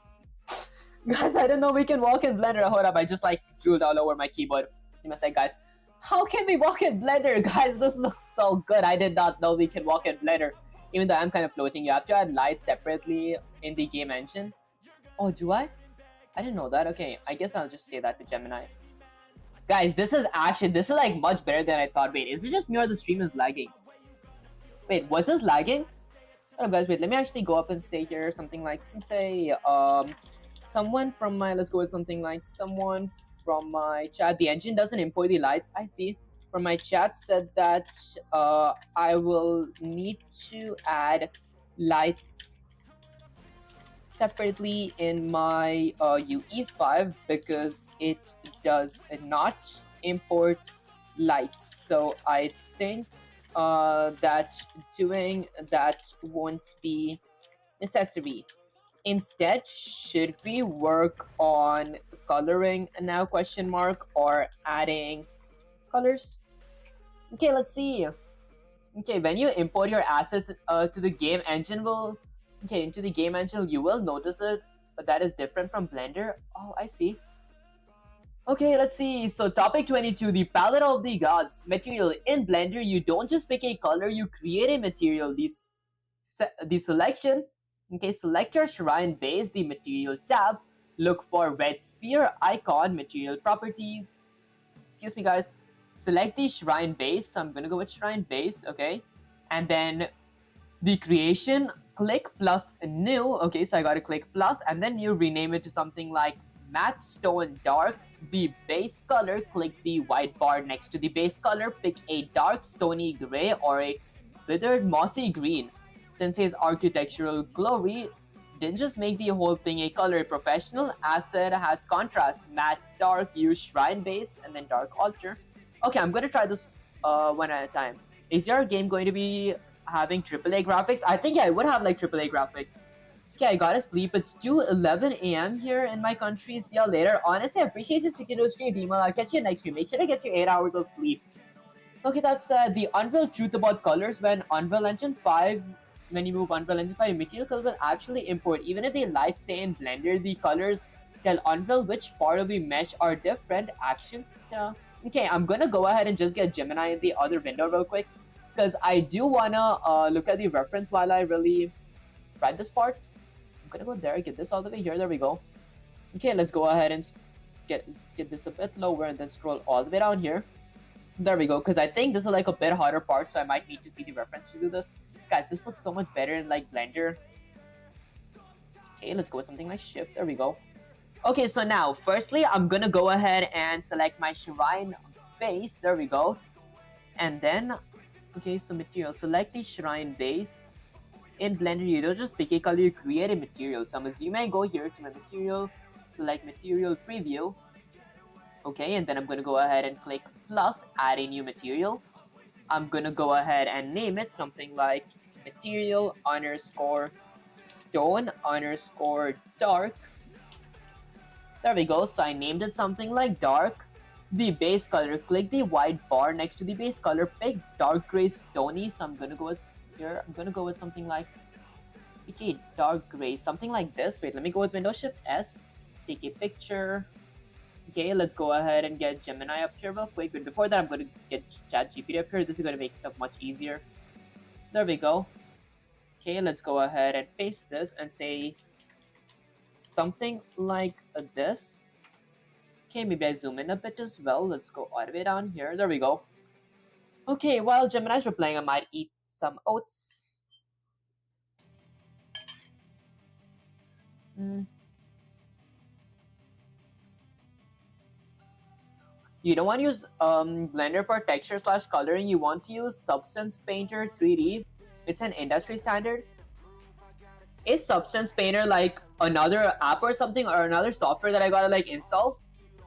Guys, I didn't know we can walk in Blender. Hold up, I just like drooled all over my keyboard. You must say, guys, how can we walk in Blender? Guys, this looks so good. I did not know we can walk in Blender. Even though I'm kind of floating, you have to add lights separately in the game engine. Oh, do I? I didn't know that. Okay, I guess I'll just say that to Gemini. Guys, this is like much better than I thought. Wait, is it just me or the stream is lagging? Wait, was this lagging? Hold up, guys, wait, let me actually go up and say here something like, Sensei, someone from my, let's go with something like, someone from my chat, the engine doesn't import the lights, I see. From my chat said that I will need to add lights separately in my UE5 because it does not import lights. So I think that doing that won't be necessary. Instead, should we work on coloring now, question mark, or adding colors? Okay, let's see. Okay, when you import your assets to the game engine into the game engine, you will notice it that is different from Blender. Oh, I see. Okay, let's see. So topic 22, the palette of the gods. Material. In Blender, you don't just pick a color, you create a material. The selection. Okay, select your shrine base, the material tab. Look for red sphere icon, material properties. Excuse me, guys. Select the shrine base. So I'm gonna go with shrine base, okay? And then the creation, click plus new. Okay, so I gotta click plus and then you rename it to something like matte stone dark. The base color, click the white bar next to the base color, pick a dark stony gray or a withered mossy green. Sensei's architectural glory didn't just make the whole thing a color. Professional asset has contrast, matte dark, use shrine base, and then dark altar. Okay, I'm gonna try this one at a time. Is your game going to be having AAA graphics? I think I would have like AAA graphics. Okay, I gotta sleep. It's 2:11 a.m. here in my country. See y'all later. Honestly, I appreciate you sticking to the stream, Dima. I'll catch you next stream. Make sure to get your 8 hours of sleep. Okay, that's the unreal truth about colors. When Unreal Engine 5, when you move Unreal Engine 5, material color will actually import. Even if the lights stay in Blender, the colors tell Unreal which part of the mesh are different. Actions. Okay, I'm gonna go ahead and just get Gemini in the other window real quick because I do wanna look at the reference while I really write this part. I'm gonna go there, get this all the way here. There we go. Okay, let's go ahead and get this a bit lower and then scroll all the way down here. There we go, because I think this is like a bit harder part, so I might need to see the reference to do this. Guys, this looks so much better in like Blender. Okay, let's go with something like Shift. There we go. Okay, so now, firstly, I'm gonna go ahead and select my shrine base. There we go. And then, okay, so material. Select the shrine base. In Blender, you don't just pick a color, you create a material. So I'm assuming I go here to my material, select material preview. Okay, and then I'm gonna go ahead and click plus, add a new material. I'm gonna go ahead and name it something like material underscore stone underscore dark. There we go. So I named it something like dark. The base color, click the white bar next to the base color, pick dark gray stony. So I'm gonna go with here. I'm gonna go with something like, okay, dark gray, something like this. Wait, let me go with Windows Shift S, take a picture. Okay, let's go ahead and get Gemini up here real quick. But before that, I'm gonna get ChatGPT up here. This is gonna make stuff much easier. There we go. Okay, let's go ahead and paste this and say something like this. Okay, maybe I zoom in a bit as well. Let's go all the way down here. There we go. Okay, while Gemini's replying, I might eat some oats. You don't want to use Blender for texture / coloring. You want to use Substance Painter 3D. It's an industry standard. Is Substance Painter like another app or something, or another software that I gotta like install?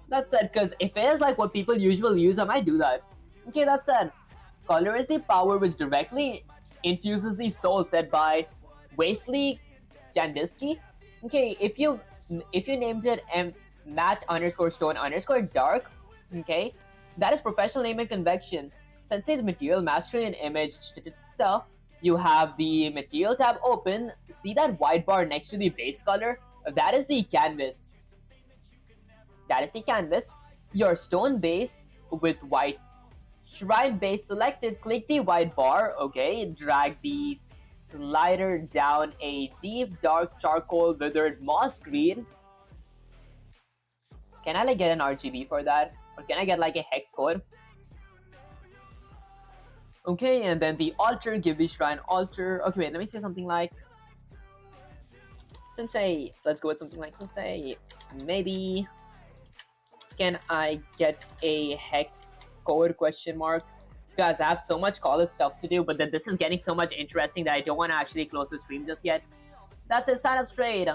That's it, because if it is like what people usually use, I might do that. Okay, that's it. Color is the power which directly infuses the soul, said by Wesley Kandinsky. Okay, if you named it matte_stone_dark, okay, that is professional name and convection. Since it's material, mastery, and image, you have the material tab open. See that white bar next to the base color? That is the canvas. That is the canvas. Your stone base with white shrine base selected, click the white bar, okay, drag the slider down a deep dark charcoal withered moss green. Can I like get an RGB for that? Or can I get like a hex code? Okay, and then the altar, give the shrine altar. Okay, wait, let me say something like Sensei. Let's go with something like Sensei. Maybe can I get a hex code question mark? Guys, I have so much college stuff to do, but then this is getting so much interesting that I don't want to actually close the stream just yet. That's it, stand up straight.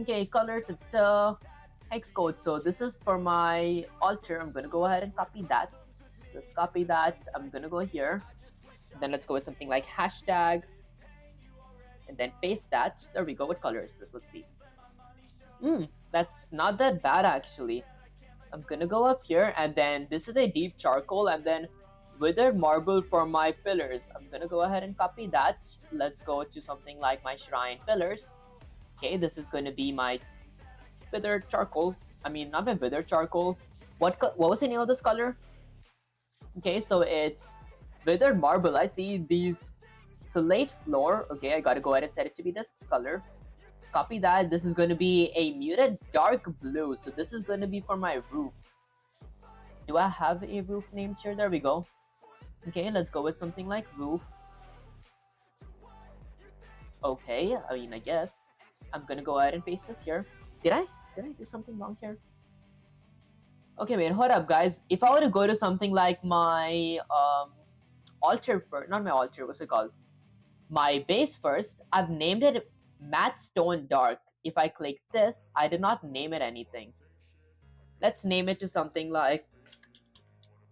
Okay, color hex code. So this is for my altar. I'm gonna go ahead and copy that. Let's copy that. I'm gonna go here. Then let's go with something like hashtag. And then paste that. There we go. What color is this? Let's see. That's not that bad actually. I'm gonna go up here, and then this is a deep charcoal, and then withered marble for my pillars. I'm gonna go ahead and copy that. Let's go to something like my shrine pillars. Okay, this is gonna be my withered charcoal. I mean, not my withered charcoal. What was the name of this color? Okay, so it's withered marble. I see these slate floor. Okay, I gotta go ahead and set it to be this color. Copy that. This is going to be a muted dark blue. So this is going to be for my roof. Do I have a roof named here? There we go. Okay, let's go with something like roof. Okay, I mean, I guess. I'm going to go ahead and paste this here. Did I do something wrong here? Okay, wait, hold up, guys. If I were to go to something like my altar first, not my altar, what's it called? My base first, I've named it Matte Stone Dark. If I click this, I did not name it anything. Let's name it to something like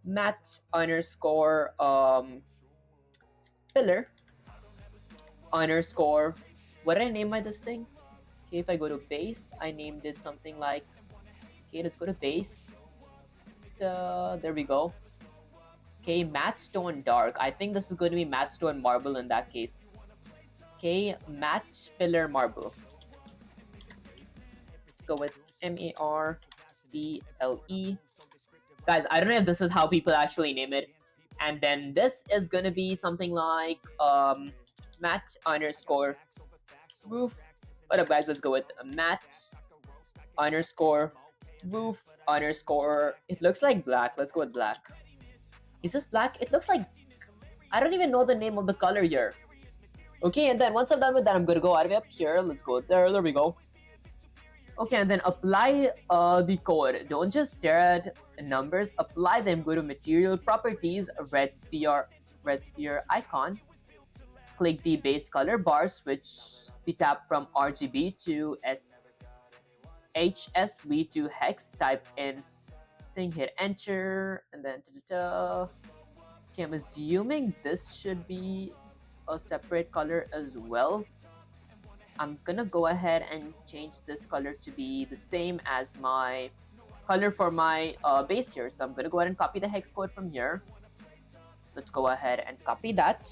matte underscore pillar underscore. What did I name this thing? Okay, if I go to base, I named it something like, okay, let's go to base. There we go. Okay, matte stone dark. I think this is going to be matte stone marble in that case. Okay, matte pillar marble. Let's go with MARBLE. Guys, I don't know if this is how people actually name it. And then this is gonna be something like matte underscore roof. What up, guys? Let's go with matte underscore roof underscore. It looks like black. Let's go with black. Is this black? It looks like, I don't even know the name of the color here. Okay, and then once I'm done with that, I'm gonna go all the way up here. Let's go there. There we go. Okay, and then apply the code. Don't just stare at numbers. Apply them. Go to Material Properties, red sphere icon. Click the base color bar. Switch the tab from RGB to HSV to hex. Type in thing. Hit enter, and then okay, I'm assuming this should be a separate color as well. I'm gonna go ahead and change this color to be the same as my color for my base here. So I'm gonna go ahead and copy the hex code from here. Let's go ahead and copy that.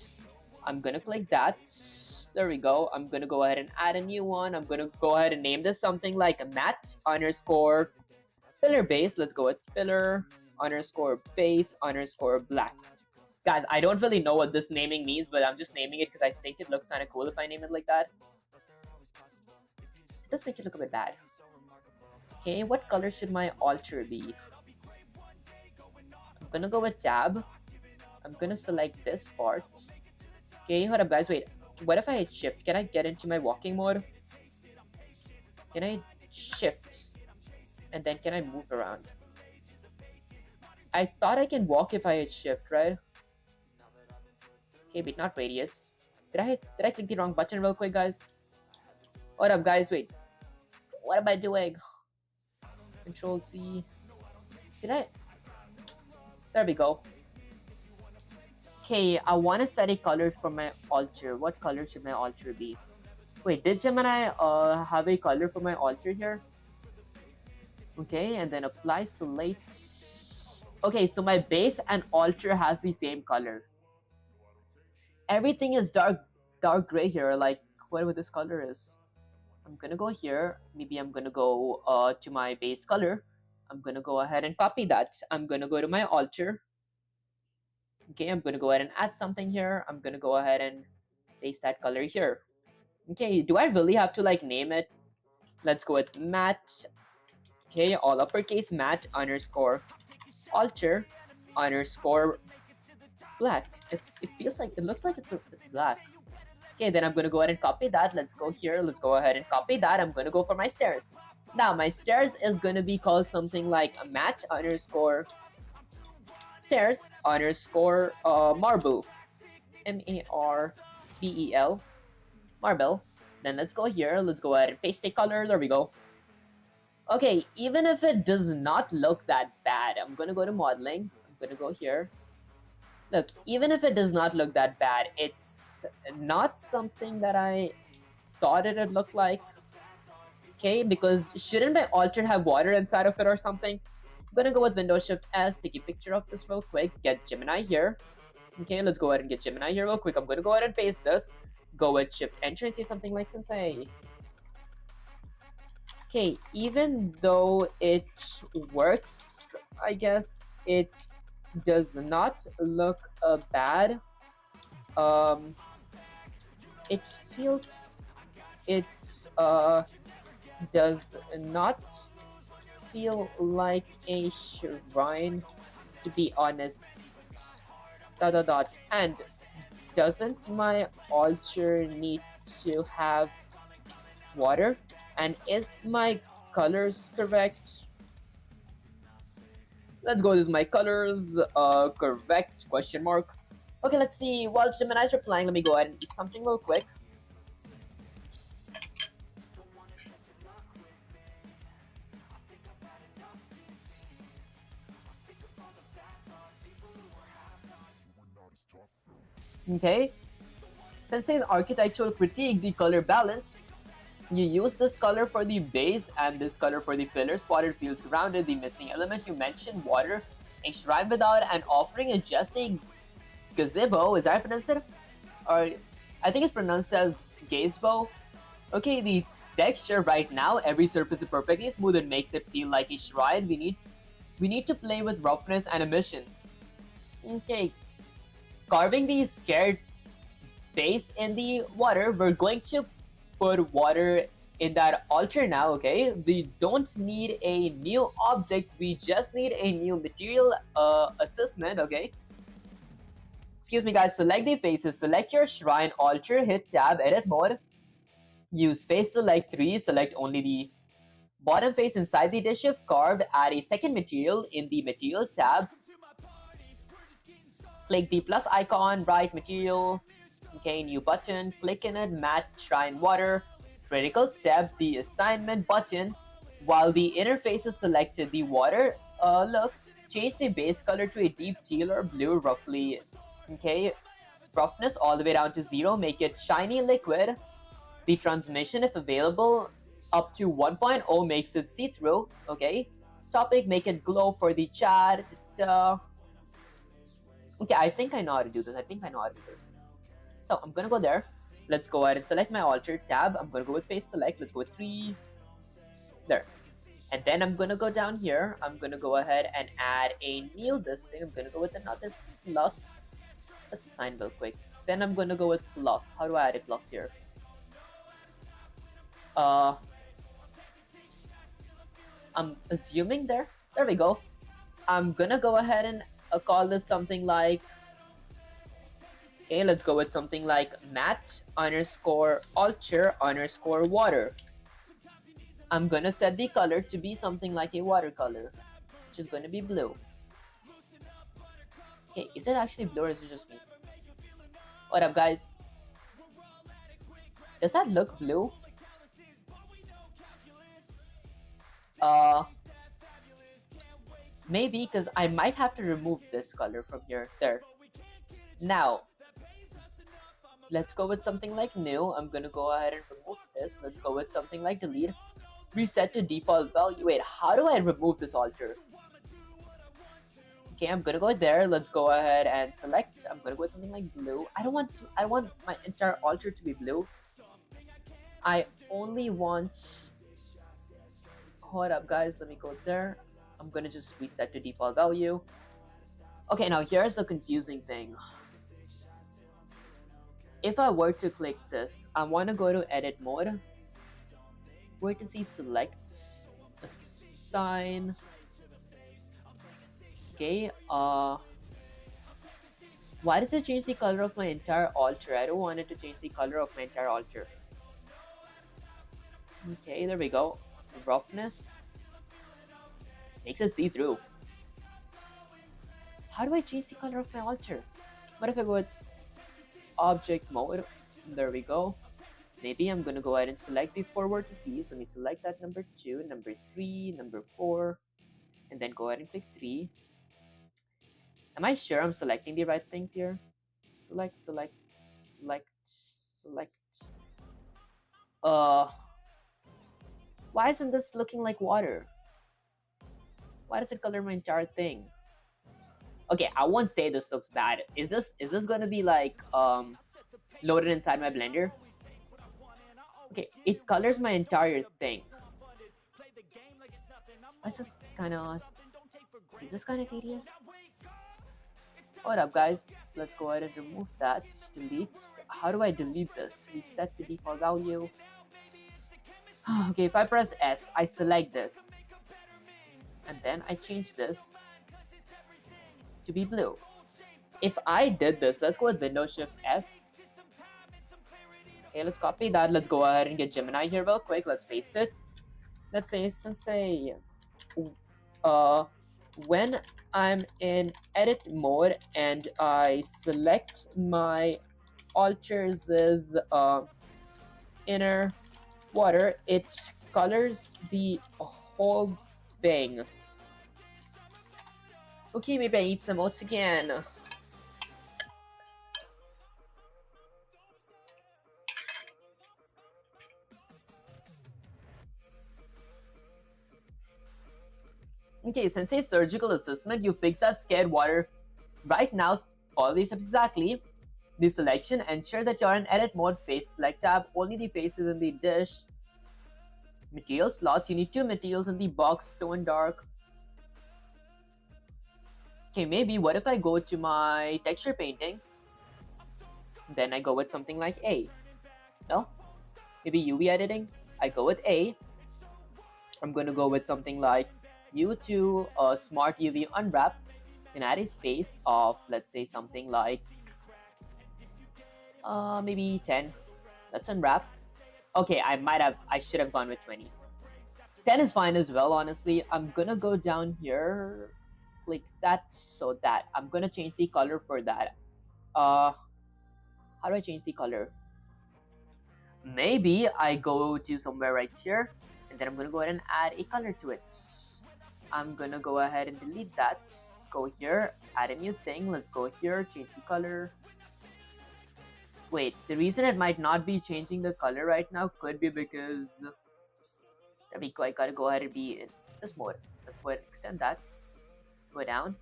I'm gonna click that. There we go. I'm gonna go ahead and add a new one. I'm gonna go ahead and name this something like matte underscore filler base. Let's go with filler underscore base underscore black. Guys, I don't really know what this naming means, but I'm just naming it because I think it looks kind of cool if I name it like that. It does make it look a bit bad. Okay, what color should my altar be? I'm gonna go with tab. I'm gonna select this part. Okay, hold up guys, wait. What if I hit shift? Can I get into my walking mode? Can I shift? And then can I move around? I thought I can walk if I hit shift, right? Okay, but not radius. Did I click the wrong button real quick, guys? Hold up guys, wait. What am I doing? Control Z. There we go. Okay, I want to set a color for my altar. What color should my altar be? Wait, did Gemini have a color for my altar here? Okay, and then apply select. Okay, so my base and altar has the same color. Everything is dark gray here, like whatever this color is. I'm gonna go here. Maybe I'm gonna go to my base color. I'm gonna go ahead and copy that. I'm gonna go to my altar. Okay, I'm gonna go ahead and add something here. I'm gonna go ahead and paste that color here. Okay, do I really have to like name it? Let's go with matte. Okay, all uppercase matte underscore altar underscore black. It feels like, it looks like it's black. Okay, then I'm gonna go ahead and copy that. Let's go here. Let's go ahead and copy that. I'm gonna go for my stairs. Now my stairs is gonna be called something like a matte underscore stairs underscore marble. MARBEL marble. Then let's go here. Let's go ahead and paste a color. There we go. Okay, even if it does not look that bad, I'm gonna go to modeling. I'm gonna go here. Look, even if it does not look that bad, it's not something that I thought it would look like. Okay, because shouldn't my altar have water inside of it or something? I'm gonna go with Windows Shift S, take a picture of this real quick, get Gemini here. Okay, let's go ahead and get Gemini here real quick. I'm gonna go ahead and paste this. Go with Shift Enter and say something like Sensei. Okay, even though it works, I guess it does not look bad. It feels, it does not feel like a shrine, to be honest. ... And doesn't my altar need to have water? And is my colors correct? Let's go with my colors. Correct? Question mark. Okay, let's see. While Gemini's replying, let me go ahead and eat something real quick. Okay. Sensei's architectural critique, the color balance. You use this color for the base and this color for the filler. Spotted feels grounded. The missing element you mentioned, water. A shrine without an offering is just a gazebo. Is that how I pronounce it? Or I think it's pronounced as gazebo. Okay, the texture right now, every surface is perfectly smooth and makes it feel like a shrine. We need to play with roughness and emission. Okay, carving the scared base in the water. We're going to put water in that altar now. Okay, we don't need a new object, we just need a new material assessment. Okay, excuse me guys, select the faces, select your shrine altar, hit tab, edit mode, use face select 3, select only the bottom face inside the dish if carved, add a second material in the material tab, click the plus icon, write material. Okay, new button, click in it, matte shrine water. Critical step, the assignment button. While the interface is selected, the water, look, change the base color to a deep teal or blue roughly. Okay, roughness all the way down to 0, make it shiny liquid. The transmission, if available, up to 1.0 makes it see-through. Okay, topic, make it glow for the chat. Okay, I think I know how to do this. So I'm gonna go there. Let's go ahead and select my alter tab. I'm gonna go with face select. Let's go with 3. There. And then I'm gonna go down here. I'm gonna go ahead and add a new this thing. I'm gonna go with another plus. Let's assign real quick. Then I'm gonna go with plus. How do I add a plus here? I'm assuming there. There we go. I'm gonna go ahead and call this something like, okay, let's go with something like mat underscore alter underscore water. I'm gonna set the color to be something like a watercolor, which is gonna be blue. Okay, is it actually blue or is it just me? What up, guys? Does that look blue? Maybe, because I might have to remove this color from here. There. Now, let's go with something like new. I'm gonna go ahead and remove this. Let's go with something like delete. Reset to default value. Wait, how do I remove this alter? Okay, I'm gonna go there. Let's go ahead and select. I'm gonna go with something like blue. I want my entire alter to be blue. I only want, hold up guys, let me go there. I'm gonna just reset to default value. Okay, now here's the confusing thing. If I were to click this, I want to go to edit mode. Where to see select, assign. Okay, why does it change the color of my entire alter? I don't want it to change the color of my entire alter. Okay, there we go. Roughness makes it see-through. How do I change the color of my alter? What if I go with object mode? There we go. Maybe I'm gonna go ahead and select these 4 vertices. Let me select that number 2, number 3, number 4, and then go ahead and click 3. Am I sure I'm selecting the right things here? Select, select, select, select. Why isn't this looking like water? Why does it color my entire thing? Okay, I won't say this looks bad. Is this gonna be like loaded inside my blender? Okay, it colors my entire thing. That's just kinda, is this kinda tedious? What up guys? Let's go ahead and remove that. Delete. How do I delete this? Reset the default value. Okay, if I press S, I select this. And then I change this to be blue. If I did this, let's go with Windows Shift S. Okay, let's copy that. Let's go ahead and get Gemini here real quick. Let's paste it. Let's say, when I'm in edit mode and I select my alters as inner water, it colors the whole thing. Okay, maybe I eat some oats again. Okay, since a surgical assessment, you fix that scared water. Right now, follow these steps exactly. The selection, ensure that you're in edit mode, face select tab, only the faces in the dish. Material slots, you need 2 materials in the box, stone dark. Okay, maybe what if I go to my texture painting, then I go with something like A. No? Maybe UV editing, I go with A. I'm gonna go with something like U2 Smart UV Unwrap and add a space of, let's say, something like maybe 10. Let's unwrap. Okay, I should have gone with 20. 10 is fine as well, honestly. I'm gonna go down here, click that, so that I'm gonna change the color for that. How do I change the color? Maybe I go to somewhere right here, and then I'm gonna go ahead and add a color to it. I'm gonna go ahead and delete that. Go here, add a new thing. Let's go here, change the color. Wait, the reason it might not be changing the color right now could be because there we go. I gotta go ahead and be in this mode. Let's go ahead and extend that. Go down.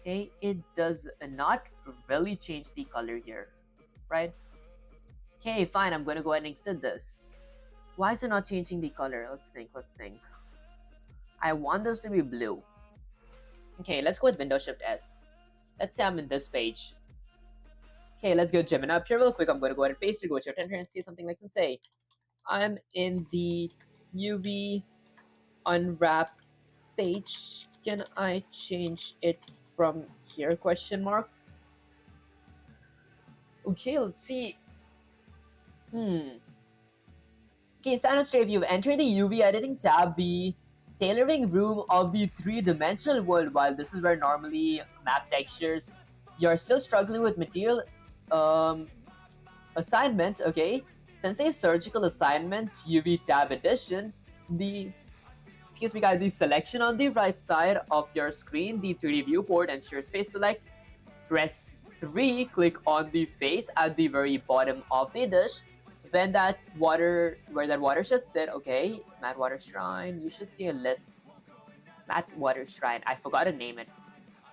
Okay, it does not really change the color here, right? Okay, fine, I'm gonna go ahead and exit this. Why is it not changing the color? Let's think. I want this to be blue. Okay, let's go with Windows Shift S. Let's say I'm in this page. Okay, let's go Gemini up here real quick. I'm gonna go ahead and paste it, go Shift Enter and see something like, and say, I'm in the UV unwrap page. Can I change it from here? Question mark. Okay, let's see. Okay, sign up straight. If you've entered the UV editing tab, the tailoring room of the three-dimensional world, while this is where normally map textures, you're still struggling with material um, assignment, okay? Sensei surgical assignment, UV tab edition, the excuse me guys, the selection on the right side of your screen, the 3D viewport ensures face select. Press 3, click on the face at the very bottom of the dish. When that water, where that water should sit, okay, matte water shrine, you should see a list. Matte water shrine, I forgot to name it.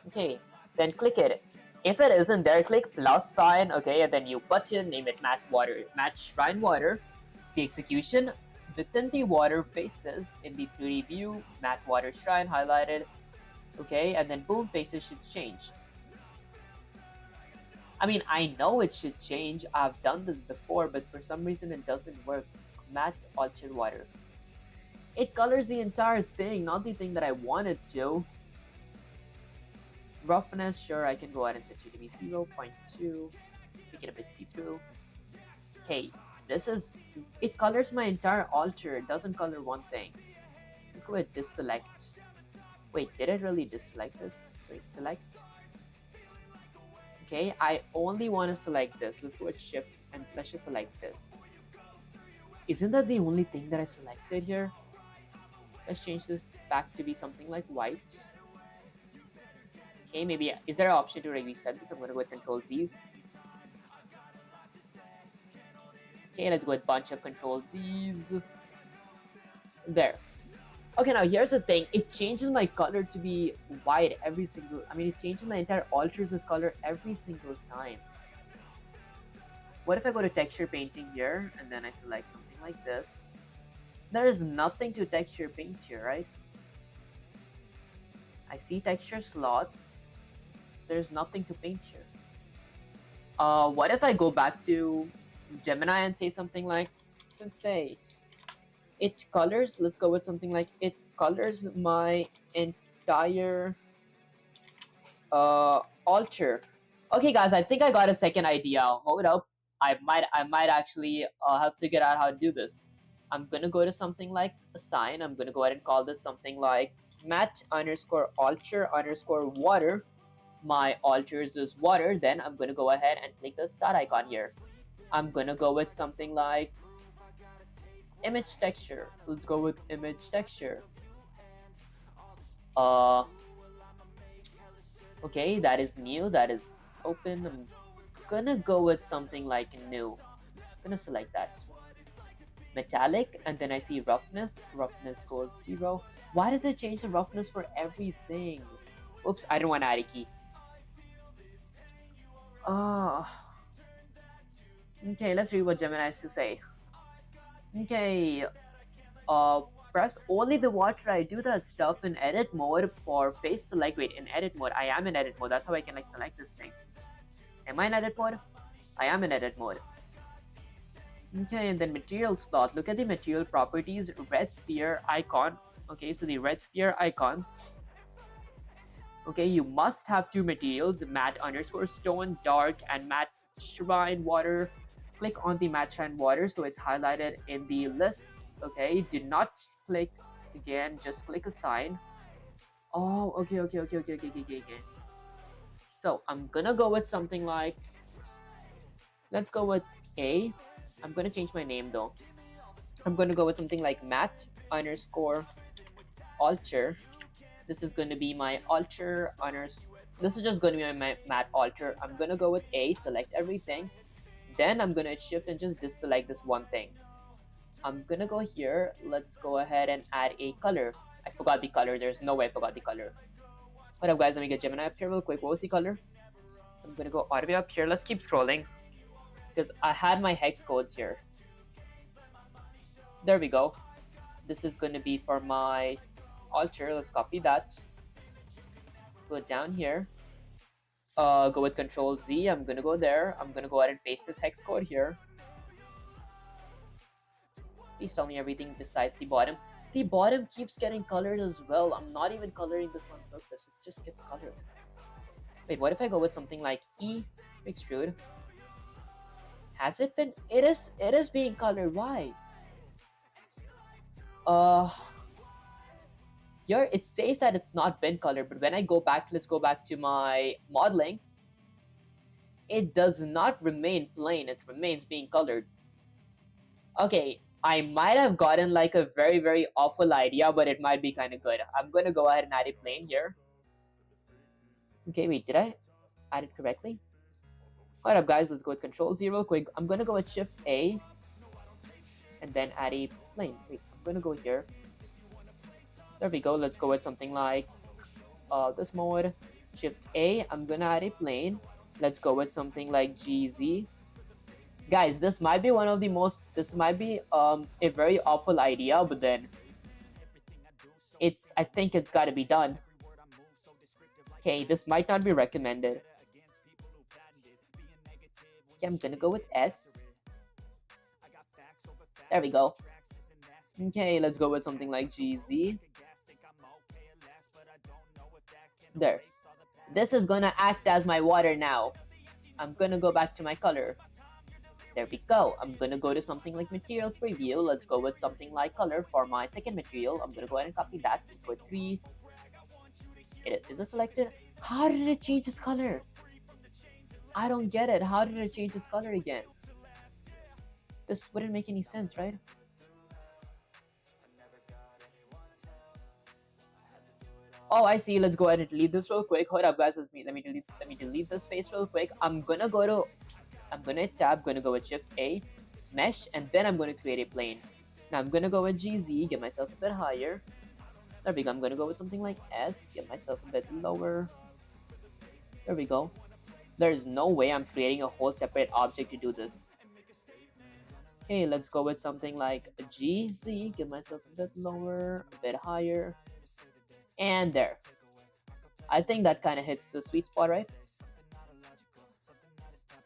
Okay, then click it. If it isn't there, click plus sign, okay, and then you button, name it matte shrine water. The execution within the water faces in the 3D view, matte water shrine highlighted, okay, and then boom, faces should change. I mean, I know it should change. I've done this before, but for some reason it doesn't work. Matte altered water. It colors the entire thing, not the thing that I wanted to. Roughness, sure, I can go ahead and set you to be 0.2. Make it a bit see-through. Okay, this is... It colors my entire altar. It doesn't color one thing. Let's go ahead and deselect. Wait, did it really deselect this? Wait, select. Okay, I only want to select this. Let's go with shift and let's just select this. Isn't that the only thing that I selected here? Let's change this back to be something like white. Okay, maybe, is there an option to reset this? I'm going to go with Control Z's. Okay, let's go with bunch of Control Z's. There. Okay, now here's the thing. It changes my color to be white every single... I mean, it changes my entire alters color every single time. What if I go to texture painting here, and then I select something like this? There is nothing to texture paint here, right? I see texture slots. There's nothing to paint here. What if I go back to Gemini and say something like, Sensei, it colors, let's go with something like, it colors my entire altar. Okay guys, I think I got a second idea. Hold up. I might actually have figured out how to do this. I'm gonna go to something like assign. I'm gonna go ahead and call this something like matte underscore altar underscore water. My altars is water. Then I'm gonna go ahead and click the dot icon here. I'm gonna go with something like image texture. Let's go with image texture. Okay, that is new, that is open. I'm gonna go with something like new. I'm gonna select that. Metallic, and then I see roughness. Roughness goes 0. Why does it change the roughness for everything? Oops, I don't want to add a key. Okay, let's read what Gemini has to say. Okay, press only the water. I do that stuff in edit mode for face select. Wait, in edit mode. I am in edit mode. That's how I can like select this thing. Am I in edit mode? I am in edit mode. Okay, and then material slot. Look at the material properties. Red sphere icon. Okay, so the red sphere icon. Okay, you must have two materials, matte underscore stone dark and matte shrine water. Click on the matte shrine water so it's highlighted in the list. Okay, do not click again, just click assign. Oh, okay. So I'm gonna go with something like, let's go with A. I'm gonna change my name though. I'm gonna go with something like matte underscore altar. This is gonna be my altar this is just gonna be my matte altar. I'm gonna go with A, select everything. Then I'm gonna shift and just deselect this one thing. I'm gonna go here. Let's go ahead and add a color. I forgot the color. There's no way I forgot the color. What up, guys? Let me get Gemini up here real quick. What was the color? I'm gonna go all the way up here. Let's keep scrolling because I had my hex codes here. There we go. This is gonna be for my altar. Let's copy that. Go down here. Go with Control Z. I'm gonna go there. I'm gonna go ahead and paste this hex code here. Please tell me everything besides the bottom. The bottom keeps getting colored as well. I'm not even coloring this on purpose. It just gets colored. Wait, what if I go with something like E extrude? Has it been? It is being colored. Why? Here it says that it's not been colored, but when I go back, let's go back to my modeling. It does not remain plain. It remains being colored. Okay, I might have gotten like a very, very awful idea, but it might be kind of good. I'm going to go ahead and add a plane here. Okay, wait, did I add it correctly? Hold up, guys, let's go with Control Z real quick. I'm going to go with Shift A and then add a plane. Wait, I'm going to go here. There we go. Let's go with something like this mode. Shift A, I'm going to add a plane. Let's go with something like GZ. Guys, this might be this might be a very awful idea, but then I think it's got to be done. Okay, this might not be recommended. Okay, I'm gonna go with S. There we go. Okay, let's go with something like GZ. There. This is gonna act as my water now. I'm gonna go back to my color. There we go. I'm gonna go to something like material preview. Let's go with something like color for my second material. I'm gonna go ahead and copy that. Go 3. Is it selected? How did it change its color? I don't get it. How did it change its color again? This wouldn't make any sense, right? Oh, I see. Let's go ahead and delete this real quick. Hold up, guys. Let me delete this face real quick. I'm gonna tab, gonna go with Shift A, mesh, and then I'm gonna create a plane. Now I'm gonna go with GZ, get myself a bit higher. There we go. I'm gonna go with something like S, get myself a bit lower. There we go. There's no way I'm creating a whole separate object to do this. Okay, let's go with something like GZ, get myself a bit lower, a bit higher. And there. I think that kind of hits the sweet spot, right?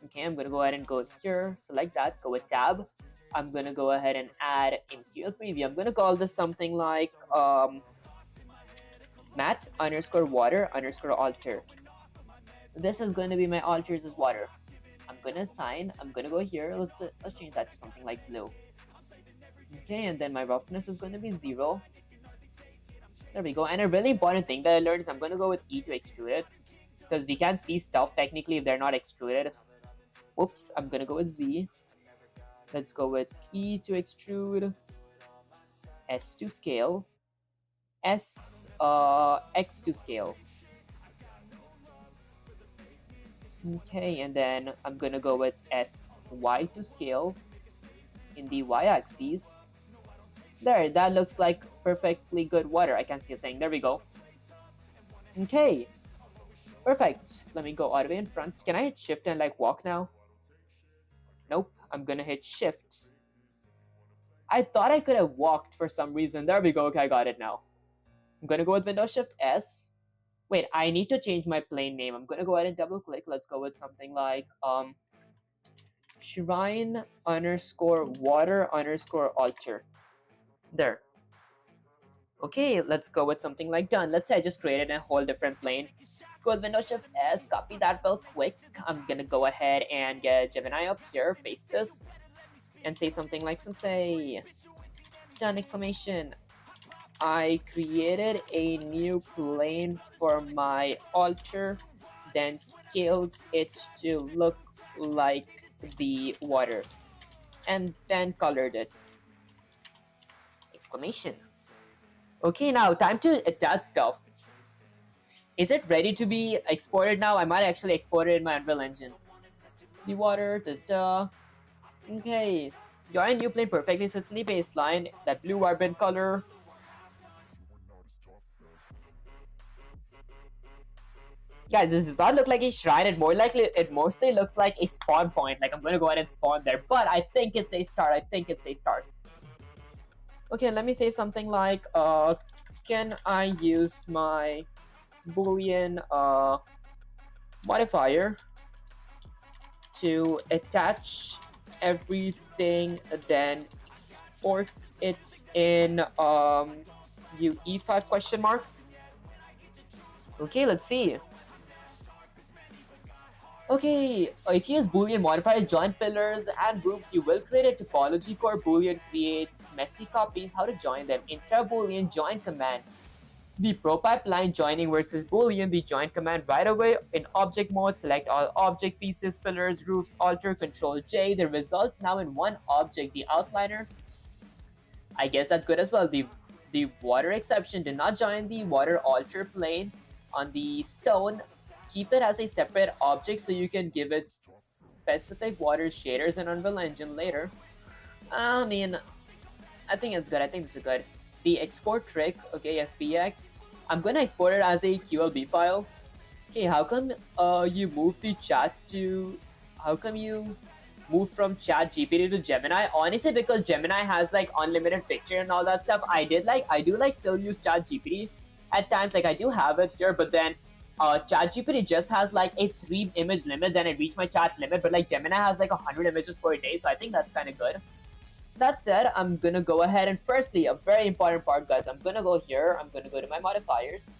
Okay, I'm gonna go ahead and go here, select that, go with tab. I'm gonna go ahead and add material preview. I'm gonna call this something like matte underscore water underscore alter. This is gonna be my alters as water. I'm gonna assign. I'm gonna go here. Let's change that to something like blue. Okay, and then my roughness is gonna be 0. There we go. And a really important thing that I learned is I'm gonna go with E to extrude it, because we can't see stuff technically if they're not extruded. Whoops, I'm gonna go with Z. Let's go with E to extrude, S to scale, X to scale. Okay, and then I'm gonna go with SY to scale in the y-axis. There, that looks like perfectly good water. I can't see a thing. There we go. Okay, perfect. Let me go all the way in front. Can I hit shift and like walk now? Nope, I'm gonna hit shift. I thought I could have walked for some reason. There we go. Okay, I got it now. I'm gonna go with Windows Shift S. Wait, I need to change my plane name. I'm gonna go ahead and double click. Let's go with something like shrine underscore water underscore altar. There. Okay, let's go with something like done. Let's say I just created a whole different plane. Let's go with Windows Shift S, copy that real quick. I'm gonna go ahead and get Gemini up here, paste this, and say something like sensei. Done exclamation. I created a new plane for my altar, then scaled it to look like the water, and then colored it. Exclamation. Okay, now time to attach stuff. Is it ready to be exported now? I might actually export it in my Unreal Engine. The water, Okay, join new plane perfectly sits in the baseline. That blue vibrant color. Guys, this does not look like a shrine. It mostly looks like a spawn point. Like I'm gonna go ahead and spawn there, but I think it's a start. I think it's a start. Okay, let me say something like, can I use my Boolean modifier to attach everything, then export it in UE5 question mark. Okay, let's see. Okay, if you use Boolean modifier, join pillars and groups, you will create a topology core. Boolean creates messy copies. How to join them? Instead of Boolean, join command. The pro pipeline joining versus Boolean, the join command right away in object mode. Select all object pieces, pillars, roofs, alter, Control J. The result now in one object. The outliner, I guess that's good as well. The water exception, do not join the water alter plane on the stone. Keep it as a separate object so you can give it specific water shaders in Unreal Engine later. I mean, I think it's good. I think this is good. The export trick, okay, FBX. I'm gonna export it as a QLB file. Okay, how come you move the chat to? How come you move from Chat GPT to Gemini? Honestly, because Gemini has like unlimited picture and all that stuff. I do still use Chat GPT at times. Like I do have it here, but then ChatGPT just has like a 3 image limit, then it reached my chat limit, but like Gemini has like 100 images per day, so I think that's kind of good. That said, I'm gonna go ahead and firstly, a very important part, guys, I'm gonna go here, I'm gonna go to my modifiers.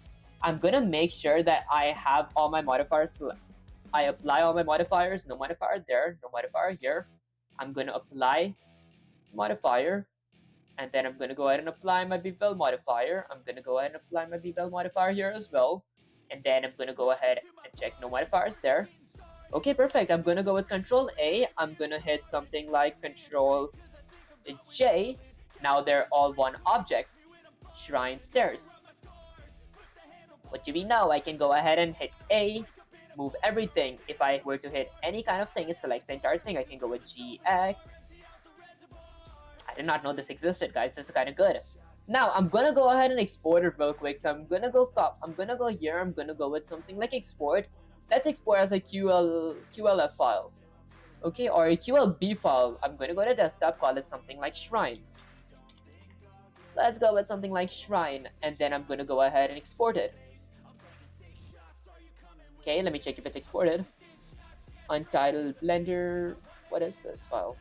I'm gonna make sure that I have all my modifiers. I apply all my modifiers, no modifier there, no modifier here. I'm gonna apply modifier, and then I'm gonna go ahead and apply my bevel modifier. I'm gonna go ahead and apply my bevel modifier here as well. And then I'm gonna go ahead and check no modifiers there. Okay, perfect. I'm gonna go with Control A. I'm gonna hit something like Control J. Now they're all one object. Shrine stairs. What do we know? I can go ahead and hit A, move everything. If I were to hit any kind of thing, it selects the entire thing. I can go with GX. I did not know this existed, guys. This is kind of good. Now I'm gonna go ahead and export it real quick. So I'm gonna go here. I'm gonna go with something like export. Let's export as a QLF file. Okay, or a QLB file. I'm gonna go to desktop, call it something like shrine. Let's go with something like shrine, and then I'm gonna go ahead and export it. Okay, let me check if it's exported. Untitled Blender. What is this file?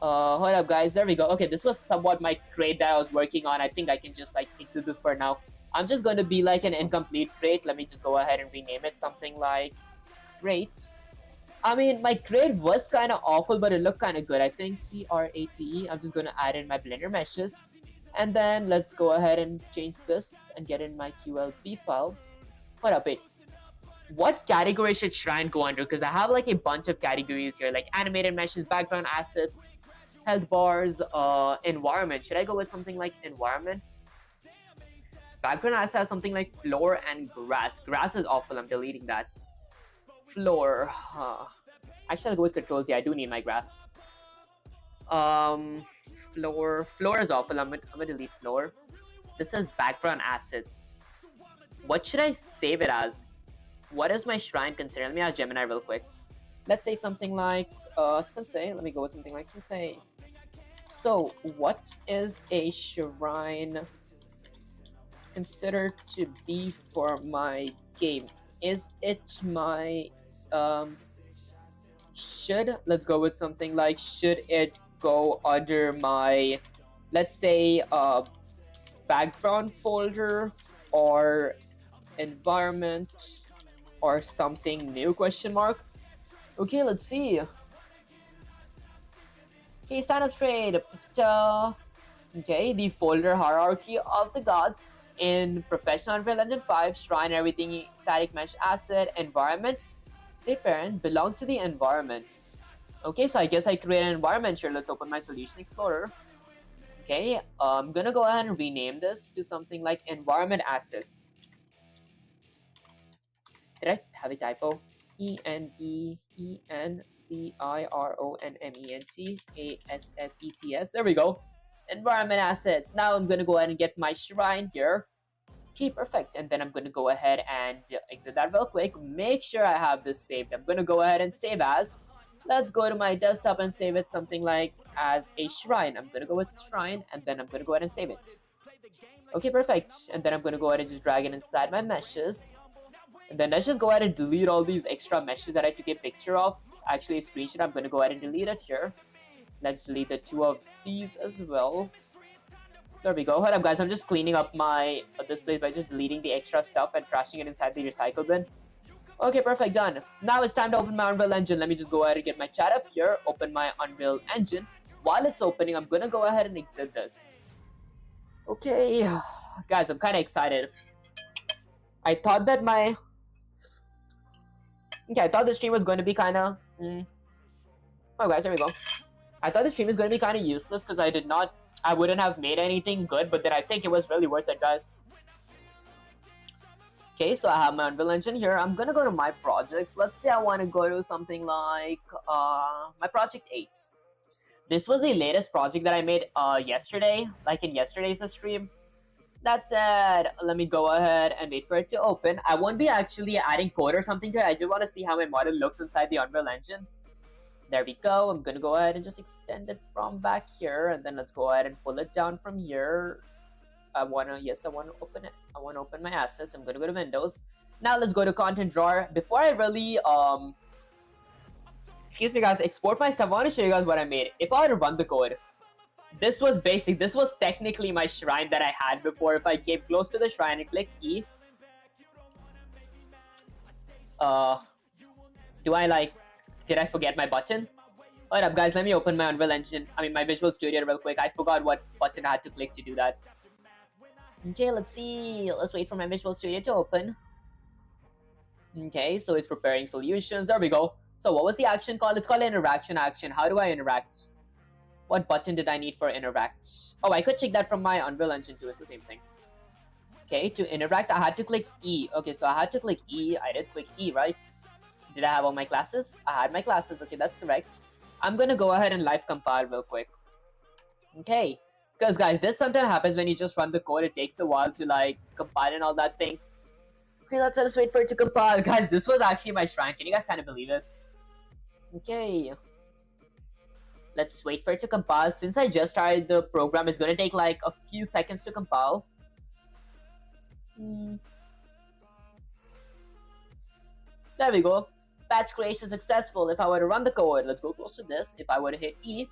Hold up, guys. There we go. Okay, this was somewhat my crate that I was working on. I think I can just like exit this for now. I'm just going to be like an incomplete crate. Let me just go ahead and rename it something like crate. I mean, my crate was kind of awful, but it looked kind of good. I think CRATE. I'm just going to add in my Blender meshes. And then let's go ahead and change this and get in my QLB file. Hold up, wait. What category should Shrine go under? Because I have like a bunch of categories here, like animated meshes, background assets, health bars, environment. Should I go with something like environment? Background assets has something like floor and grass. Grass is awful. I'm deleting that. Floor. Actually, I'll go with controls. Yeah, I do need my grass. Floor. Floor is awful. I'm gonna delete floor. This is background assets. What should I save it as? What is my shrine considered? Let me ask Gemini real quick. Let's say something like Sensei. Let me go with something like Sensei. So, what is a shrine considered to be for my game? Is it my let's go with something like, should it go under my, let's say, background folder or environment or something new, question mark? Okay, let's see. Okay, stand up straight. Okay, the folder hierarchy of the gods in Professional Unreal Engine 5, Shrine, everything, static mesh asset, environment, state parent belongs to the environment. Okay, so I guess I create an environment here. Let's open my Solution Explorer. Okay, I'm gonna go ahead and rename this to something like environment assets. Did I have a typo? ENVIRONMENT ASSETS. There we go. Environment assets. Now I'm gonna go ahead and get my shrine here. Okay, perfect. And then I'm gonna go ahead and exit that real quick. Make sure I have this saved. I'm gonna go ahead and save as. Let's go to my desktop and save it something like as a shrine. I'm gonna go with shrine, and then I'm gonna go ahead and save it. Okay, perfect. And then I'm gonna go ahead and just drag it inside my meshes. And then let's just go ahead and delete all these extra meshes that I took a picture of. Actually, a screenshot. I'm gonna go ahead and delete it here. Let's delete the two of these as well. There we go. Hold up, guys. I'm just cleaning up my this place by just deleting the extra stuff and trashing it inside the recycle bin. Okay, perfect. Done. Now it's time to open my Unreal Engine. Let me just go ahead and get my chat up here. Open my Unreal Engine. While it's opening, I'm gonna go ahead and exit this. Okay, guys, I'm kind of excited. I thought that my I thought the stream was going to be kind of. Oh, guys, there we go. I thought the stream was going to be kind of useless because I wouldn't have made anything good, but then I think it was really worth it, guys. Okay, so I have my Unreal Engine here. I'm gonna go to my projects. Let's say I want to go to something like my project 8. This was the latest project that I made yesterday, like in yesterday's stream. That said, let me go ahead and wait for it to open. I won't be actually adding code or something to it. I just want to see how my model looks inside the Unreal Engine. There we go. I'm gonna go ahead and just extend it from back here, and then let's go ahead and pull it down from here. I wanna open it. I wanna open my assets. I'm gonna go to Windows. Now let's go to content drawer. Before I really excuse me, guys, export my stuff, I want to show you guys what I made. If I were to run the code, this was basic. This was technically my shrine that I had before. If I came close to the shrine and click E, did I forget my button? Hold up, guys, let me open my Unreal Engine. My Visual Studio real quick. I forgot what button I had to click to do that. Okay, let's see. Let's wait for my Visual Studio to open. Okay, so it's preparing solutions. There we go. So what was the action called? It's called interaction action. How do I interact? What button did I need for interact? Oh, I could check that from my Unreal Engine too. It's the same thing. Okay, to interact, I had to click E. Okay, so I had to click E. I did click E, right? Did I have all my classes? I had my classes. Okay, that's correct. I'm gonna go ahead and live compile real quick. Okay. Because, guys, this sometimes happens when you just run the code. It takes a while to, like, compile and all that thing. Okay, let's just wait for it to compile. Guys, this was actually my shrine. Can you guys kind of believe it? Okay. Let's wait for it to compile. Since I just started the program, it's going to take, like, a few seconds to compile. There we go. Patch creation successful. If I were to run the code, let's go close to this. If I were to hit E,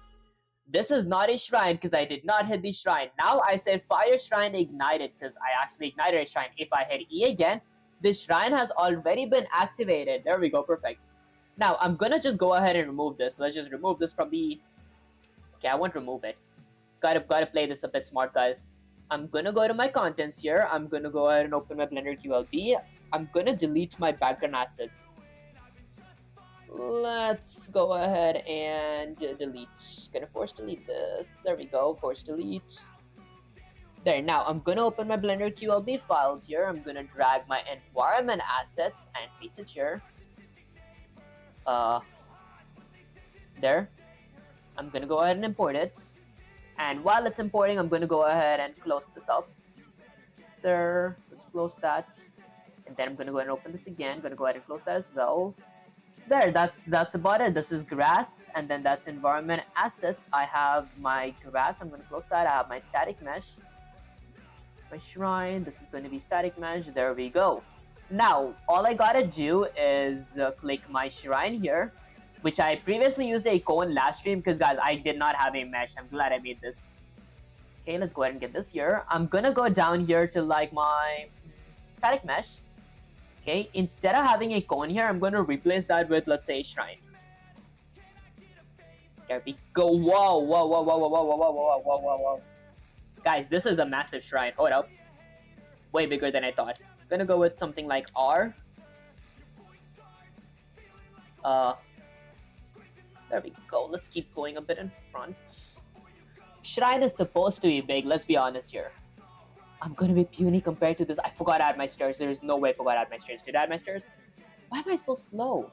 this is not a shrine because I did not hit the shrine. Now I said fire shrine ignited because I actually ignited a shrine. If I hit E again, the shrine has already been activated. There we go, perfect. Now I'm gonna just go ahead and remove this. Let's just remove this from the... Okay, I won't remove it. Gotta play this a bit smart, guys. I'm gonna go to my contents here. I'm gonna go ahead and open my Blender QLB. I'm gonna delete my background assets. Let's go ahead and delete. Gonna force delete this. There we go. Force delete. There. Now I'm gonna open my Blender QLB files here. I'm gonna drag my environment assets and paste it here. There. I'm gonna go ahead and import it. And while it's importing, I'm gonna go ahead and close this up. There. Let's close that. And then I'm gonna go ahead and open this again. Gonna go ahead and close that as well. There, that's about it. This is grass, and then that's environment assets. I have my grass. I'm going to close that. I have my static mesh. My shrine. This is going to be static mesh. There we go. Now, all I got to do is click my shrine here, which I previously used a cone last stream because, guys, I did not have a mesh. I'm glad I made this. Okay, let's go ahead and get this here. I'm going to go down here to, like, my static mesh. Okay, instead of having a cone here, I'm going to replace that with, let's say, a shrine. There we go. Whoa, whoa, whoa, whoa, whoa, whoa, whoa, whoa, whoa, whoa, whoa, whoa. Guys, this is a massive shrine. Hold up. Way bigger than I thought. Gonna go with something like R. There we go. Let's keep going a bit in front. Shrine is supposed to be big, let's be honest here. I'm gonna be puny compared to this. I forgot to add my stairs. There is no way I forgot to add my stairs. Did I add my stairs? Why am I so slow?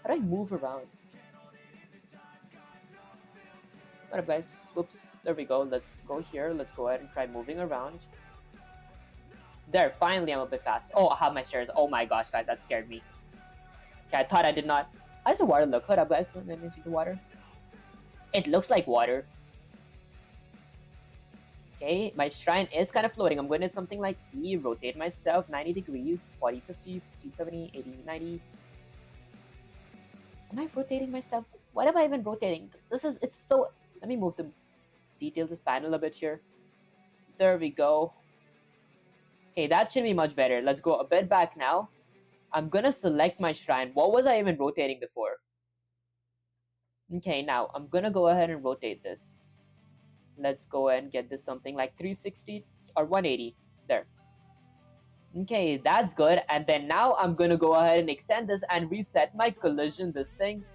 How do I move around? What up, guys? Whoops. There we go. Let's go here. Let's go ahead and try moving around. There, finally I'm a bit fast. Oh, I have my stairs. Oh my gosh, guys, that scared me. Okay, I thought I did not. How does the water look? Hold up, guys. Let me see the water. It looks like water. Okay, my shrine is kind of floating. I'm going to something like E, rotate myself 90 degrees, 40, 50, 60, 70, 80, 90. Am I rotating myself? What am I even rotating? It's so, let me move the details of this panel a bit here. There we go. Okay, that should be much better. Let's go a bit back now. I'm gonna select my shrine. What was I even rotating before? Okay, now I'm gonna go ahead and rotate this. Let's go ahead and get this something like 360 or 180. There. Okay, that's good. And then now I'm gonna go ahead and extend this and reset my collision this thing.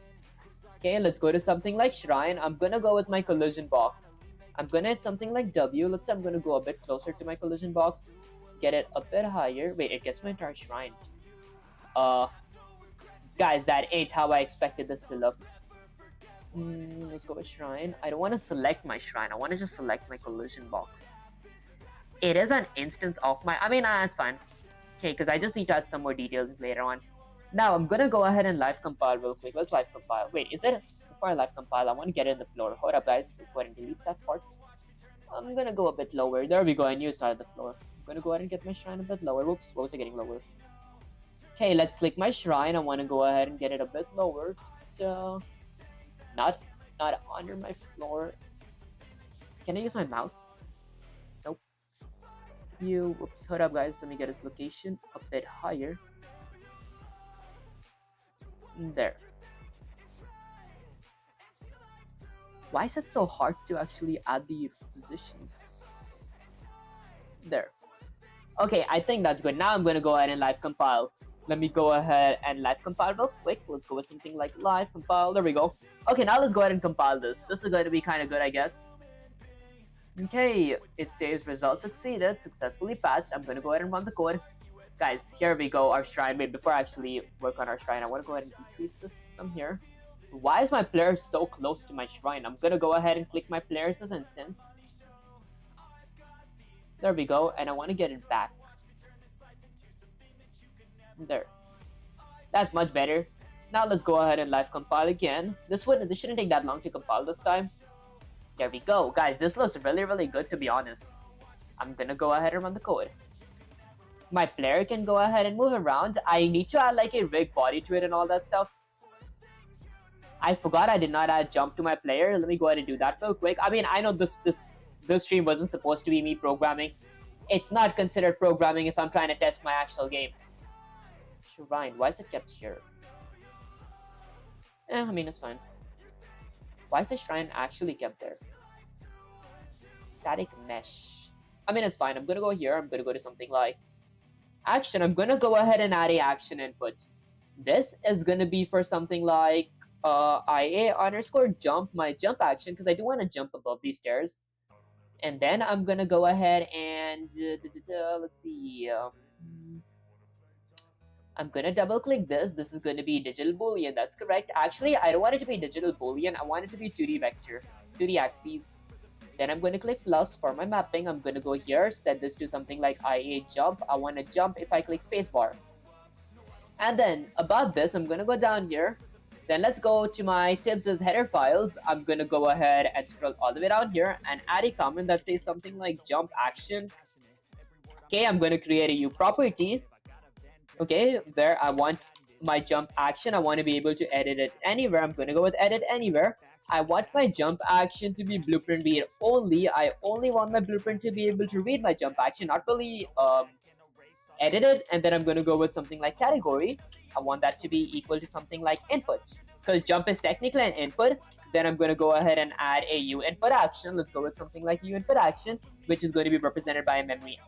Okay, let's go to something like shrine. I'm gonna go with my collision box. I'm gonna hit something like W. Let's say I'm gonna go a bit closer to my collision box. Get it a bit higher. Wait, it gets my entire shrine. Guys, that ain't how I expected this to look. Let's go with shrine. I don't want to select my shrine. I want to just select my collision box. It is an instance of my... I mean, it's fine. Okay, because I just need to add some more details later on. Now, I'm going to go ahead and live compile real quick. Let's live compile. Wait, is there... Before I live compile, I want to get it in the floor. Hold up, guys. Let's go ahead and delete that part. I'm going to go a bit lower. There we go. I knew it started the floor. I'm going to go ahead and get my shrine a bit lower. Whoops, what was I getting lower? Okay, let's click my shrine. I want to go ahead and get it a bit lower. Not under my floor. Can I use my mouse? Nope. Whoops, hold up, guys. Let me get its location a bit higher. There. Why is it so hard to actually add the positions? There. Okay, I think that's good. Now I'm going to go ahead and live compile. Let me go ahead and live compile real quick. Let's go with something like live compile. There we go. Okay, now let's go ahead and compile this. This is going to be kind of good, I guess. Okay, it says results succeeded, successfully patched. I'm going to go ahead and run the code. Guys, here we go, our shrine. Wait, before I actually work on our shrine, I want to go ahead and decrease this from here. Why is my player so close to my shrine? I'm going to go ahead and click my players as instance. There we go, and I want to get it back. There. That's much better. Now let's go ahead and live compile again. This shouldn't take that long to compile this time. There we go. Guys, this looks really, really good, to be honest. I'm gonna go ahead and run the code. My player can go ahead and move around. I need to add like a rig body to it and all that stuff. I forgot I did not add jump to my player. Let me go ahead and do that real quick. I mean, I know this stream wasn't supposed to be me programming. It's not considered programming if I'm trying to test my actual game. Shrine, why is it kept here? I mean, it's fine. Why is the shrine actually kept there? Static mesh. I mean, it's fine. I'm gonna go here. I'm gonna go to something like action. I'm gonna go ahead and add a action input. This is gonna be for something like IA underscore jump, my jump action, because I do want to jump above these stairs. And then I'm gonna go ahead and let's see. I'm gonna double click this. This is gonna be digital boolean. That's correct. Actually, I don't want it to be digital boolean. I want it to be 2D vector, 2D axes. Then I'm gonna click plus for my mapping. I'm gonna go here, set this to something like IA jump. I want to jump if I click spacebar. And then above this, I'm gonna go down here. Then let's go to my tips as header files. I'm gonna go ahead and scroll all the way down here and add a comment that says something like jump action. Okay, I'm gonna create a U property. Okay, there I want my jump action. I want to be able to edit it anywhere. I'm going to go with edit anywhere. I want my jump action to be blueprint read only. I only want my blueprint to be able to read my jump action, not really edit it. And then I'm going to go with something like category. I want that to be equal to something like input, because jump is technically an input. Then I'm going to go ahead and add a U input action. Let's go with something like U input action, which is going to be represented by a memory,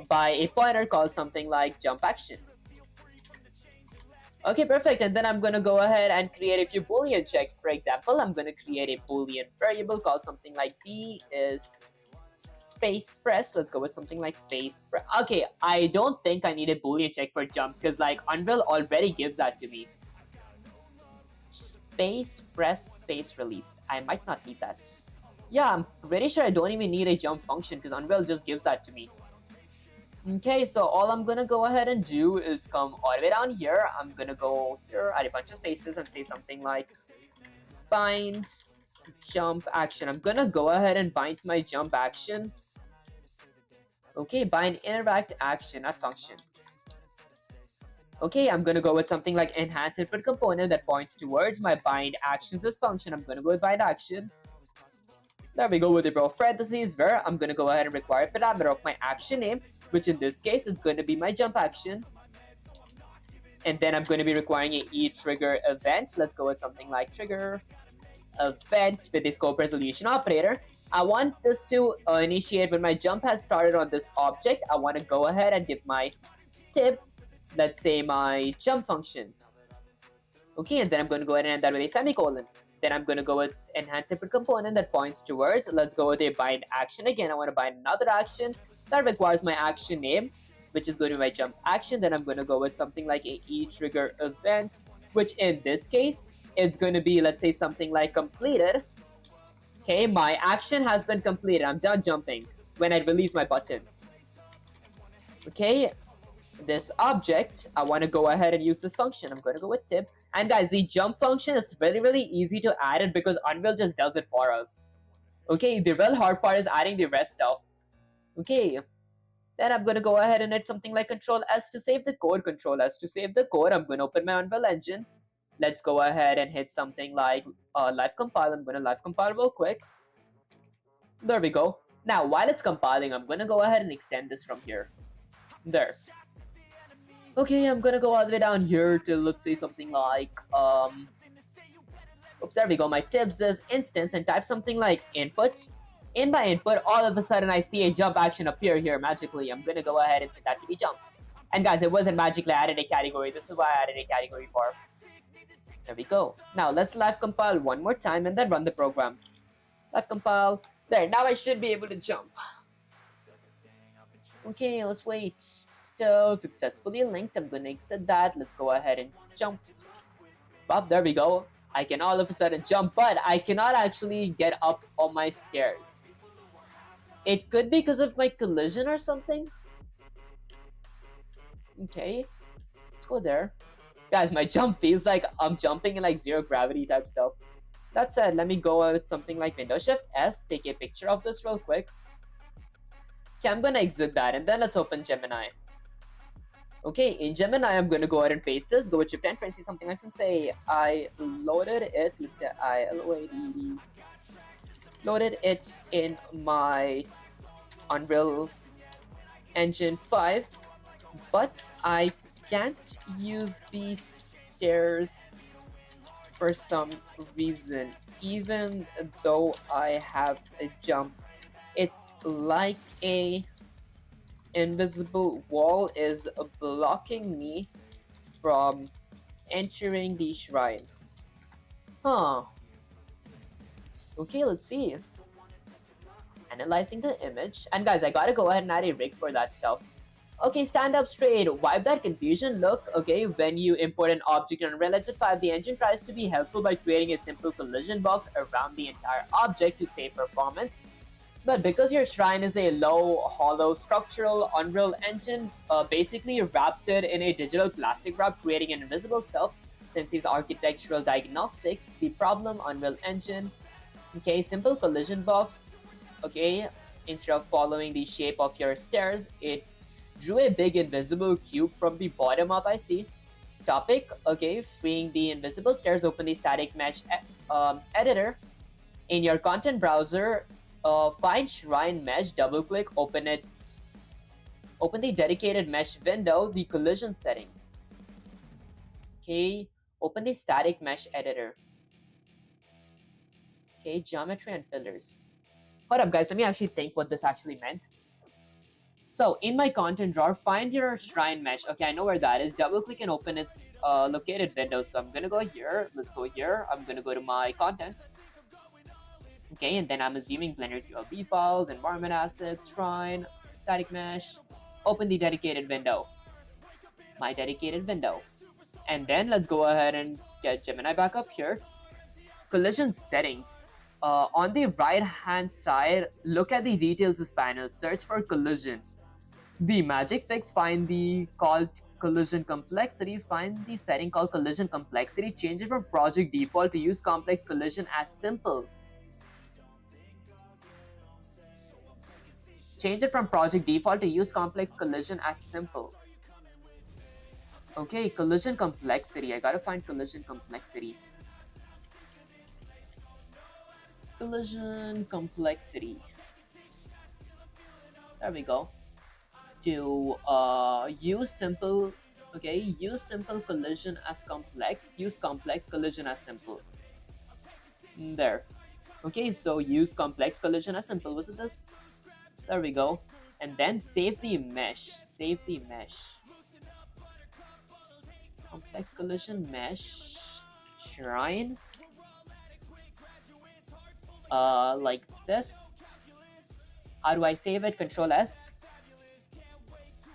by a pointer called something like jump action. Okay, perfect. And then I'm going to go ahead and create a few boolean checks. For example, I'm going to create a boolean variable called something like B is space press. Let's go with something like space press. Okay, I don't think I need a boolean check for jump, because like Unreal already gives that to me. Space press, space release. I might not need that. Yeah, I'm pretty sure I don't even need a jump function because Unreal just gives that to me. Okay, so all I'm gonna go ahead and do is come all the way down here. I'm gonna go here, add a bunch of spaces and say something like bind jump action. I'm gonna go ahead and bind my jump action. Okay, bind interact action, not function. Okay, I'm gonna go with something like enhance input component that points towards my bind actions as function. I'm gonna go with bind action. There we go with the bro parentheses where I'm gonna go ahead and require a parameter of my action name, which in this case is going to be my jump action. And then I'm going to be requiring a e-trigger event. Let's go with something like trigger event with a scope resolution operator. I want this to initiate when my jump has started on this object. I want to go ahead and give my tip, let's say my jump function. Okay, and then I'm going to go ahead and end that with a semicolon. Then I'm going to go with enhance input component that points towards. Let's go with a bind action again. I want to bind another action that requires my action name, which is going to be my jump action. Then I'm going to go with something like a e-trigger event, which in this case, it's going to be, let's say, something like completed. Okay, my action has been completed. I'm done jumping when I release my button. Okay, this object, I want to go ahead and use this function. I'm going to go with tip. And guys, the jump function is really, really easy to add it because Unreal just does it for us. Okay, the real hard part is adding the rest stuff. Okay, then I'm going to go ahead and hit something like Control S to save the code. Control S to save the code. I'm going to open my Unreal Engine. Let's go ahead and hit something like live compile. I'm going to live compile real quick. There we go. Now, while it's compiling, I'm going to go ahead and extend this from here. There. Okay, I'm gonna go all the way down here to, let's say, something like oops, there we go. My tips is instance and type something like input. In my input, all of a sudden I see a jump action appear here magically. I'm gonna go ahead and set that to be jump. And guys, it wasn't magically added a category. This is why I added a category for. There we go. Now let's live compile one more time and then run the program. Live compile. There, now I should be able to jump. Okay, let's wait. So successfully linked. I'm gonna exit that. Let's go ahead and jump. Up, there we go. I can all of a sudden jump, but I cannot actually get up on my stairs. It could be because of my collision or something. Okay, let's go there. Guys, my jump feels like I'm jumping in like zero gravity type stuff. That said, let me go with something like Windows Shift S, take a picture of this real quick. Okay, I'm gonna exit that and then let's open Gemini. Okay, in Gemini, I'm going to go ahead and paste this. Go with Shift Enter and see something like, say, I loaded it. Let's say I loaded it in my Unreal Engine 5, but I can't use these stairs for some reason. Even though I have a jump, it's like a invisible wall is blocking me from entering the shrine. Huh. Okay, let's see. Analyzing the image. And guys, I gotta go ahead and add a rig for that stuff. Okay, stand up straight. Wipe that confusion look. Okay, when you import an object in Unreal Engine 5, the engine tries to be helpful by creating a simple collision box around the entire object to save performance. But because your shrine is a low, hollow, structural Unreal Engine, basically wrapped it in a digital plastic wrap, creating an invisible stuff. Since these architectural diagnostics, the problem Unreal Engine, okay, simple collision box, okay, instead of following the shape of your stairs, it drew a big invisible cube from the bottom up, I see. Topic, okay, freeing the invisible stairs, open the static mesh editor. In your content browser, find Shrine Mesh, double click, open it. Open the dedicated mesh window, the collision settings. Okay, open the static mesh editor. Okay, geometry and pillars. Hold up, guys, let me actually think what this actually meant. So, in my content drawer, find your Shrine Mesh. Okay, I know where that is. Double click and open its located window. So, I'm gonna go here. Let's go here. I'm gonna go to my content. Okay, and then I'm assuming Blender QLB files, environment assets, shrine, static mesh. Open the dedicated window. My dedicated window. And then let's go ahead and get Gemini back up here. Collision settings. on the right hand side, look at the details panel, search for collision. The magic fix, find the called collision complexity, find the setting called collision complexity, change it from project default to use complex collision as simple. Change it from project default to use complex collision as simple. Okay, collision complexity. I gotta find collision complexity. Collision complexity. There we go. To use simple, okay, use simple collision as complex, use complex collision as simple. There. Okay, so use complex collision as simple. Was it this? There we go. And then save the mesh. Save the mesh. Complex collision mesh shrine. Like this. How do I save it? Control S.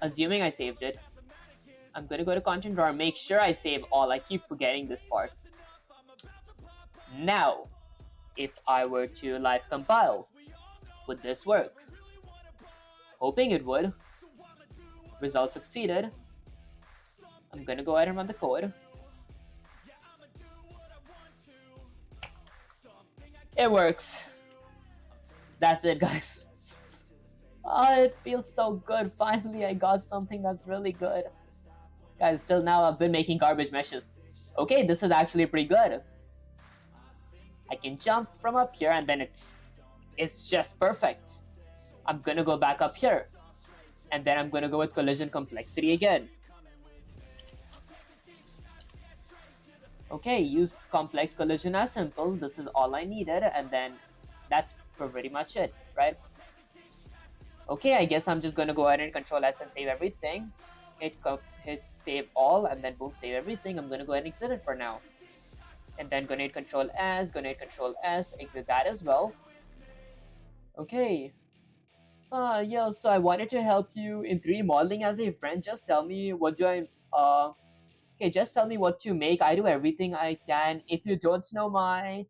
Assuming I saved it. I'm gonna go to content drawer, make sure I save all. I keep forgetting this part. Now, if I were to live compile, would this work? Hoping it would. Result succeeded. I'm gonna go ahead and run the code. It works. That's it, guys. Oh, it feels so good. Finally, I got something that's really good. Guys, till now I've been making garbage meshes. Okay, this is actually pretty good. I can jump from up here and then it's just perfect. I'm gonna go back up here. And then I'm gonna go with collision complexity again. Okay, use complex collision as simple. This is all I needed, and then that's pretty much it, right? Okay, I guess I'm just gonna go ahead and control S and save everything. Hit save all, and then boom, save everything. I'm gonna go ahead and exit it for now. And then gonna hit control S, exit that as well. Okay. Yo, so I wanted to help you in 3D modeling as a friend. Just tell me what do I okay, just tell me what to make. I do everything I can. If you don't know my...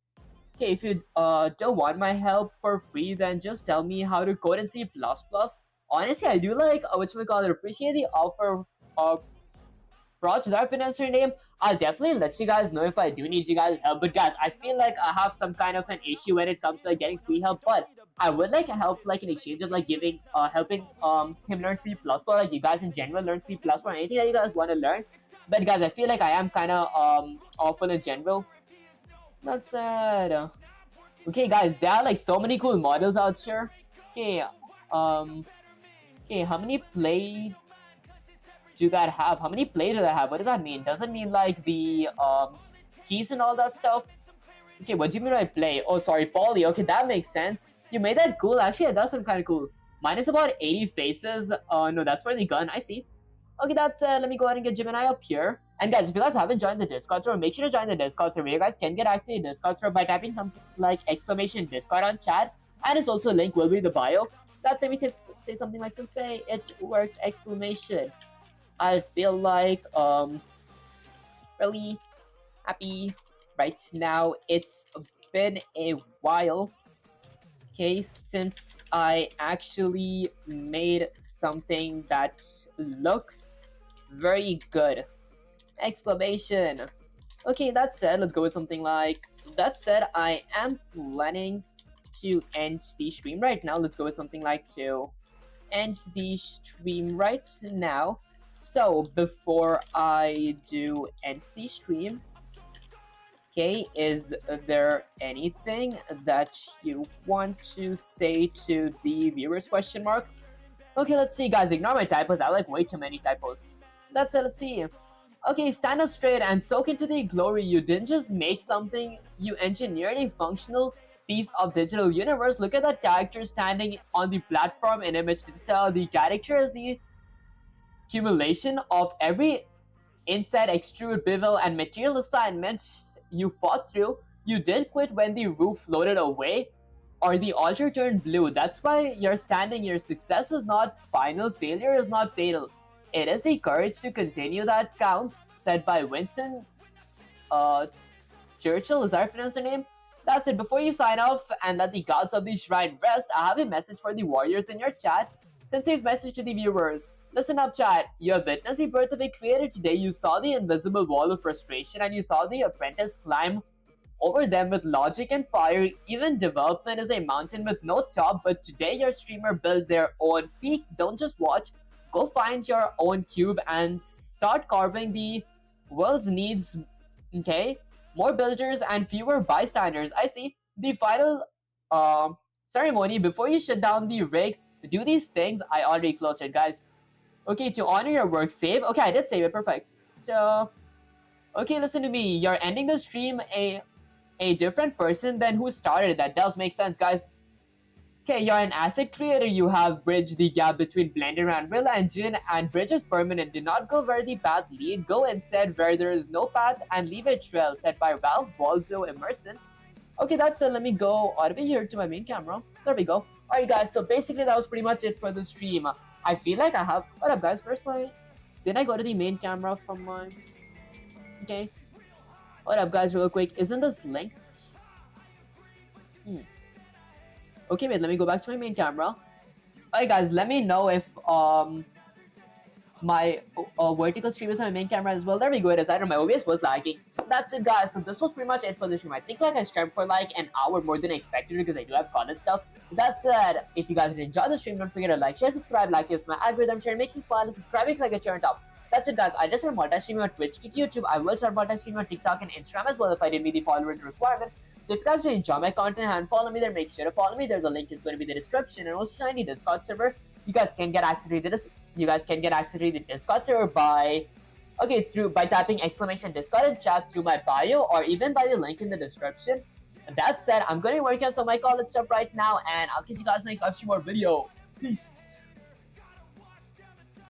Okay, if you don't want my help for free, then just tell me how to code in C++. Honestly, I do like, whatchamacallit, appreciate the offer of project. I've been answering name. I'll definitely let you guys know if I do need you guys' help. But guys, I feel like I have some kind of an issue when it comes to like getting free help. But I would like help, like in exchange of like giving, helping him learn C++, like you guys in general learn C++, or anything that you guys want to learn. But guys, I feel like I am kind of awful in general. That's sad. Okay, guys, there are like so many cool models out here. Okay, okay, how many play do that have? How many play do that have? What does that mean? Does it mean like the keys and all that stuff? Okay, what do you mean by play? Oh, sorry, poly. Okay, that makes sense. You made that cool. Actually, it does sound kind of cool. Mine is about 80 faces. No, that's for the gun. I see. Okay, that's let me go ahead and get Gemini up here. And guys, if you guys haven't joined the Discord server, make sure to join the Discord server. You guys can get access to the Discord server by typing something like exclamation Discord on chat. And its also link will be in the bio. That's let me say something like say it worked exclamation. I feel like really happy right now. It's been a while, okay, since I actually made something that looks very good. Exclamation. Okay, that said, let's go with something like, that said, I am planning to end the stream right now. Let's go with something like to end the stream right now. So before I do end the stream, okay, is there anything that you want to say to the viewers, question mark? Okay, let's see, guys, ignore my typos. I like way too many typos. That's it, let's see. Okay, stand up straight and soak into the glory. You didn't just make something, you engineered a functional piece of digital universe. Look at that character standing on the platform in Image Digital. The character is the accumulation of every inset, extrude, bevel, and material assignments you fought through. You didn't quit when the roof floated away or the altar turned blue. That's why you're standing. Your success is not final. Failure is not fatal. It is the courage to continue that counts, said by Winston Churchill. Is that pronounced the name? That's it. Before you sign off and let the gods of the shrine rest, I have a message for the warriors in your chat. Sensei's message to the viewers. Listen up, chat. You have witnessed the birth of a creator today. You saw the invisible wall of frustration and you saw the apprentice climb over them with logic and fire. Even development is a mountain with no top, but today your streamer built their own peak. Don't just watch. Go find your own cube and start carving the world's needs, okay? More builders and fewer bystanders. I see. The final ceremony before you shut down the rig. Do these things. I already closed it, guys. Okay, to honor your work, save. Okay, I did save it. Perfect. So, okay, listen to me. You're ending the stream a different person than who started. That does make sense, guys. Okay, you're an asset creator. You have bridged the gap between Blender and Unreal Engine, and bridge is permanent. Do not go where the path lead. Go instead where there is no path and leave a trail set by Ralph Waldo Emerson. Okay, that's it. Let me go out of here to my main camera. There we go. Alright, guys. So basically, that was pretty much it for the stream. I feel like I have. What up, guys? Where's my? Did I go to the main camera from my? Okay. What up, guys? Real quick. Isn't this linked? Okay, wait, let me go back to my main camera. Alright, guys, let me know if my vertical stream is my main camera as well. There we go, it is. I don't know, my OBS was lagging. That's it, guys. So this was pretty much it for the stream. I think like I streamed for like an hour more than I expected because I do have college stuff. That said, if you guys did enjoy the stream, don't forget to like, share, subscribe, like if my algorithm share makes you smile, and subscribing like a chair on top. That's it, guys. I just started multi-streaming on Twitch, Kick, YouTube. I will start multi-streaming on TikTok and Instagram as well if I didn't meet the followers requirement. So if you guys really enjoy my content and follow me there, make sure to follow me there. The link is going to be in the description, and also join the Discord server. You guys can get access to this. You guys can get access to the Discord server by by typing exclamation Discord in chat through my bio or even by the link in the description. And that said, I'm going to work on some of my college stuff right now, and I'll catch you guys next live stream or video. Peace.